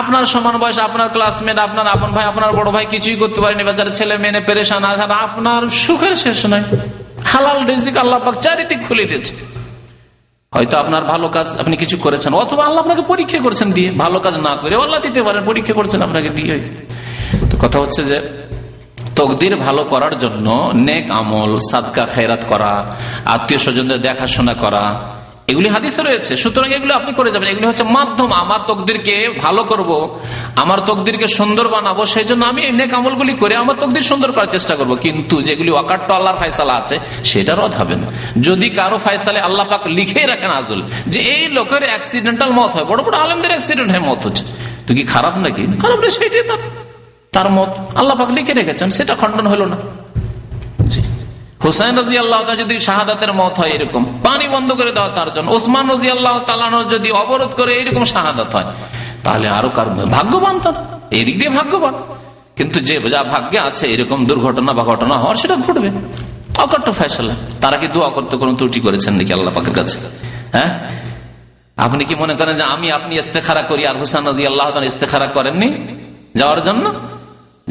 আপনার সমান বয়স, আপনার ক্লাসমেট, আপনার আপন ভাই, আপনার বড় ভাই কিছুই করতে পারেনি, বেচারা ছেলে মেয়ে পেরেশান আছে, আপনার সুখের শেষ নাই। হালাল রিজিক আল্লাহ পাক চারিদিক খুলে দিয়েছে। হয়তো আপনার ভালো কাজ আপনি কিছু করেছেন, অথবা আল্লাহ আপনাকে পরীক্ষা করছেন দিয়ে। ভালো কাজ না করে আল্লাহ দিতে পারেন, পরীক্ষা করছেন আপনাকে দিয়ে। তো কথা হচ্ছে যে তকদির ভালো করার জন্য নেক আমল, সাদকা খেরাত করা, আত্মীয় স্বজনদের দেখাশোনা করা, এগুলি হাদিসে রয়েছে। সুতরাং এগুলো আপনি করে যাবেন। এগুলি হচ্ছে মাধ্যম। আমার তকদিরকে ভালো করব, আমার তকদিরকে সুন্দর বানাবো, সেই জন্য আমি নেক আমলগুলি করে আমার তকদির সুন্দর করার চেষ্টা করব। কিন্তু যেগুলি অকাট্য আল্লাহর ফয়সালা আছে, সেটা রদ হবে না। যদি কারো ফয়সালে আল্লাহ পাক লিখেই রাখেন আজল, যে এই লোকের অ্যাক্সিডেন্টাল মত হয়, বড় বড় আলেমদের অ্যাক্সিডেন্ট হয়ে মত হচ্ছে, তো কি খারাপ নাকি? খারাপ না, সেটাই তার মত, আল্লাহ পাক লিখে রেখেছেন, সেটা খণ্ডন হলো না। হুসাইন রাদিয়াল্লাহু তাআলা যদি শাহাদাতের মত হয় এরকম, পানি বন্ধ করে দেওয়া তার জন্য, ওসমান রাদিয়াল্লাহু তাআলা যদি অবরোধ করে এরকম শাহাদাত হয়, তাহলে আরো কার ভাগ্যবান, তার এদিক দিয়ে ভাগ্যবান। কিন্তু যে যা ভাগ্যে আছে এরকম দুর্ঘটনা বা ঘটনা হওয়ার, সেটা ঘটবে। অকাট্য ফয়সালা। তারা কি দোয়া করতে কোনো ত্রুটি করেছেন নাকি আল্লাহ পাকের কাছে? হ্যাঁ, আপনি কি মনে করেন যে আপনি ইস্তেখারা করি আর হুসাইন রাদিয়াল্লাহু তাআলা ইস্তেখারা করেননি যাওয়ার জন্য?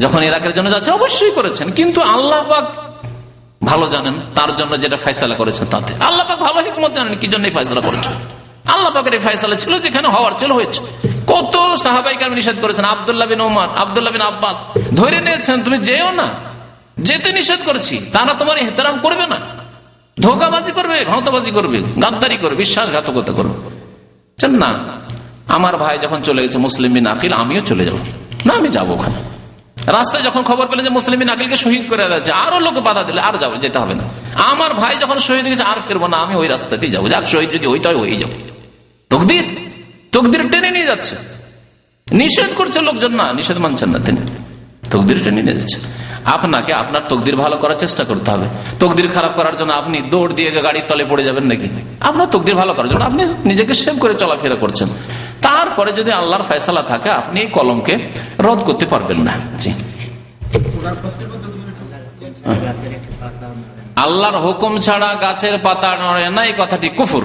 যখন ইরাকের জন্য যাচ্ছেন অবশ্যই করেছেন, কিন্তু আল্লাহ পাক ভালো জানেন তার জন্য যেটা ফয়সালা করেছেন, তাতে আল্লাহ পাক ভালো হিকমত জানেন কি জন্য ফয়সালা করেছেন। আল্লাহ পাকের এই ফয়সালা ছিল, যেখানে হওয়ার ছিল হয়েছে। কত সাহাবায়ে কেরাম নিষেধ করেছেন, আব্দুল্লাহ বিন ওমর, আব্দুল্লাহ বিন আব্বাস ধরে নিয়েছেন, তুমি যেও না, যেতে নিষেধ করেছি। তারা তোমার ইহতেরাম করবে না, ধোঁকাবাজি করবে, ভাঁওতাবাজি করবে, গাদ্দারি করবে, বিশ্বাসঘাতকতা করবে। না, আমার ভাই যখন চলে গেছে মুসলিম বিন আকিল, আমিও চলে যাবো না, আমি যাবো ওখানে। রাস্তায় যখন খবর পেলেন যে মুসলিম বিন আকিলকে শহীদ করে যাচ্ছে, আরো লোক বাধা দিলে আর যাবো, যেতে হবে না। আমার ভাই যখন শহীদ হয়েছে, আর ফিরবো না, আমি ওই রাস্তাতেই যাবো, যাক শহীদ যদি হইতে হয় হয়ে যাবো। তকদির টেনে নিয়ে যাচ্ছে, নিষেধ করছে লোকজন, না নিষেধ মানছেন না তিনি, তকদির টেনে নিয়ে যাচ্ছে। আপনাকে আপনার তকদির ভালো করার চেষ্টা করতে হবে। তকদির খারাপ করার জন্য আপনি দৌড় দিয়ে গাড়ির তলে পড়ে যাবেন নাকি? আপনার তকদির ভালো করার জন্য আপনি নিজেকে সেভ করে চলাফেরা করছেন। তারপরে যদি আল্লাহর ফয়সালা থাকে, আপনি এই কলমকে রদ করতে পারবেন না। জি, আল্লাহর হুকুম ছাড়া গাছের পাতা নড়ে না, এই কথাটি কুফর।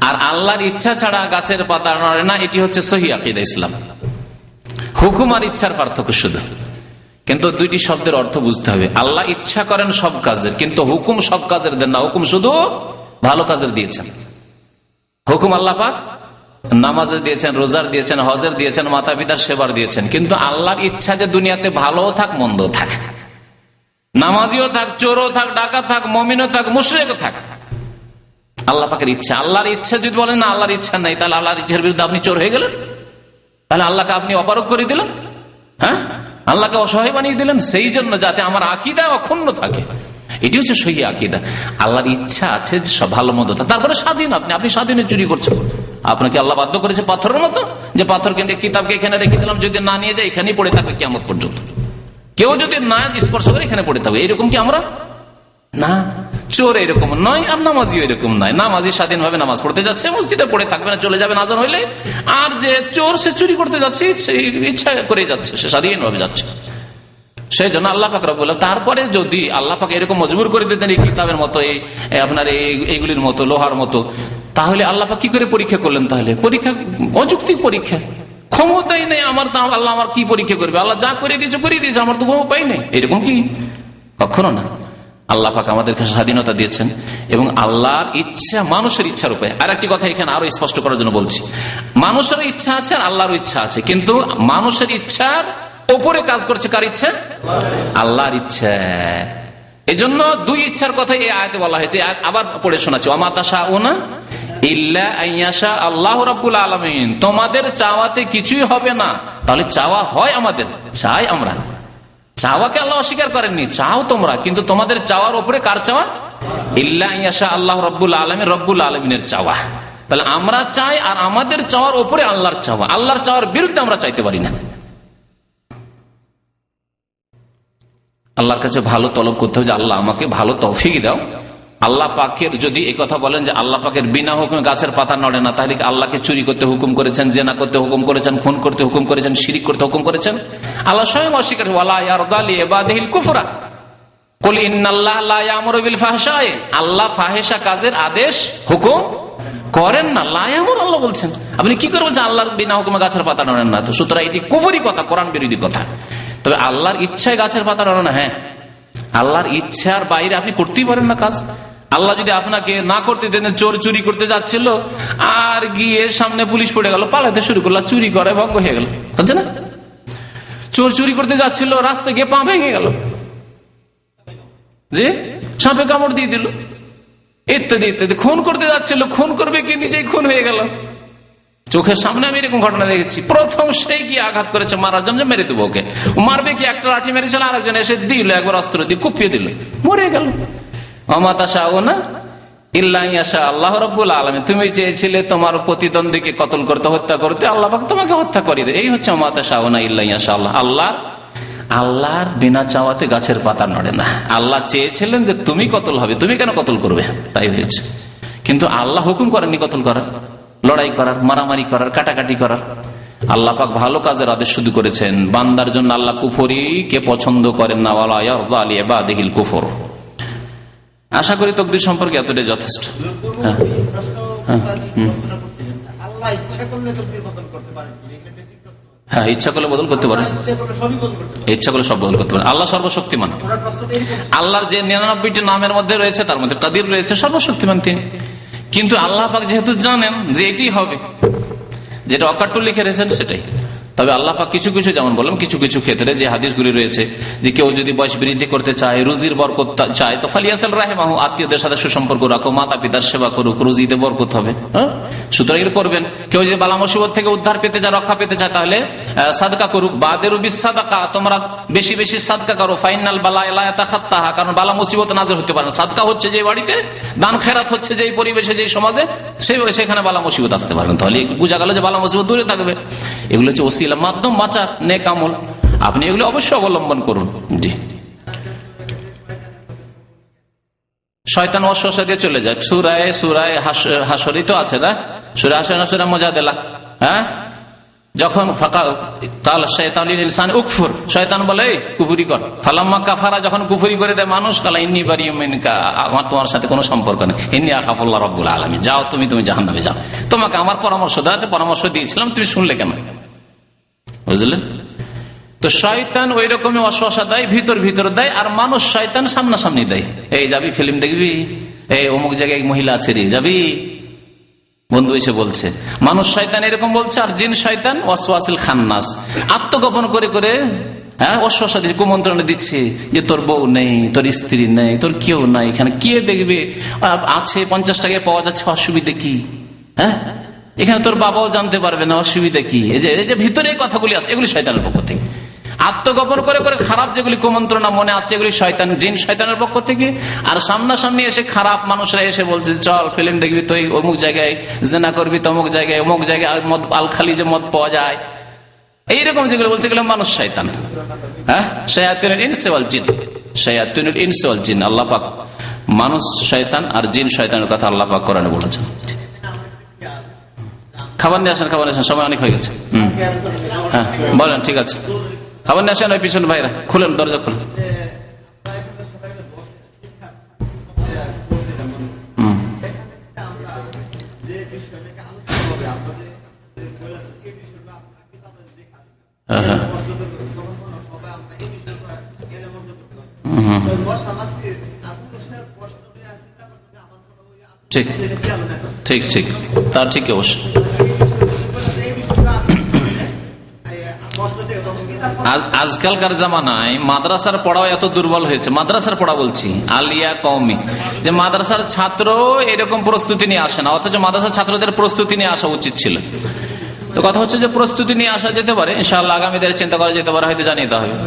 আর আল্লাহর ইচ্ছা ছাড়া গাছের পাতা নড়ে না, এটি হচ্ছে সহিহ আকীদা ইসলাম। হুকুম আর ইচ্ছার পার্থক্য শুধু, কিন্তু দুইটি শব্দের অর্থ বুঝতে হবে। আল্লাহ ইচ্ছা করেন সব কাজের, কিন্তু হুকুম সব কাজের দেন না। হুকুম শুধু ভালো কাজের দিয়েছেন। হুকুম আল্লাহ পাক নামাজের দিয়েছেন, রোজার দিয়েছেন, হজের দিয়েছেন, মাতা পিতার সেবার দিয়েছেন। কিন্তু আল্লাহর ইচ্ছা যে দুনিয়াতে ভালো থাক, মন্দ থাক, নামাজিও থাক, চোরও থাক, ডাকাত থাক, মুমিনও থাক, মুশরিকও থাক, আল্লাহ পাকের ইচ্ছা। আল্লাহর ইচ্ছা যদি বলেন না আল্লাহর ইচ্ছা নাই, তাহলে আল্লাহর ইচ্ছার বিরুদ্ধে আপনি চোর হয়ে গেলেন, তাহলে আল্লাহকে আপনি অপারগ করে দিলেন। হ্যাঁ, আল্লাহকে অসহায় বানিয়ে দিলেন। সেই জন্য যাতে আমার আকীদা অক্ষুণ্ণ থাকে, এটি হচ্ছে সহিহ আকীদা। আল্লাহর ইচ্ছা আছে সব ভালো মন্দ থাকে, তারপরে স্বাধীন। আপনি স্বাধীনে চুরি করছেন, আপনাকে আল্লাহ বাধ্য করেছে পাথরের মতো, যে পাথরকে কিতাবকে এখানে রেখে দিলাম, যদি না নিয়ে যায় এখানেই পড়ে থাকবে কিয়ামত পর্যন্ত, কেউ যদি না স্পর্শ করে এখানে পড়ে থাকবে। এরকম কি আমরা? না। চোর এরকম নয়, আর নামাজিও এরকম নয়। নামাজি স্বাধীনভাবে নামাজ পড়তে যাচ্ছে, মসজিদে পড়ে থাকবে না, চলে যাবে আযান হইলে। আর যে চোর, সে চুরি করতে যাচ্ছে, ইচ্ছা করে যাচ্ছে, সে স্বাধীনভাবে যাচ্ছে। সেই জন্য আল্লাহ পাক রব্বুল আলামিন, তারপরে যদি আল্লাহ পাক এরকম মজবুর করে দিতেন এই কিতাবের মতো, আপনার এইগুলির মতো, লোহার মতো, তাহলে আল্লাহ পাক কি করে পরীক্ষা করলেন? তাহলে পরীক্ষা অযৌক্তিক পরীক্ষা, ক্ষমতাই নেই আমার, তো আল্লাহ আমার কি পরীক্ষা করবে? আল্লাহ যা করে দিয়েছে করে দিয়েছে, আমার তো কোনো উপায় নেই। এরকম কি? কখনো না। আল্লাহ পাক আমাদেরকে স্বাধীনতা দিয়েছেন, এবং আল্লাহর ইচ্ছা মানুষের ইচ্ছার উপরে। আর একটি কথা এখানে আরো স্পষ্ট করার জন্য বলছি, মানুষের ইচ্ছা আছে আর আল্লাহর ইচ্ছা আছে, কিন্তু মানুষের ইচ্ছার ওপরে কাজ করছে কার ইচ্ছা? আল্লাহর ইচ্ছা। এই জন্য দুই ইচ্ছার কথা এই আয়াতে বলা হয়েছে। আবার পড়ে শোনাচ্ছি, ওয়া মা তাশাউনা ইল্লা আইয়াশা আল্লাহু রাব্বুল আলামিন। তোমাদের চাওয়াতে কিছুই হবে না। তাহলে চাওয়া হয় আমাদের, চাই আমরা, চাওয়াকে আল্লাহ অস্বীকার করেননি, চাও তোমরা, কিন্তু তোমাদের চাওয়ার উপরে কার চাওয়া? ইল্লা আইয়াশা আল্লাহু রাব্বুল আলামিন, রব্বুল আলামিনের চাওয়া। তাহলে আমরা চাই, আর আমাদের চাওয়ার উপরে আল্লাহর চাওয়া। আল্লাহর চাওয়ার বিরুদ্ধে আমরা চাইতে পারি না। আল্লাহর কাছে ভালো তলব করতে হবে যে আল্লাহ আমাকে ভালো তৌফিক দাও। আল্লাহ পাকের যদি এই কথা বলেন যে আল্লাহ পাকের বিনা হুকুমে গাছের পাতা নড়ে না, তাহলে আল্লাহকে চুরি করতে হুকুম করেছেন, জেনা করতে হুকুম করেছেন, খুন করতে হুকুম করেছেন, শিরিক করতে হুকুম করেছেন? আল্লাহ স্বয়ং অস্বীকার, ওয়ালা ইয়ারদা লিইবাদিহিল কুফরা কুল ইন্নাল্লাহা লা ইয়ামুরু বিল ফাহশাই। আল্লাহ ফাহেশা কাজের আদেশ হুকুম করেন না, লা ইয়ামুর, আল্লাহ বলছেন। আপনি কি করে বলছেন আল্লাহর বিনা হুকুমে গাছের পাতা নড়েন না? তো সুতরাং এটি কুফরি কথা, কোরআন বিরোধী কথা। তবে আল্লাহর ইচ্ছায় গাছের পাতা নড়ে না, হ্যাঁ, আল্লাহর ইচ্ছার বাইরে আপনি করতেই পারেন না কাজ। আল্লাহ যদি আপনাকে না করতে দেন, চোর চুরি করতে যাচ্ছিল, আর গিয়ে সামনে পুলিশ পড়ে গেল, পালাতে শুরু করলো, চুরি করে ভঙ্গ হয়ে গেল, বুঝছে না? চোর চুরি করতে যাচ্ছিল, রাস্তায় গিয়ে পা ভেঙে গেল, যে সাপে কামড় দিয়ে দিল, ইত্যাদি ইত্যাদি। খুন করতে যাচ্ছিল, খুন করবে কি নিজেই খুন হয়ে গেল। চোখের সামনে আমি এরকম ঘটনা দেখেছি। প্রথম সেই গিয়ে আঘাত করেছে মারার জন্য, মেরে দেবো ওকে, মারবে কি, একটা লাঠি মেরেছিল, আরেকজন এসে দিল, একবার অস্ত্র দিয়ে কুপিয়ে দিল, মরে গেল। ওয়া তাশাউনা ইল্লা ইয়াশা আল্লাহ রাব্বুল আলামিন। তুমি চেয়েছিলে তোমার প্রতিদ্বন্দ্বীকে কতল করতে, হত্যা করতে, আল্লাহ পাক তোমাকে হত্যা করে দেয়। এই হচ্ছে ওয়া তাশাউনা ইল্লা ইয়াশা আল্লাহ। আল্লাহর বিনা চাওয়াতে গাছের পাতা নড়ে না। আল্লাহ চেয়েছিলেন যে তুমি কতল হবে, তুমি কেন কতল করবে, তাই হয়েছে। কিন্তু আল্লাহ হুকুম করেননি কতল করার, লড়াই করার, মারামারি করার, কাটাকাটি করার। আল্লাহ পাক ভালো কাজের আদেশ শুধু করেছেন। বান্দার জন্য আল্লাহ কুফরিকে পছন্দ করেন না, ওয়ালা ইয়ারদা লিইবাদিহিল কুফর। আশা করি তাকদীর সম্পর্কে এতটাই যথেষ্ট। হ্যাঁ, ইচ্ছা করলে বদল করতে পারেন, ইচ্ছা করলে সব বদল করতে পারেন। আল্লাহ সর্বশক্তিমান। আল্লাহর যে 99টি নামের মধ্যে রয়েছে, তার মধ্যে কাদির রয়েছে, সর্বশক্তিমান তিনি। কিন্তু আল্লাহ পাক যেহেতু জানেন যে এটি হবে, যেটা অকাট্য লিখে রেখেছেন সেটাই। তবে আল্লাহ পাক কিছু কিছু, যেমন বললাম, কিছু কিছু ক্ষেত্রে যে হাদিসগুলি রয়েছে, যে কেউ যদি বয়স বৃদ্ধি করতে চায়, রুজির বরকত চায়, তো ফালিয়াসাল রাহিমাহু, আত্মীয়দের সাথে সুসম্পর্ক রাখো, মাতা পিতার সেবা করুক, রুজিতে বরকত হবে। হ্যাঁ, সুতরাং এর করবেন। কেউ যদি বালা মুসিবত থেকে উদ্ধার পেতে চায়, রক্ষা পেতে চায়, তাহলে সাদকা করুক। বাদেরু বিসাদাকা, তোমরা বেশি বেশি সাদকা করো। ফাইনাল বালা লা ইয়াতাখাত্তাহা, কারণ বালা মুসিবত নাযিল হতে পারে। সাদকা হচ্ছে যে বাড়িতে, দান খেরাত হচ্ছে যেই পরিবেশে, যেই সমাজে, সেখানে বালা মুসিবত আসতে পারে। তাহলে বোঝা গেল যে বালা মুসিবত দূরে থাকবে। এগুলো হচ্ছে ওসিলা, মাধ্যম, বাঁচা, নেক আমল। আপনি এগুলো অবশ্যই অবলম্বন করুন। জি, শয়তান ওয়াসওয়াসা দিয়ে চলে যায়। সূরায়ে হাশরই তো আছে না, সূরা হাশর না সূরা মুজাদালা? হ্যাঁ, যখন শায়তান লিল ইনসানি উকফুর, শয়তান বলে কুফরি কর। ফালাম্মা কাফারা, যখন কুফরি করে দেয় মানুষ, কালা ইন্নী বারিউম মিনকা, আমার তোমার সাথে কোনো সম্পর্ক নেই। ইন্নী আখাফুল্লাহ রাব্বুল আলামিন, যাও তুমি জাহান্নামে যাও। তোমাকে আমার পরামর্শ দিয়েছিলাম, তুমি শুনলে কেন? বুঝলেন? তো শয়তান ওই রকমই ওয়াসওয়াসা দেয়, ভিতর দেয়, আর মানুষ শয়তান সামনাসামনি দেয়। এই যাবি ফিল্ম দেখবি, এই অমুক জায়গায় মহিলা আছে রে, যাবি, বন্ধু এসে বলছে। মানুষ শয়তান এরকম বলছে, আর জিন শয়তান ওয়াসওয়াসিল খান্নাস, আত্মগোপন করে করে, হ্যাঁ, ওয়াসওয়াসা দিচ্ছে, কুমন্ত্রণা দিচ্ছে যে তোর বউ নেই, তোর স্ত্রী নেই, তোর কেউ নাই, এখানে কে দেখবে, আছে 50 টাকায় পাওয়া যাচ্ছে, অসুবিধা কি? হ্যাঁ, এখানে তোর বাবাও জানতে পারবে না, অসুবিধা কি? এই যে ভিতরে এই কথাগুলি আসছে, এগুলি শয়তানের পক্ষ থেকে। আত্মগোপন করে করে খারাপ যেগুলি কুমন্ত্রণা মনে আসছে এগুলি শয়তান, জিন শয়তানের পক্ষ থেকে। আর সামনাসামনি এসে খারাপ মানুষরা এসে বলছে চল ফিল্ম দেখবি, তুই অমুক জায়গায় জেনা করবি, তমুক জায়গায় অমুক জায়গায় মদ আলখালি যে মদ পাওয়া যায়, এইরকম যেগুলো বলছে এগুলো মানুষ শয়তান। হ্যাঁ, শায়াতিনুল ইনসি ওয়াল জিন, শায়াতিনুল ইনসি ওয়াল জিন। আল্লাহ পাক মানুষ শয়তান আর জিন শয়তানের কথা আল্লাহ পাক কোরআনে বলেছেন। খাবার নিয়ে আসেন, খাবার নিয়ে আসেন, সময় অনেক হয়ে গেছে। হ্যাঁ বলেন, ঠিক আছে, খাবার নিয়ে আসেন। ওই পিছন ভাইরা খুলেন, দরজা খুলেন। ঠিক ঠিক ঠিক, তার ঠিক অবশ্যই। আজকালকার জামানায় মাদ্রাসার পড়াও এত দুর্বল হয়েছে, মাদ্রাসার পড়া বলছি আলিয়া কওমি, যে মাদ্রাসার ছাত্র এরকম প্রস্তুতি নিয়ে আসে না, অথচ মাদ্রাসার ছাত্রদের প্রস্তুতি নিয়ে আসা উচিত ছিল। তো কথা হচ্ছে যে প্রস্তুতি নিয়ে আসা যেতে পারে, ইনশাআল্লাহ আগামী দিনে চিন্তা করা যেতে পারে, হয়তো জানিয়ে দেওয়া হবে।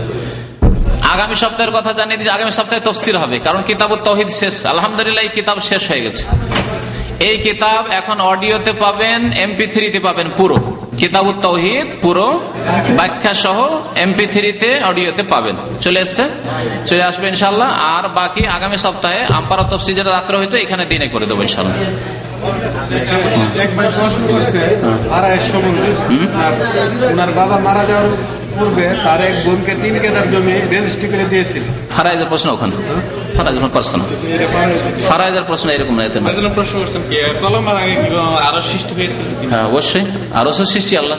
আগামী সপ্তাহের কথা জানিয়ে দিচ্ছি, আগামী সপ্তাহে তাফসীর হবে, কারণ কিতাবুত তাওহীদ শেষ, আলহামদুলিল্লাহ এই কিতাব শেষ হয়ে গেছে। এই কিতাব এখন অডিওতে পাবেন, MP3-তে পাবেন, পুরো কিতাবুত তাওহীদ পুরো ব্যাখ্যা সহ MP3-তে অডিওতে পাবেন। চলে এসছে, চলে আসবে ইনশাআল্লাহ। আর বাকি আগামী সপ্তাহে আমপারা তাফসীর যেটা রাত্রে হয়তো এখানে দিনে করে দেবো ইনশাআল্লাহ। ওনার বাবা মারা যাওয়ার পূর্বে তার এক বোনকে 3 কেদার জমি রেজিস্ট্রি করে দিয়েছিল। ফারাইজের প্রশ্ন ওখানে, ফারাইজের প্রশ্ন, ফারাইজের প্রশ্ন এরকম না, এতে না। হ্যাঁ অবশ্যই আরো সৃষ্টি আল্লাহ,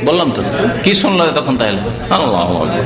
বললাম তো কি শুনলো তখন তাহলে আল্লাহু আকবার।